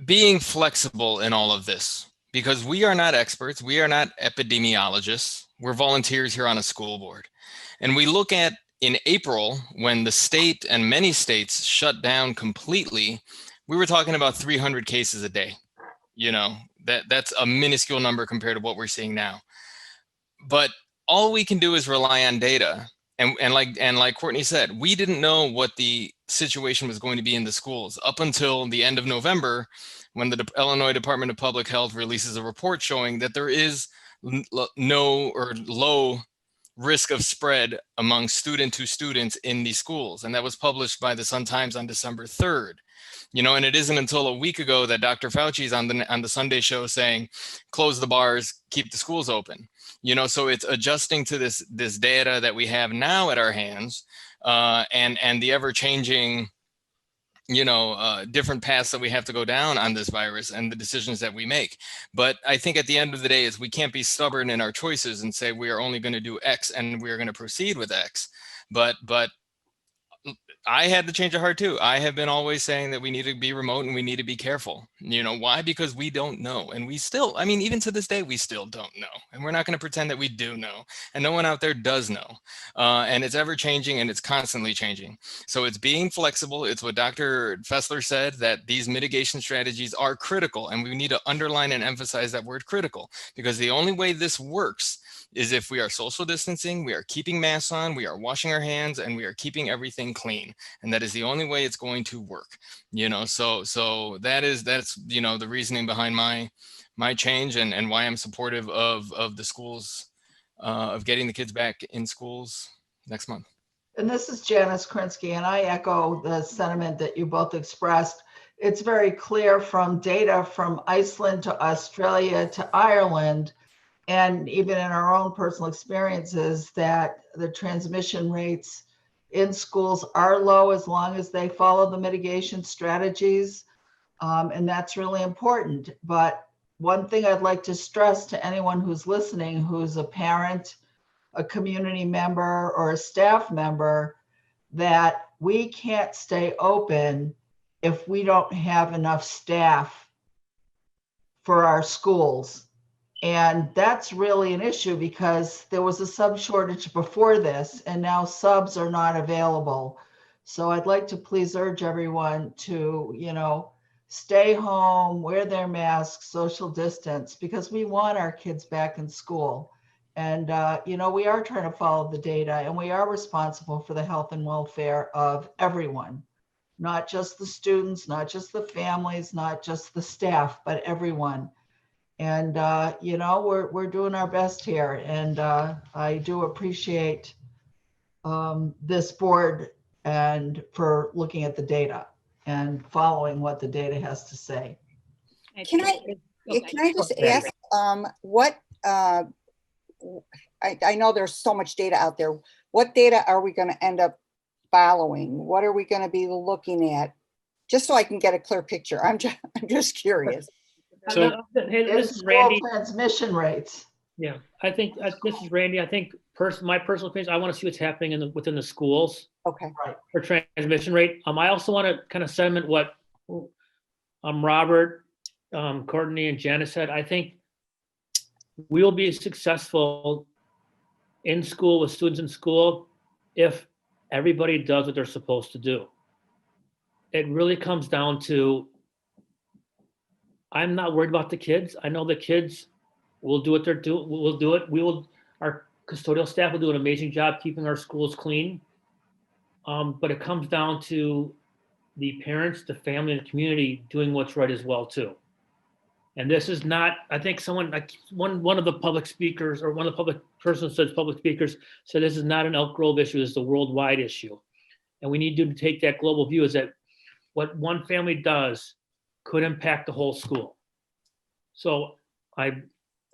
being flexible in all of this, because we are not experts. We are not epidemiologists. We're volunteers here on a school board. And we look at, in April, when the state and many states shut down completely, we were talking about 300 cases a day. You know, that's a minuscule number compared to what we're seeing now. But all we can do is rely on data. And like Courtney said, we didn't know what the situation was going to be in the schools up until the end of November, when the Illinois Department of Public Health releases a report showing that there is no or low risk of spread among student to students in these schools. And that was published by the Sun-Times on December 3rd. You know, and it isn't until a week ago that Dr. Fauci's on the Sunday show saying, close the bars, keep the schools open. You know, so it's adjusting to this data that we have now at our hands, and the ever-changing, you know, different paths that we have to go down on this virus and the decisions that we make. But I think at the end of the day is we can't be stubborn in our choices and say we are only going to do X and we are going to proceed with X. But I had to change of heart too. I have been always saying that we need to be remote and we need to be careful. You know, why? Because we don't know. And we still, I mean, even to this day, we still don't know. And we're not going to pretend that we do know. And no one out there does know. And it's ever changing and it's constantly changing. So it's being flexible. It's what Dr. Fessler said, that these mitigation strategies are critical. And we need to underline and emphasize that word critical, because the only way this works is if we are social distancing, we are keeping masks on, we are washing our hands, and we are keeping everything clean. And that is the only way it's going to work. You know, so that's, you know, the reasoning behind my change and why I'm supportive of the schools, of getting the kids back in schools next month. And this is Janice Krinsky, and I echo the sentiment that you both expressed. It's very clear from data from Iceland to Australia to Ireland, and even in our own personal experiences, that the transmission rates in schools are low as long as they follow the mitigation strategies. And that's really important. But one thing I'd like to stress to anyone who's listening, who's a parent, a community member, or a staff member, that we can't stay open if we don't have enough staff for our schools. And that's really an issue, because there was a sub shortage before this, and now subs are not available. So I'd like to please urge everyone to, you know, stay home, wear their masks, social distance, because we want our kids back in school. And, you know, we are trying to follow the data, and we are responsible for the health and welfare of everyone, not just the students, not just the families, not just the staff, but everyone. And, you know, we're doing our best here. And I do appreciate this board and for looking at the data and following what the data has to say. Can I just ask what, I know there's so much data out there. What data are we going to end up following? What are we going to be looking at? Just so I can get a clear picture. I'm just curious. So hey, this is School Randy. transmission rates. Yeah, I think this is Randy. I think my personal opinion, I want to see what's happening within the schools Okay. for transmission rate. I also want to kind of sentiment what Robert, Courtney, and Janice said. I think we'll be successful in school with students in school if everybody does what they're supposed to do. It really comes down to, I'm not worried about the kids. I know the kids will do what they're doing. We'll do it. Our custodial staff will do an amazing job keeping our schools clean. But it comes down to the parents, the family, and the community doing what's right as well too. And this is not, I think one of the public speakers, or one of the public persons says public speakers said this is not an Elk Grove issue, it's a worldwide issue. And we need to take that global view, is that what one family does could impact the whole school. So I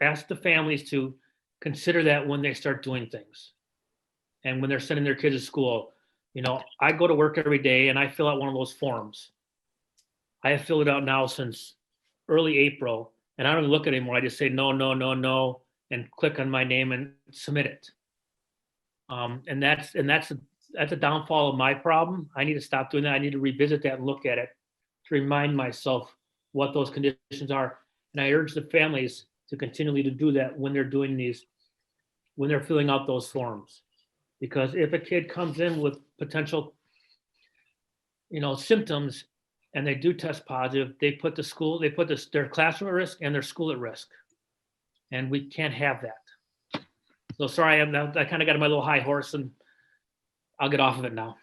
ask the families to consider that when they start doing things. And when they're sending their kids to school. I go to work every day and I fill out one of those forms. I have filled it out now since early April, and I don't even look at it anymore. I just say no, no, no, no, and click on my name and submit it. And that's a downfall of my problem. I need to stop doing that. I need to revisit that and look at it to remind myself what those conditions are. And I urge the families to continually to do that when they're doing when they're filling out those forms. Because if a kid comes in with potential, symptoms, and they do test positive, they put their classroom at risk and their school at risk. And we can't have that. So sorry, I kind of got on my little high horse, and I'll get off of it now.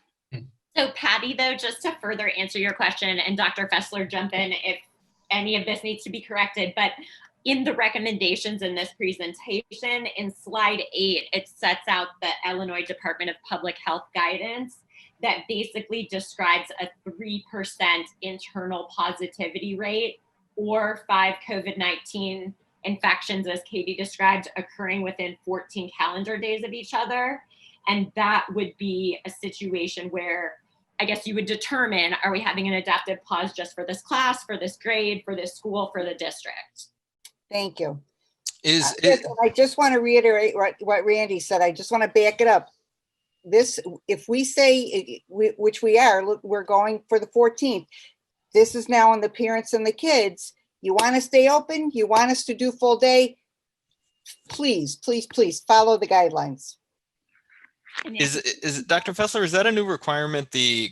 So Patty, though, just to further answer your question, and Dr. Fessler, jump in if any of this needs to be corrected, but in the recommendations in this presentation, in slide 8, it sets out the Illinois Department of Public Health guidance that basically describes a 3% internal positivity rate, or 5 COVID-19 infections, as Katie described, occurring within 14 calendar days of each other. And that would be a situation where I guess you would determine, are we having an adaptive pause just for this class, for this grade, for this school, for the district? Thank you. I just want to reiterate what Randy said. I just want to back it up. If we say, which we are, look, we're going for the 14th. This is now on the parents and the kids. You want to stay open? You want us to do full day? Please, please, please follow the guidelines. Is Dr. Fessler, is that a new requirement? The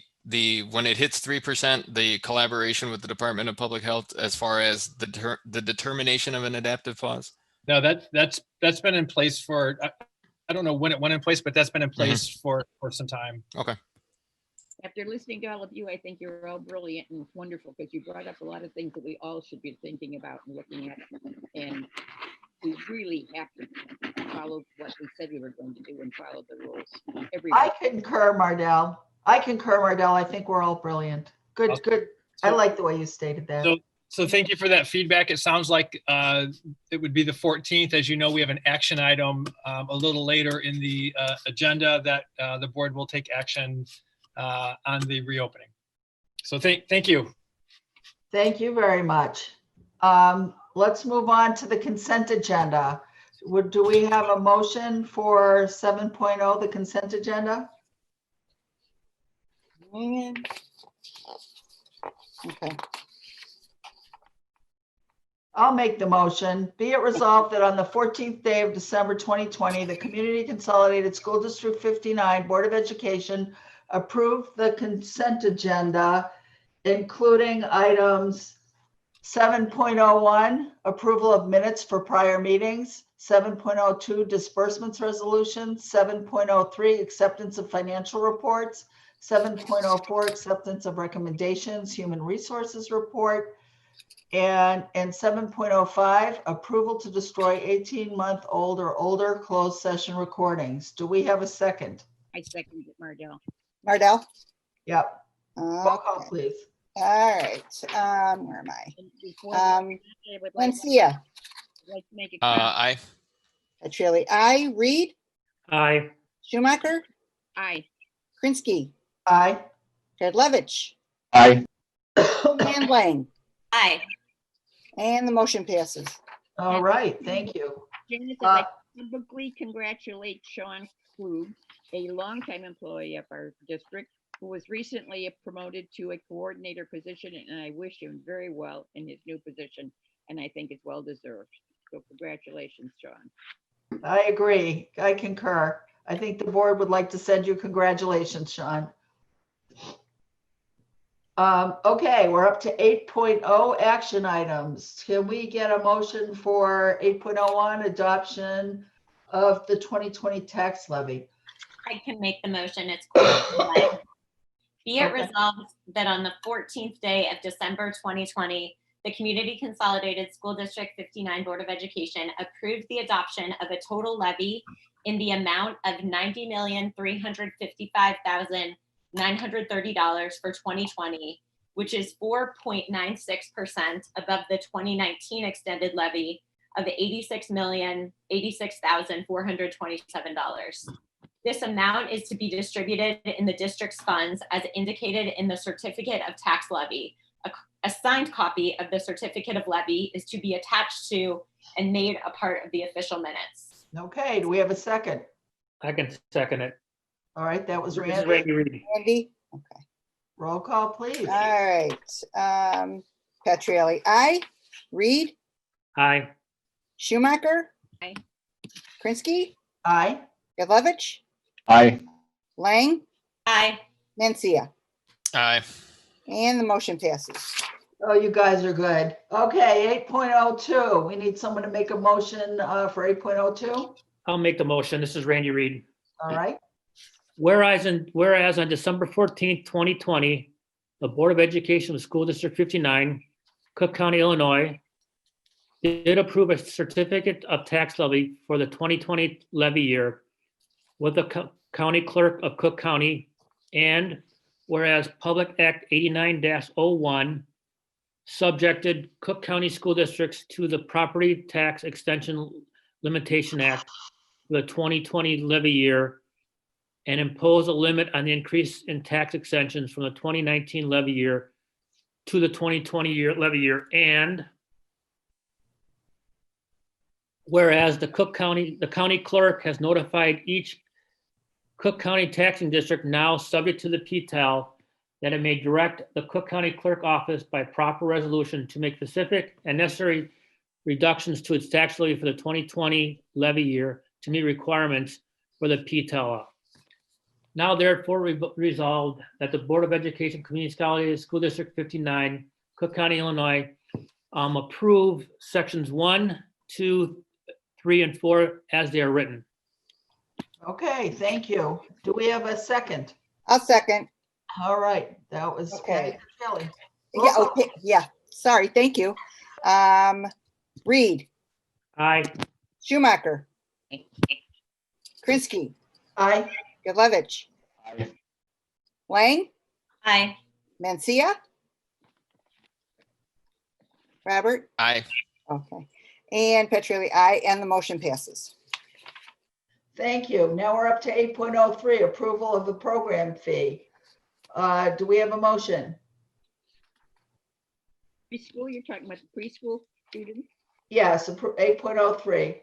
when it hits 3%, the collaboration with the Department of Public Health as far as the determination of an adaptive pause? No, that's been in place for, I don't know when it went in place, but that's been in place for some time. Okay. After listening to all of you, I think you're all brilliant and wonderful, because you brought up a lot of things that we all should be thinking about and looking at. And we really have to follow what we said we were going to do and follow the rules. I concur, Mardell. I think we're all brilliant. Good. I like the way you stated that. So thank you for that feedback. It sounds like it would be the 14th. As you know, we have an action item a little later in the agenda that the board will take action on the reopening. So thank you. Thank you very much. Let's move on to the consent agenda. Do we have a motion for 7.0, the consent agenda? Okay. I'll make the motion. Be it resolved that on the 14th day of December 2020, the Community Consolidated School District 59 Board of Education approved the consent agenda, including items 7.01, approval of minutes for prior meetings, 7.02, disbursements resolution, 7.03, acceptance of financial reports, 7.04, acceptance of recommendations, human resources report, and 7.05, approval to destroy 18-month-old or older closed session recordings. Do we have a second? I second it, Mardell. Mardell? Yep. Roll call, please. All right. Where am I? Mencia. Aye. Petrilli, aye. Reed? Aye. Schumacher? Aye. Krinsky? Aye. Tedlevich? Aye. And Lang? Aye. And the motion passes. All right, thank you. Janice, I'd like to publicly congratulate Sean Klug, a longtime employee of our district who was recently promoted to a coordinator position, and I wish him very well in his new position, and I think it's well deserved. So congratulations, Sean. I agree. I concur. I think the board would like to send you congratulations, Sean. Okay, we're up to 8.0 action items. Can we get a motion for 8.01 adoption of the 2020 tax levy? I can make the motion. It's Courtney. Be it Okay. resolved that on the 14th day of December 2020, the Community Consolidated School District 59 Board of Education approved the adoption of a total levy in the amount of $90,355,930 for 2020, which is 4.96% above the 2019 extended levy of $86,086,427. This amount is to be distributed in the district's funds as indicated in the certificate of tax levy. A signed copy of the certificate of levy is to be attached to and made a part of the official minutes. Okay, do we have a second? I can second it. All right, that was This is Randy. Randy Reed. Andy? Okay. Roll call, please. All right. Petrielli, aye. Reed? Aye. Schumacher? Aye. Krinsky? Aye. Gavlovich? Aye. Lang? Aye. Mencia? Aye. And the motion passes. Oh, you guys are good. Okay, 8.02. We need someone to make a motion for 8.02. I'll make the motion. This is Randy Reed. All right. Whereas on December 14th, 2020, the Board of Education of School District 59, Cook County, Illinois, did approve a certificate of tax levy for the 2020 levy year with the County Clerk of Cook County, and whereas Public Act 89-01 subjected Cook County school districts to the Property Tax Extension Limitation Act for the 2020 levy year and impose a limit on the increase in tax extensions from the 2019 levy year to the 2020 levy year. And whereas the county clerk has notified each Cook County taxing district now subject to the PTAL that it may direct the Cook County Clerk Office by proper resolution to make specific and necessary reductions to its tax levy for the 2020 levy year to meet requirements for the PTAL. Now therefore resolved that the Board of Education Community Consolidated School District 59, Cook County, Illinois, approve sections 1, 2, 3, and 4 as they are written. Okay, thank you. Do we have a second? I'll second. All right, that was Okay. Kelly. Yeah, okay, yeah, sorry, thank you. Reed, Aye. Schumacher, Krinsky, Aye. Gavlovich, Aye. Lang, Aye. Mencia. Robert, Aye. okay, and Petrielli, aye, and the motion passes. Thank you. Now we're up to 8.03, approval of the program fee. Do we have a motion? Preschool, you're talking about the preschool students? Yes, 8.03.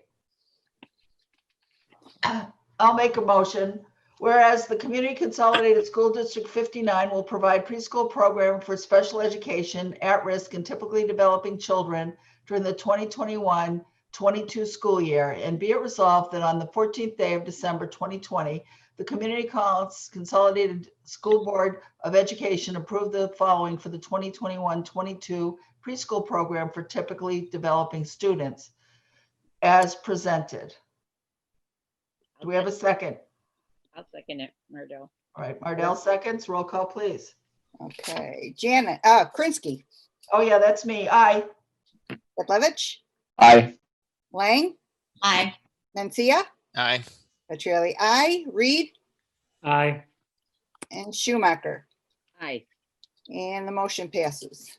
I'll make a motion. Whereas the Community Consolidated School District 59 will provide preschool program for special education, at-risk and typically developing children during the 2021-22 school year, and be it resolved that on the 14th day of December 2020, the Community Consolidated School Board of Education approved the following for the 2021-22 preschool program for typically developing students as presented. Do we have a second? I'll second it, Mardell. All right, Mardell seconds. Roll call, please. Okay, Janet, Krinsky, Oh, yeah, that's me. Aye. Gavlovich, Aye. Lang, Aye. Mencia, Aye. Petrielli, aye, Reed, Aye. and Schumacher, Aye. and the motion passes.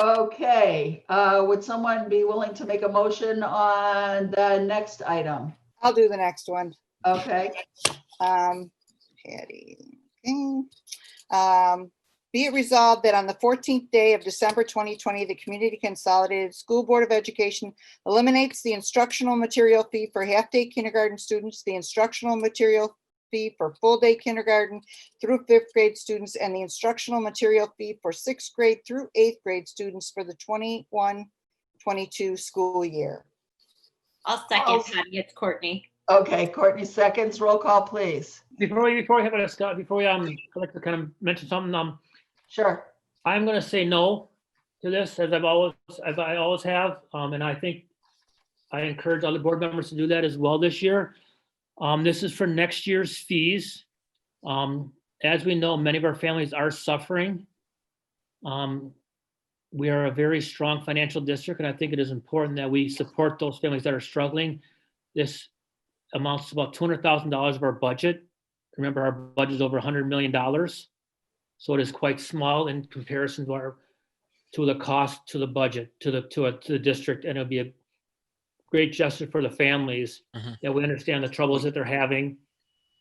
Okay, would someone be willing to make a motion on the next item? I'll do the next one. Okay, Patty, okay. Be it resolved that on the 14th day of December 2020, the Community Consolidated School Board of Education eliminates the instructional material fee for half-day kindergarten students, the instructional material fee for full-day kindergarten through 5th grade students, and the instructional material fee for 6th grade through 8th grade students for the 21-22 school year. I'll second Patty. It's Courtney. Okay, Courtney seconds. Roll call, please. Before we have a Scott, before we I'd like to kind of mention something. Sure. I'm going to say no to this, as I always have, and I think I encourage other board members to do that as well this year. This is for next year's fees. As we know, many of our families are suffering. We are a very strong financial district, and I think it is important that we support those families that are struggling. This amounts to about $200,000 of our budget. Remember, our budget is over $100 million. So it is quite small in comparison to the cost to the budget, to the district, and it'll be a great gesture for the families that we understand the troubles that they're having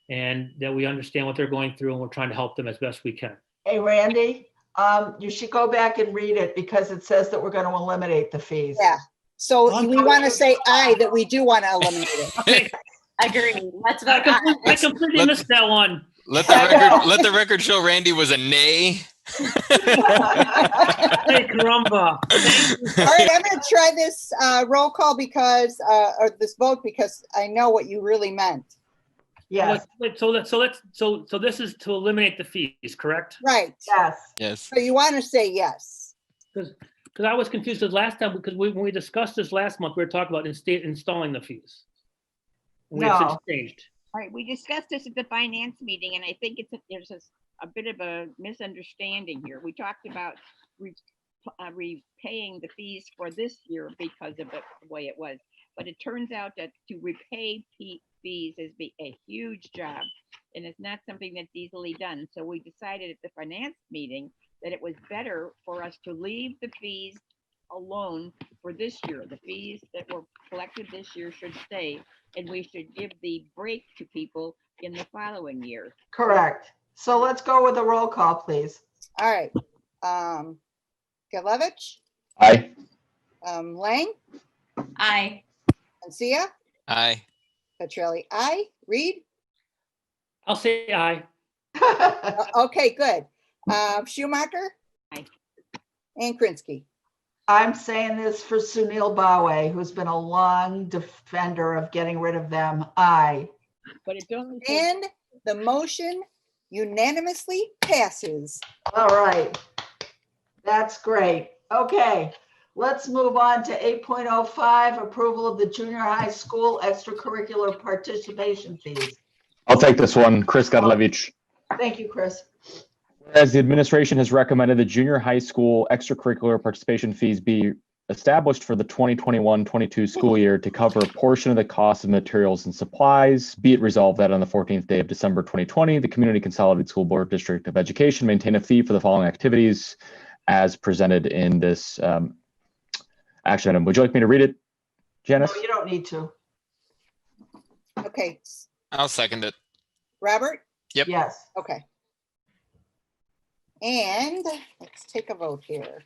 and that we understand what they're going through, and we're trying to help them as best we can. Hey, Randy, you should go back and read it because it says that we're going to eliminate the fees. Yeah. So we want to say aye, that we do want to eliminate it. Okay. Agree. Let's vote aye. I completely missed that one. Let the record show Randy was a nay. Hey, caramba. All right, I'm going to try this roll call because, or this vote, because I know what you really meant. Yes. So this is to eliminate the fees, correct? Right. Yes. Yes. So you want to say yes. Because I was confused the last time, because when we discussed this last month, we were talking about installing the fees. And we have since changed. All right, we discussed this at the finance meeting, and I think there's a bit of a misunderstanding here. We talked about repaying the fees for this year because of the way it was, but it turns out that to repay fees is a huge job, and it's not something that's easily done. So we decided at the finance meeting that it was better for us to leave the fees alone for this year. The fees that were collected this year should stay, and we should give the break to people in the following year. Correct. So let's go with a roll call, please. All right. Galevich? Aye. Lang? Aye. Mencia? Aye. Petrelli? Aye. Reed? I'll say aye. Okay, good. Schumacher? Aye. And Krinsky? I'm saying this for Sunil Bawe, who's been a long defender of getting rid of them. Aye. But it's only And the motion unanimously passes. All right. That's great. Okay, let's move on to 8.05, approval of the junior high school extracurricular participation fees. I'll take this one. Chris Godlevich. Thank you, Chris. Whereas the administration has recommended the junior high school extracurricular participation fees be established for the 2021-22 school year to cover a portion of the cost of materials and supplies, be it resolved that on the 14th day of December 2020, the Community Consolidated School Board District of Education maintain a fee for the following activities as presented in this action item. Would you like me to read it, Janice? No, you don't need to. Okay. I'll second it. Robert? Yep. Yes. Okay. And let's take a vote here.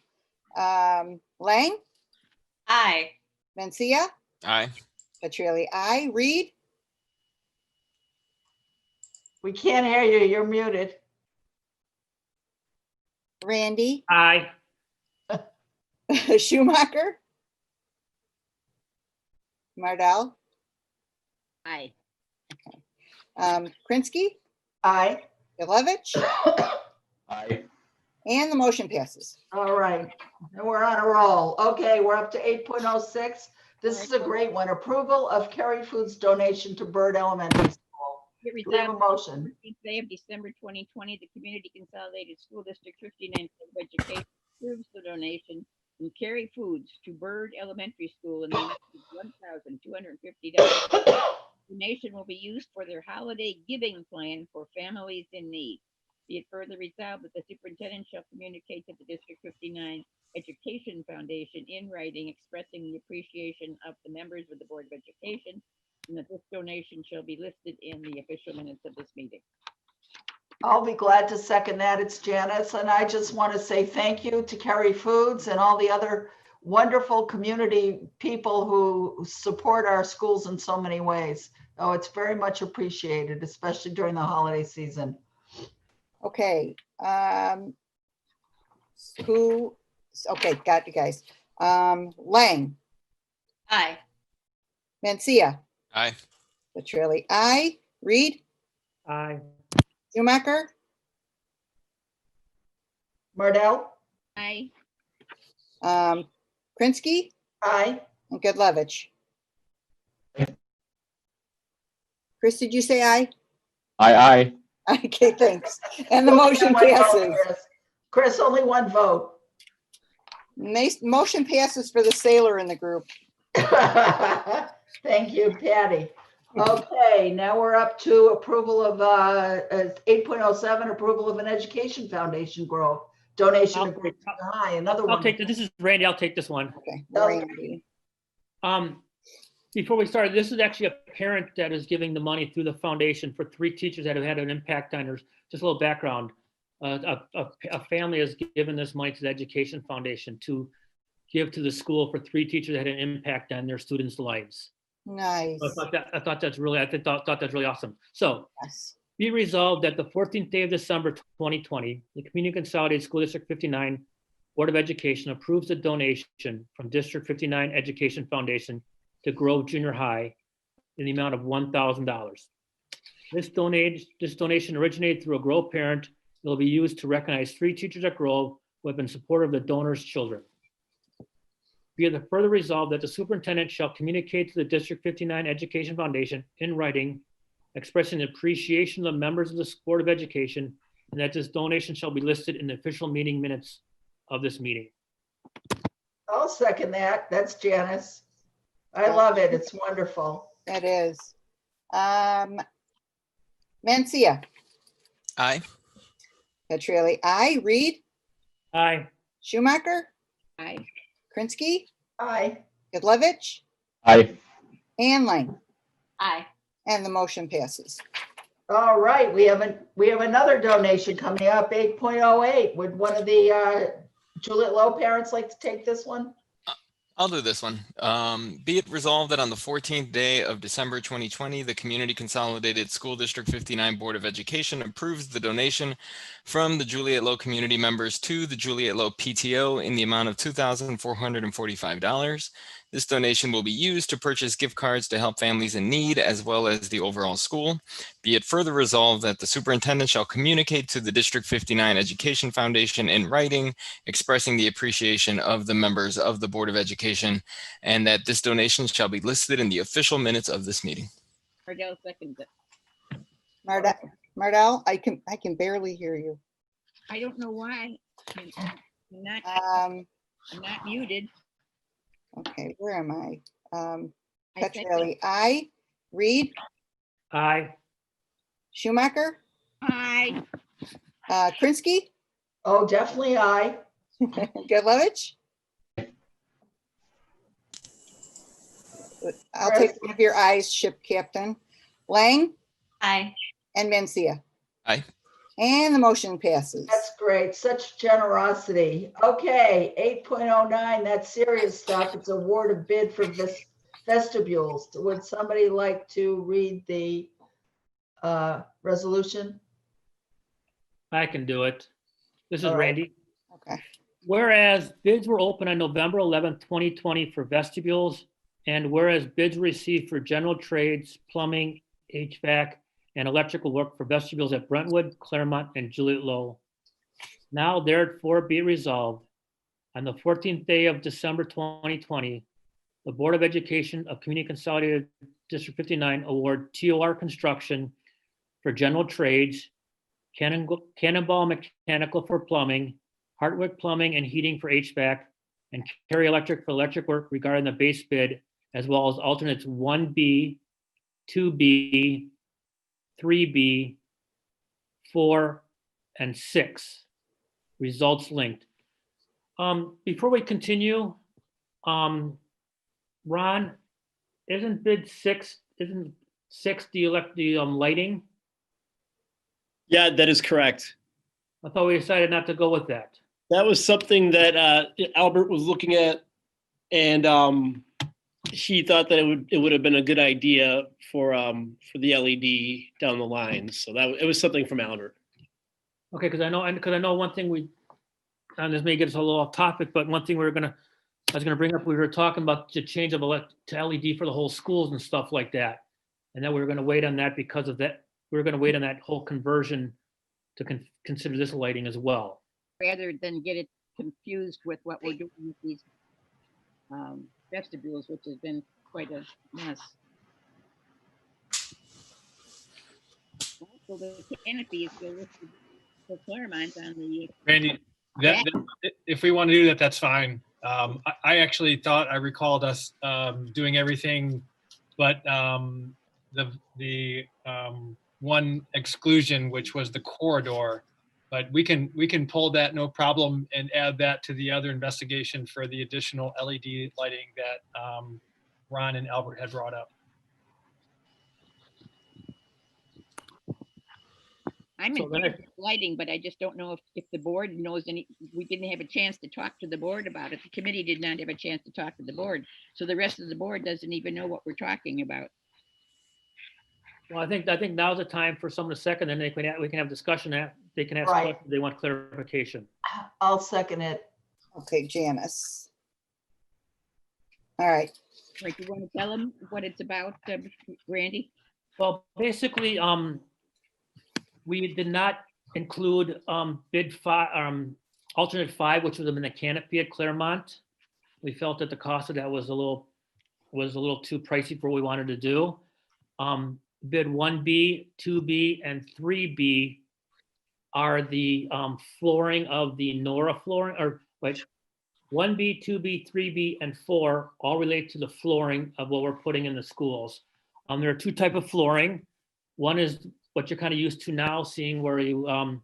Lang? Aye. Mencia? Aye. Petrelli? Aye. Reed? We can't hear you. You're muted. Randy? Aye. Schumacher? Mardell? aye. Krinsky? Aye. Galevich? Aye. And the motion passes. All right. And we're on a roll. Okay, we're up to 8.06. This is a great one. Approval of Kerry Foods donation to Bird Elementary School. It Do we have a resolved motion? the 14th day of December 2020, the Community Consolidated School District 59 Board of Education approves the donation from Kerry Foods to Bird Elementary School in the amount of $1,250. Donation will be used for their holiday giving plan for families in need. Be it further resolved that the superintendent shall communicate to the District 59 Education Foundation in writing expressing the appreciation of the members of the Board of Education, and that this donation shall be listed in the official minutes of this meeting. I'll be glad to second that. It's Janice, and I just want to say thank you to Kerry Foods and all the other wonderful community people who support our schools in so many ways. Oh, it's very much appreciated, especially during the holiday season. Okay. Okay, got you guys. Lang, Aye. Mencia, Aye. Petrelli, aye. Reed, Aye. Schumacher, Mardell? Aye. Krinsky, Aye. and Godlovich. Chris, did you say aye? Aye. Okay, thanks. And the Only motion one vote, passes. Chris, only one vote. Motion passes for the sailor in the group. Thank you, Patty. Okay, now we're up to approval of 8.07, approval of an education foundation growth donation to Group High. Another I'll one. take this is Randy. I'll take this one. Okay, Okay. Randy. Before we start, this is actually a parent that is giving the money through the foundation for 3 teachers that have had an impact on their, just a little background. A family has given this money to the Education Foundation to give to the school for 3 teachers that had an impact on their students' lives. Nice. I thought that's really awesome. So Yes. be resolved that the 14th day of December 2020, the Community Consolidated School District 59 Board of Education approves the donation from District 59 Education Foundation to Grove Junior High in the amount of $1,000. This donation originated through a Grove parent. It will be used to recognize 3 teachers at Grove who have been supportive of the donors' children. Be it further resolved that the superintendent shall communicate to the District 59 Education Foundation in writing, expressing appreciation of the members of the Board of Education, and that this donation shall be listed in the official meeting minutes of this meeting. I'll second that. That's Janice. I love it. It's wonderful. It is. Mencia, Aye. Petrelli, aye. Reed, Aye. Schumacher, Aye. Krinsky, Aye. Godlovich, Aye. and Lang. Aye. And the motion passes. All right, we have another donation coming up, 8.08. Would one of the Juliet Low parents like to take this one? I'll do this one. Be it resolved that on the 14th day of December 2020, the Community Consolidated School District 59 Board of Education approves the donation from the Juliet Low community members to the Juliet Low PTO in the amount of $2,445. This donation will be used to purchase gift cards to help families in need as well as the overall school. Be it further resolved that the superintendent shall communicate to the District 59 Education Foundation in writing, expressing the appreciation of the members of the Board of Education, and that this donation shall be listed in the official minutes of this meeting. Mardell seconds it. Mardell, I can barely hear you. I don't know why. I'm not, Um, I'm not muted. okay, where am I? I second. Petrelli, aye. Reed, Aye. Schumacher, Aye. Krinsky, Oh, definitely aye. Godlovich. I'll take one of your ayes, ship captain. Lang Aye. and Mencia. Aye. And the motion passes. That's great. Such generosity. Okay, 8.09, that's serious stuff. It's award of bid for vestibules. Would somebody like to read the resolution? I can do it. This is All right. Randy. Okay. Whereas bids were open on November 11th, 2020 for vestibules, and whereas bids were received for general trades, plumbing, HVAC, and electrical work for vestibules at Brentwood, Claremont, and Juliet Low. Now therefore be resolved, on the 14th day of December 2020, the Board of Education of Community Consolidated District 59 award TOR Construction for general trades, Cannonball Mechanical for plumbing, Hartwick Plumbing and Heating for HVAC, and Carey Electric for electric work regarding the base bid, as well as alternates 1B, 2B, 3B, 4, and 6. Results linked. Before we continue, Ron, isn't bid 6, the lighting? Yeah, that is correct. I thought we decided not to go with that. That was something that Albert was looking at, and he thought that it would have been a good idea for the LED down the line. So it was something from Albert. Okay, because I know one thing and this may get us a little off topic, but one thing I was gonna bring up, we were talking about the change of to LED for the whole schools and stuff like that. And then we were gonna wait on that because of that. We were gonna wait on that whole conversion to consider this lighting as well. Rather than get it confused with what we're doing with these vestibules, which has been quite a mess. So the canopy is still listed for Claremont on the. Randy, if we want to do that, that's fine. I actually thought I recalled us doing everything, but the one exclusion, which was the corridor. But we can pull that no problem and add that to the other investigation for the additional LED lighting that Ron and Albert had brought up. I'm in favor of lighting, but I just don't know if the board knows any. We didn't have a chance to talk to the board about it. The committee did not have a chance to talk to the board. So the rest of the board doesn't even know what we're talking about. Well, I think now's the time for someone to second, and we can have discussion. They can ask Right. questions. They want clarification. I'll second it. Okay, Janice. All right. Like, you want to tell them what it's about, Randy? Well, basically, we did not include bid 5, alternate 5, which would have been the canopy at Claremont. We felt that the cost of that was a little too pricey for what we wanted to do. Bid 1B, 2B, and 3B are the flooring of the Nora flooring, or wait, 1B, 2B, 3B, and 4 all relate to the flooring of what we're putting in the schools. There are 2 types of flooring. One is what you're kind of used to now, seeing where you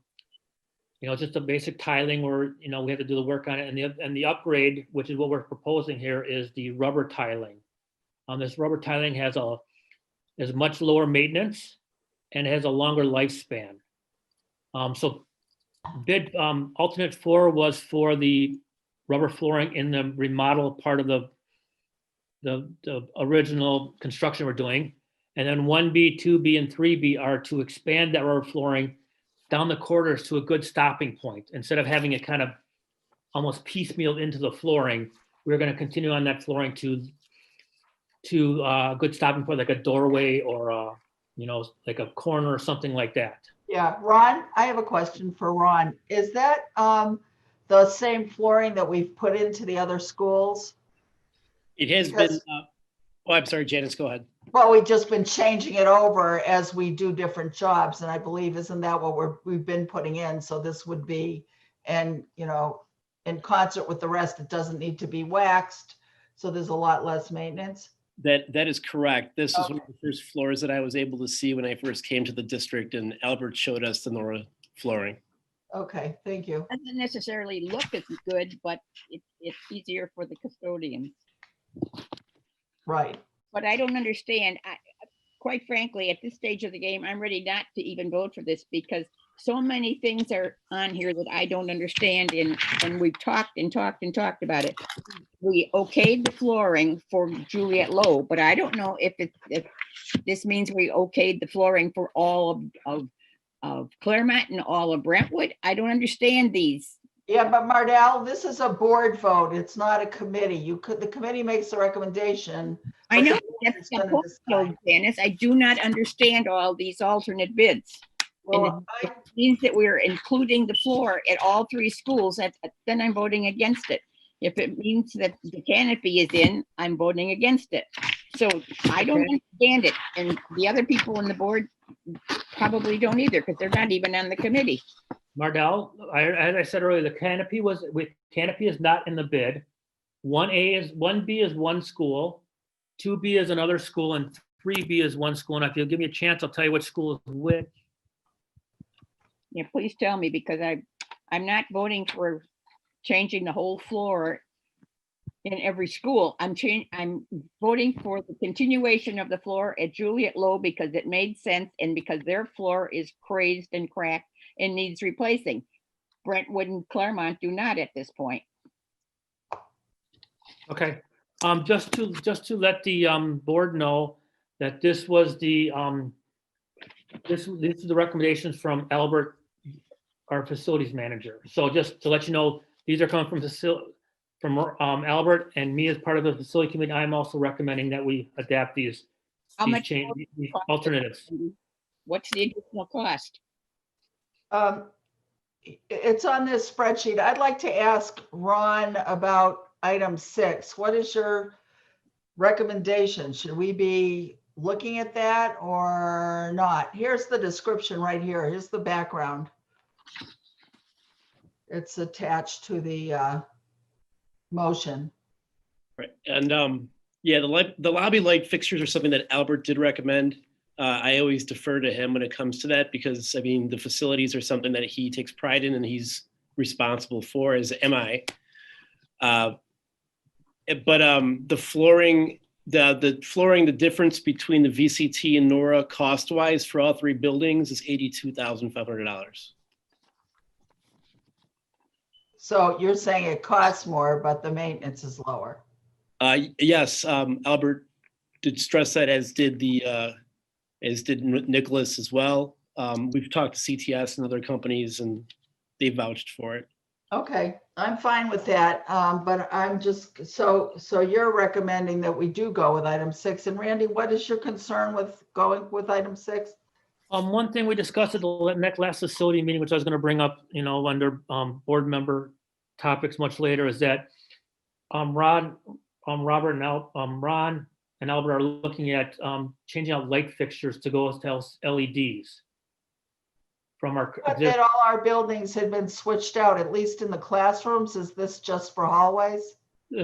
just a basic tiling where, we have to do the work on it. And the upgrade, which is what we're proposing here, is the rubber tiling. This rubber tiling is much lower maintenance and has a longer lifespan. So bid alternate 4 was for the rubber flooring in the remodel part of the original construction we're doing. And then 1B, 2B, and 3B are to expand that rubber flooring down the corridors to a good stopping point. Instead of having it kind of almost piecemealed into the flooring, we're going to continue on that flooring to a good stopping point, like a doorway or like a corner or something like that. Yeah, Ron, I have a question for Ron. Is that the same flooring that we've put into the other schools? It has been. I'm sorry, Janice, go ahead. Well, we've just been changing it over as we do different jobs, and I believe, isn't that what we've been putting in? So this would be, and in concert with the rest, it doesn't need to be waxed, so there's a lot less maintenance. That is correct. This is one of the first floors that I was able to see when I first came to the district, and Albert showed us the Nora flooring. Okay, thank you. Doesn't necessarily look as good, but it's easier for the custodians. Right. But I don't understand. Quite frankly, at this stage of the game, I'm ready not to even vote for this because so many things are on here that I don't understand. And we've talked about it. We okayed the flooring for Juliet Low, but I don't know if this means we okayed the flooring for all of Claremont and all of Brentwood. I don't understand these. Yeah, but Mardell, this is a board vote. It's not a committee. The committee makes the recommendation. I know that's the point, though, Janice. I do not understand all these alternate bids. Well, and it means that we're including the floor at all 3 schools, then I'm voting against it. If it means that the canopy is in, I'm voting against it. So I don't understand it. And the other people on the board probably don't either because they're not even on the committee. Mardell, as I said earlier, the canopy is not in the bid. 1B is one school, 2B is another school, and 3B is one school. And if you'll give me a chance, I'll tell you which school is which. Yeah, please tell me because I'm not voting for changing the whole floor in every school. I'm voting for the continuation of the floor at Juliet Low because it made sense and because their floor is crazed and cracked and needs replacing. Brentwood and Claremont do not at this point. Okay, just to let the board know that this was the these are the recommendations from Albert, our facilities manager. So just to let you know, these are coming from Albert, and me as part of the facility committee. I'm also recommending that we adapt these How much these alternatives. What's the additional cost? It's on this spreadsheet. I'd like to ask Ron about item 6. What is your recommendation? Should we be looking at that or not? Here's the description right here. Here's the background. It's attached to the motion. Right. And yeah, the lobby light fixtures are something that Albert did recommend. I always defer to him when it comes to that because I mean, the facilities are something that he takes pride in and he's responsible for, as am I. But the flooring, the difference between the VCT and Nora cost-wise for all 3 buildings is $82,500. So you're saying it costs more, but the maintenance is lower. Yes, Albert did stress that, as did Nicholas as well. We've talked to CTS and other companies, and they vouched for it. Okay, I'm fine with that, but I'm just, so you're recommending that we do go with item 6. And Randy, what is your concern with going with item 6? One thing we discussed at the last facility meeting, which I was going to bring up, under board member topics much later, is that Ron and Albert are looking at changing out light fixtures to go to LEDs from our. But that all our buildings had been switched out, at least in the classrooms. Is this just for hallways?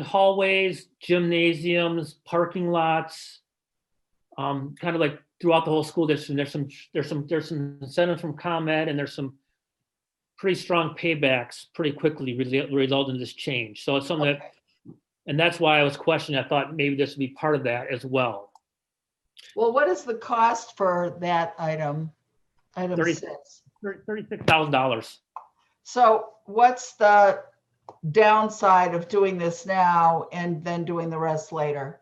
Hallways, gymnasiums, parking lots, kind of like throughout the whole school district. There's some incentives from ComEd, and there's some pretty strong paybacks pretty quickly result in this change. So it's something that, and that's why I was questioning. I thought maybe this would be part of that as well. Well, what is the cost for that item? Item 6. $36,000. So what's the downside of doing this now and then doing the rest later?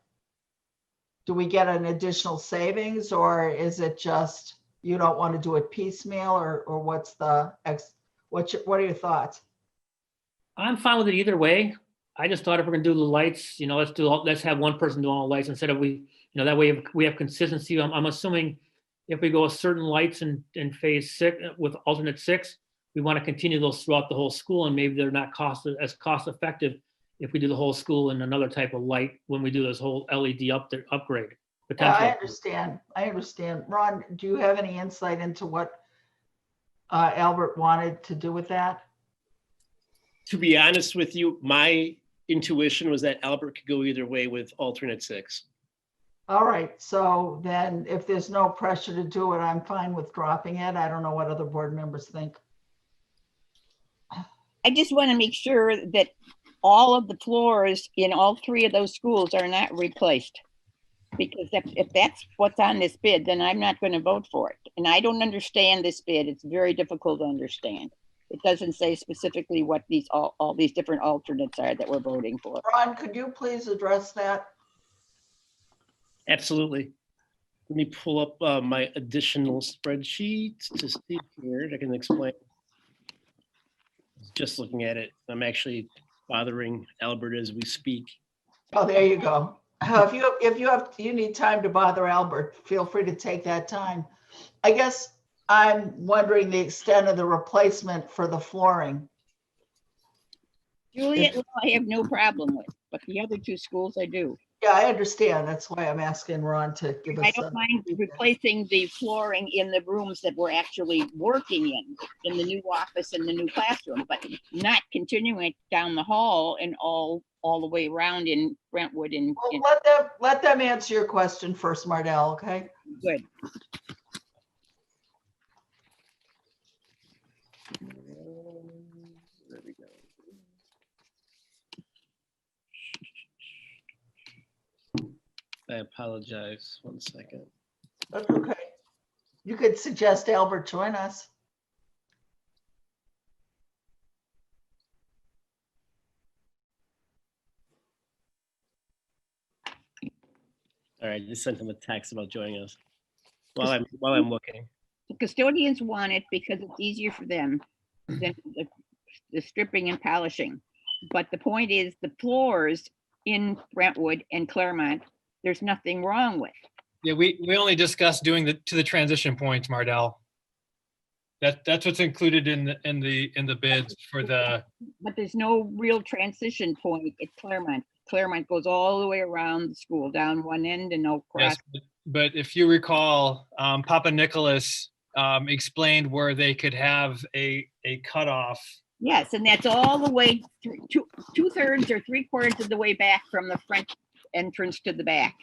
Do we get an additional savings, or is it just you don't want to do it piecemeal, or what's the what are your thoughts? I'm fine with it either way. I just thought if we're gonna do the lights, let's have one person doing all the lights instead of that way we have consistency. I'm assuming if we go with certain lights in phase 6 with alternate 6, we want to continue those throughout the whole school, and maybe they're not as cost effective if we do the whole school in another type of light when we do this whole LED upgrade. I understand. Ron, do you have any insight into what Albert wanted to do with that? To be honest with you, my intuition was that Albert could go either way with alternate 6. All right, so then if there's no pressure to do it, I'm fine with dropping it. I don't know what other board members think. I just want to make sure that all of the floors in all 3 of those schools are not replaced. Because if that's what's on this bid, then I'm not going to vote for it. And I don't understand this bid. It's very difficult to understand. It doesn't say specifically what all these different alternates are that we're voting for. Ron, could you please address that? Absolutely. Let me pull up my additional spreadsheet to see here. I can explain. Just looking at it, I'm actually bothering Albert as we speak. Oh, there you go. If you need time to bother Albert, feel free to take that time. I guess I'm wondering the extent of the replacement for the flooring. Juliet, I have no problem with, but the other 2 schools I do. Yeah, I understand. That's why I'm asking Ron to give us. I don't mind replacing the flooring in the rooms that we're actually working in the new office and the new classroom, but not continuing down the hall and all the way around in Brentwood. Well, let them answer your question first, Mardell. Okay. Good. There we go. I apologize. 1 second. That's okay. You could suggest Albert join us. All right, just sent him a text about joining us while I'm looking. The custodians want it because it's easier for them than the stripping and polishing. But the point is, the floors in Brentwood and Claremont, there's nothing wrong with. Yeah, we only discussed doing the transition points, Mardell. That's what's included in the bids for the. But there's no real transition point at Claremont. Claremont goes all the way around the school, down one end and no cross. Yes, but if you recall, Papa Nicholas explained where they could have a cutoff. Yes, and that's all the way through, 2/3 or 3/4 of the way back from the front entrance to the back.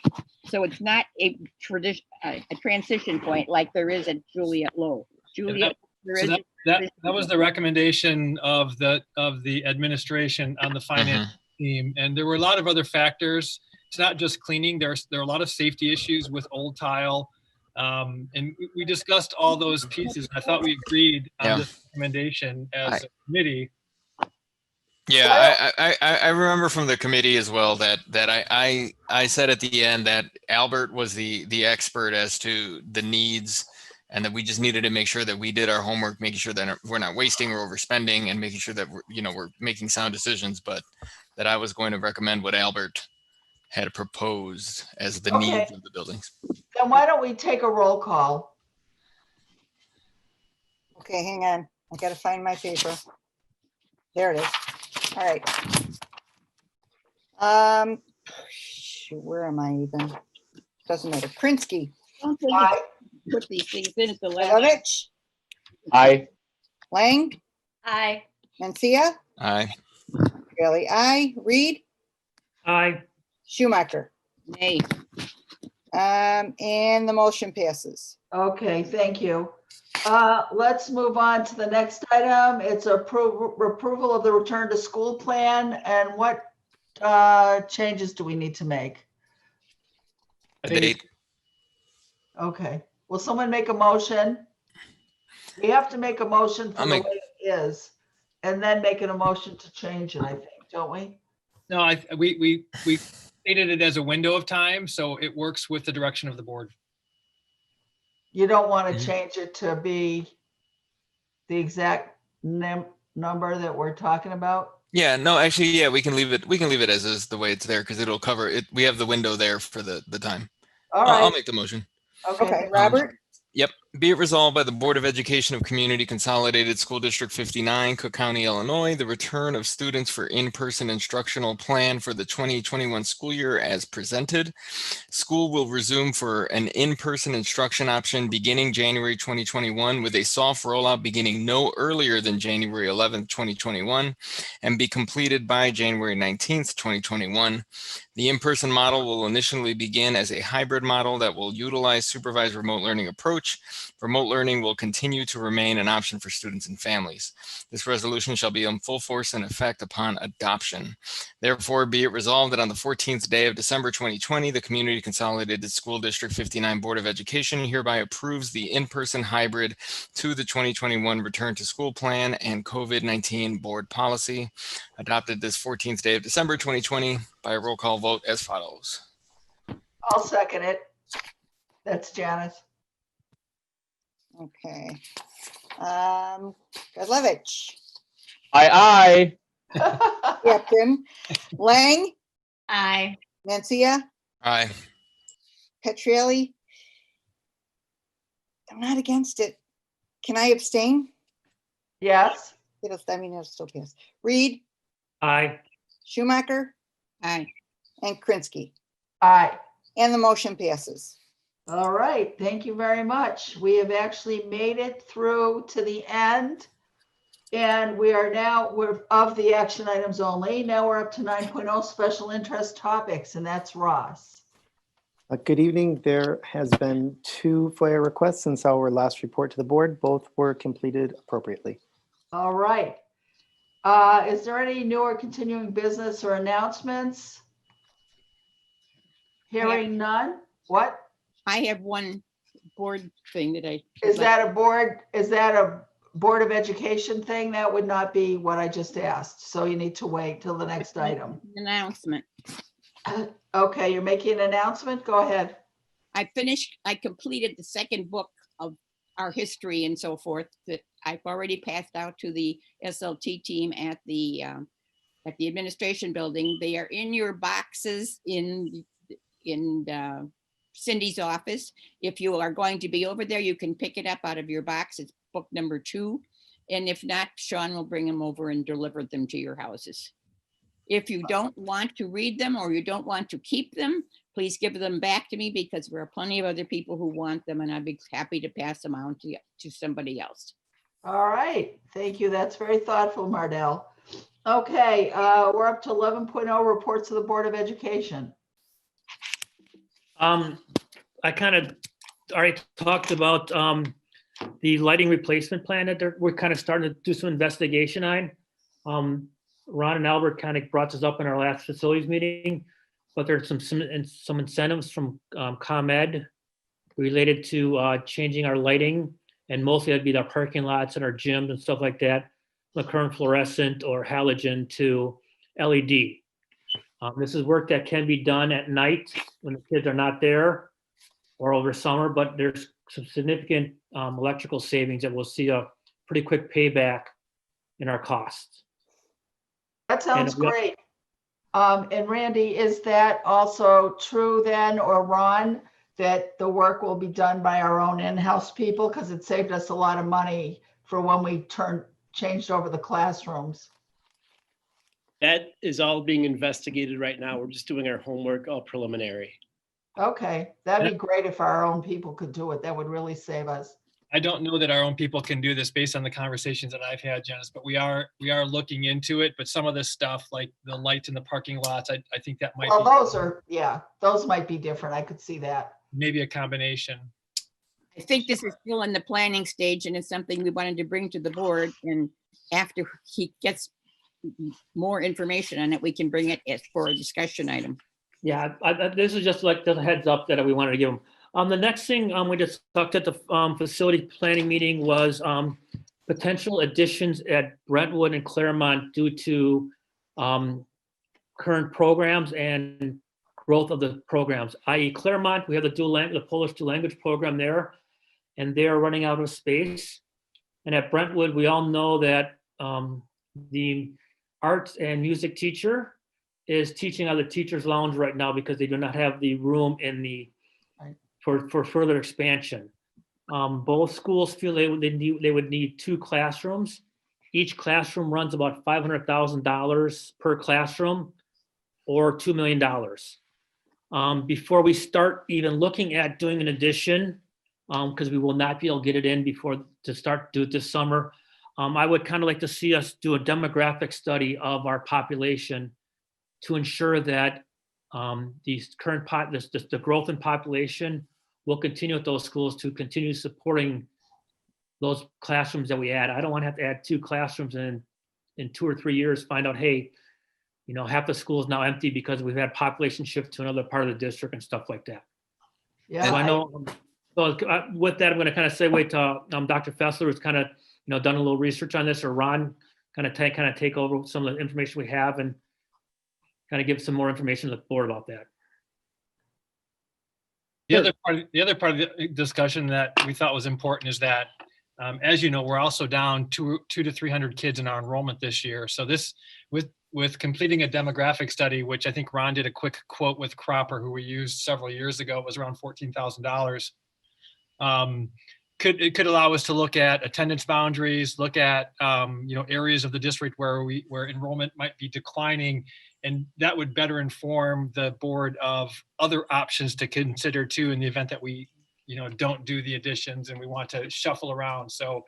So it's not a tradition, a transition point like there is at Juliet Low. Juliet, there So is. that was the recommendation of the administration on the finance team, and there were a lot of other factors. It's not just cleaning. There are a lot of safety issues with old tile, and we discussed all those pieces. I thought we agreed on this recommendation as a committee. Yeah, I remember from the committee as well that I said at the end that Albert was the expert as to the needs, and that we just needed to make sure that we did our homework, making sure that we're not wasting or overspending, and making sure that we're making sound decisions. But that I was going to recommend what Albert had proposed as the needs of the buildings. Then why don't we take a roll call? Okay, hang on. I gotta find my paper. There it is. All right. Shoot, where am I even? Doesn't matter. Krinsky. Don't think you put these things in at the last. Lovich. Aye. Lang. Aye. Mencia. Aye. Bailey, aye. Reed. Aye. Schumacher. Nay. And the motion passes. Okay, thank you. Let's move on to the next item. It's approval of the return to school plan. And what changes do we need to make? The date. Okay, will someone make a motion? We have to make a motion for the way it is, and then make an emotion to change it, I think, don't we? No, we stated it as a window of time, so it works with the direction of the board. You don't want to change it to be the exact number that we're talking about? Yeah, no, actually, yeah, we can leave it as is the way it's there, because it'll cover it. We have the window there for the time. All right. I'll make the motion. Okay, Robert? Yep. Be it resolved by the Board of Education of Community Consolidated School District 59, Cook County, Illinois, the return of students for in-person instructional plan for the 2021 school year as presented. School will resume for an in-person instruction option beginning January 2021 with a soft rollout beginning no earlier than January 11th, 2021 and be completed by January 19th, 2021. The in-person model will initially begin as a hybrid model that will utilize supervised remote learning approach. Remote learning will continue to remain an option for students and families. This resolution shall be in full force and effect upon adoption. Therefore, be it resolved that on the 14th day of December 2020, the Community Consolidated School District 59 Board of Education hereby approves the in-person hybrid to the 2021 Return to School Plan and COVID-19 Board Policy, adopted this 14th day of December 2020 by a roll call vote as follows. I'll second it. That's Janice. Okay. Gazlevich. Aye. Captain. Lang. Aye. Mencia. Aye. Petrielli. I'm not against it. Can I abstain? Yes. It'll still pass. Reed. Aye. Schumacher. Aye. And Krinsky. Aye. And the motion passes. All right, thank you very much. We have actually made it through to the end. And we're of the action items only. Now we're up to 9.0 special interest topics, and that's Ross. Good evening. There has been 2 FOIA requests since our last report to the board. Both were completed appropriately. All right. Is there any new or continuing business or announcements? Hearing none? What? I have one board thing that I. Is that a Board of Education thing? That would not be what I just asked. So you need to wait till the next item. Announcement. Okay, you're making an announcement? Go ahead. I completed the second book of our history and so forth that I've already passed out to the SLT team at the administration building. They are in your boxes in Cindy's office. If you are going to be over there, you can pick it up out of your box. It's book number 2. And if not, Sean will bring them over and deliver them to your houses. If you don't want to read them or you don't want to keep them, please give them back to me because there are plenty of other people who want them and I'd be happy to pass them on to somebody else. All right, thank you. That's very thoughtful, Mardell. Okay, we're up to 11.0 reports of the Board of Education. I kind of already talked about the lighting replacement plan that we're kind of starting to do some investigation on. Ron and Albert kind of brought this up in our last facilities meeting, but there's some incentives from ComEd related to changing our lighting, and mostly that'd be our parking lots and our gyms and stuff like that, the current fluorescent or halogen to LED. This is work that can be done at night when the kids are not there or over summer, but there's some significant electrical savings that we'll see a pretty quick payback in our costs. That sounds great. And Randy, is that also true then, or Ron, that the work will be done by our own in-house people? Because it saved us a lot of money for when we changed over the classrooms. That is all being investigated right now. We're just doing our homework, all preliminary. Okay, that'd be great if our own people could do it. That would really save us. I don't know that our own people can do this based on the conversations that I've had, Janice, but we are looking into it. But some of this stuff, like the lights in the parking lots, I think that might be. Those might be different. I could see that. Maybe a combination. I think this is still in the planning stage and it's something we wanted to bring to the board. And after he gets more information on it, we can bring it for a discussion item. Yeah, this is just like the heads up that we wanted to give them. The next thing we just talked at the facility planning meeting was potential additions at Brentwood and Claremont due to current programs and growth of the programs, i.e. Claremont, we have the Polish dual language program there, and they are running out of space. And at Brentwood, we all know that the arts and music teacher is teaching out of the teacher's lounge right now because they do not have the room in the for further expansion. Both schools feel they would need 2 classrooms. Each classroom runs about $500,000 per classroom, or $2 million. Before we start even looking at doing an addition, because we will not be able to get it in do it this summer, I would kind of like to see us do a demographic study of our population to ensure that the growth in population will continue at those schools to continue supporting those classrooms that we add. I don't want to have to add 2 classrooms and in 2 or 3 years find out, hey, half the school is now empty because we've had population shift to another part of the district and stuff like that. Yeah. So I know. So with that, I'm going to kind of segue to Dr. Fessler, who's kind of done a little research on this, or Ron kind of take over some of the information we have and kind of give some more information to the board about that. The other part of the discussion that we thought was important is that, as you know, we're also down 200 to 300 kids in our enrollment this year. So this, with completing a demographic study, which I think Ron did a quick quote with Cropper, who we used several years ago, it was around $14,000. It could allow us to look at attendance boundaries, look at areas of the district where enrollment might be declining, and that would better inform the board of other options to consider too in the event that we don't do the additions and we want to shuffle around. So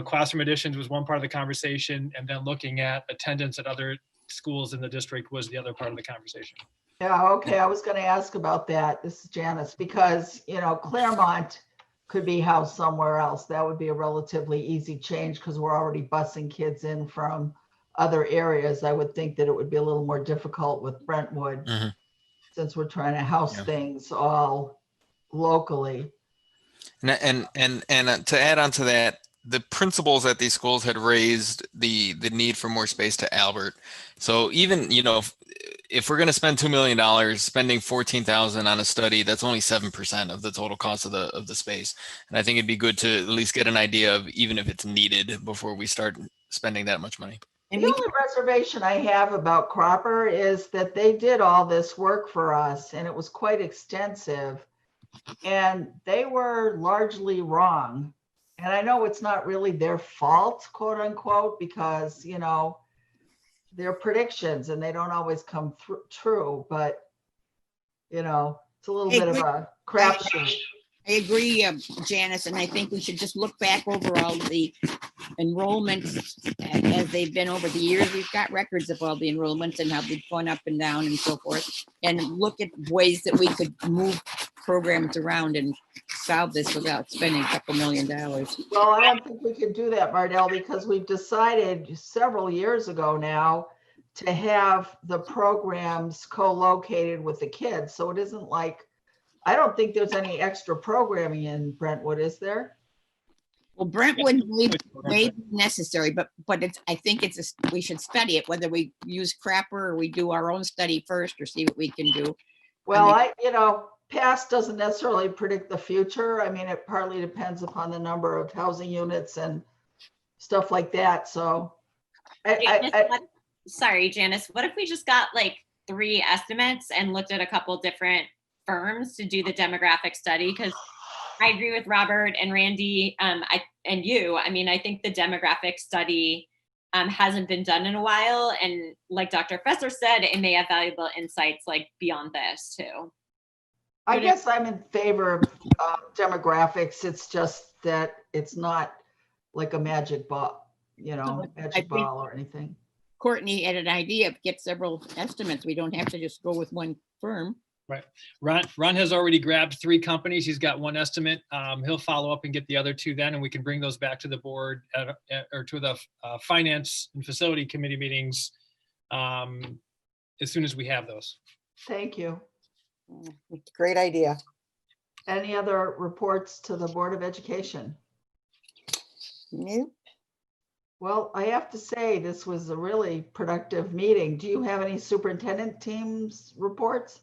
classroom additions was one part of the conversation, and then looking at attendance at other schools in the district was the other part of the conversation. Yeah, okay, I was going to ask about that. This is Janice, because Claremont could be housed somewhere else. That would be a relatively easy change because we're already busing kids in from other areas. I would think that it would be a little more difficult with Brentwood. since we're trying to house Yeah. things all locally. And to add on to that, the principals at these schools had raised the need for more space to Albert. So even, if we're going to spend $2 million, spending $14,000 on a study, that's only 7% of the total cost of the space. And I think it'd be good to at least get an idea of even if it's needed before we start spending that much money. The only reservation I have about Cropper is that they did all this work for us and it was quite extensive. And they were largely wrong. And I know it's not really their fault, quote unquote, because, they're predictions and they don't always come true, but, it's a little bit of a crapshoot. I agree, Janice, and I think we should just look back over all the enrollments as they've been over the years. We've got records of all the enrollments and how they've gone up and down and so forth, and look at ways that we could move programs around and solve this without spending a couple $1 million. Well, I don't think we can do that, Mardell, because we've decided several years ago now to have the programs co-located with the kids. So it isn't like, I don't think there's any extra programming in Brentwood, is there? Well, Brentwood may be necessary, but I think we should study it, whether we use Crapper or we do our own study first or see what we can do. Well, past doesn't necessarily predict the future. I mean, it partly depends upon the number of housing units and stuff like that. So sorry, Janice, what if we just got like 3 estimates and looked at a couple different firms to do the demographic study? Because I agree with Robert and Randy and you. I mean, I think the demographic study hasn't been done in a while. And like Dr. Fesser said, it may have valuable insights like beyond this too. I guess I'm in favor of demographics. It's just that it's not like a magic ball, magic ball or anything. Courtney had an idea of get several estimates. We don't have to just go with one firm. Right. Ron has already grabbed 3 companies. He's got 1 estimate. He'll follow up and get the other 2 then, and we can bring those back to the board or to the finance and facility committee meetings as soon as we have those. Thank you. Great idea. Any other reports to the Board of Education? Nope. Well, I have to say, this was a really productive meeting. Do you have any superintendent teams reports?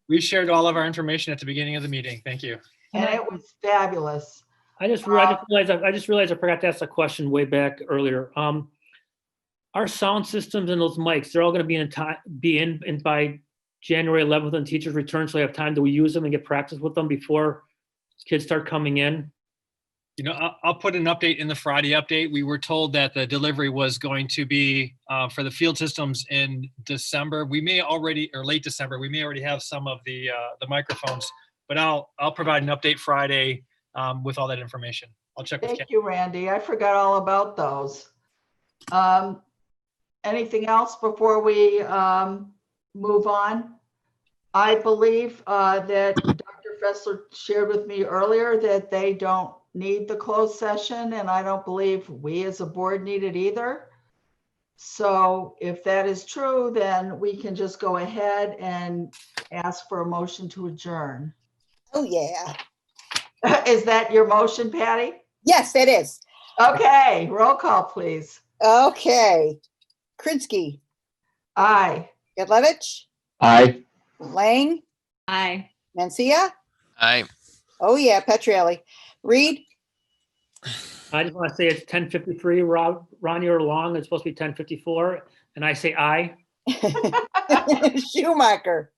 We shared all of our information at the beginning of the meeting. Thank you. And it was fabulous. I just realized I forgot to ask a question way back earlier. Our sound systems and those mics, they're all going to be in by January 11th when teachers return, so we have time to use them and get practice with them before kids start coming in. I'll put an update in the Friday update. We were told that the delivery was going to be for the field systems in December. We may already, or late December, we may already have some of the microphones, but I'll provide an update Friday with all that information. I'll check with Ken. Thank you, Randy. I forgot all about those. Anything else before we move on? I believe that Dr. Fessler shared with me earlier that they don't need the closed session, and I don't believe we as a board need it either. So if that is true, then we can just go ahead and ask for a motion to adjourn. Oh, yeah. Is that your motion, Patty? Yes, it is. Okay, roll call, please. Okay. Krinsky. Aye. Gedlevich. Aye. Lang. Aye. Mencia. Aye. Oh, yeah. Petrielli. Reed. I just want to say it's 10:53. Ron, you're long. It's supposed to be 10:54, and I say aye. Schumacher.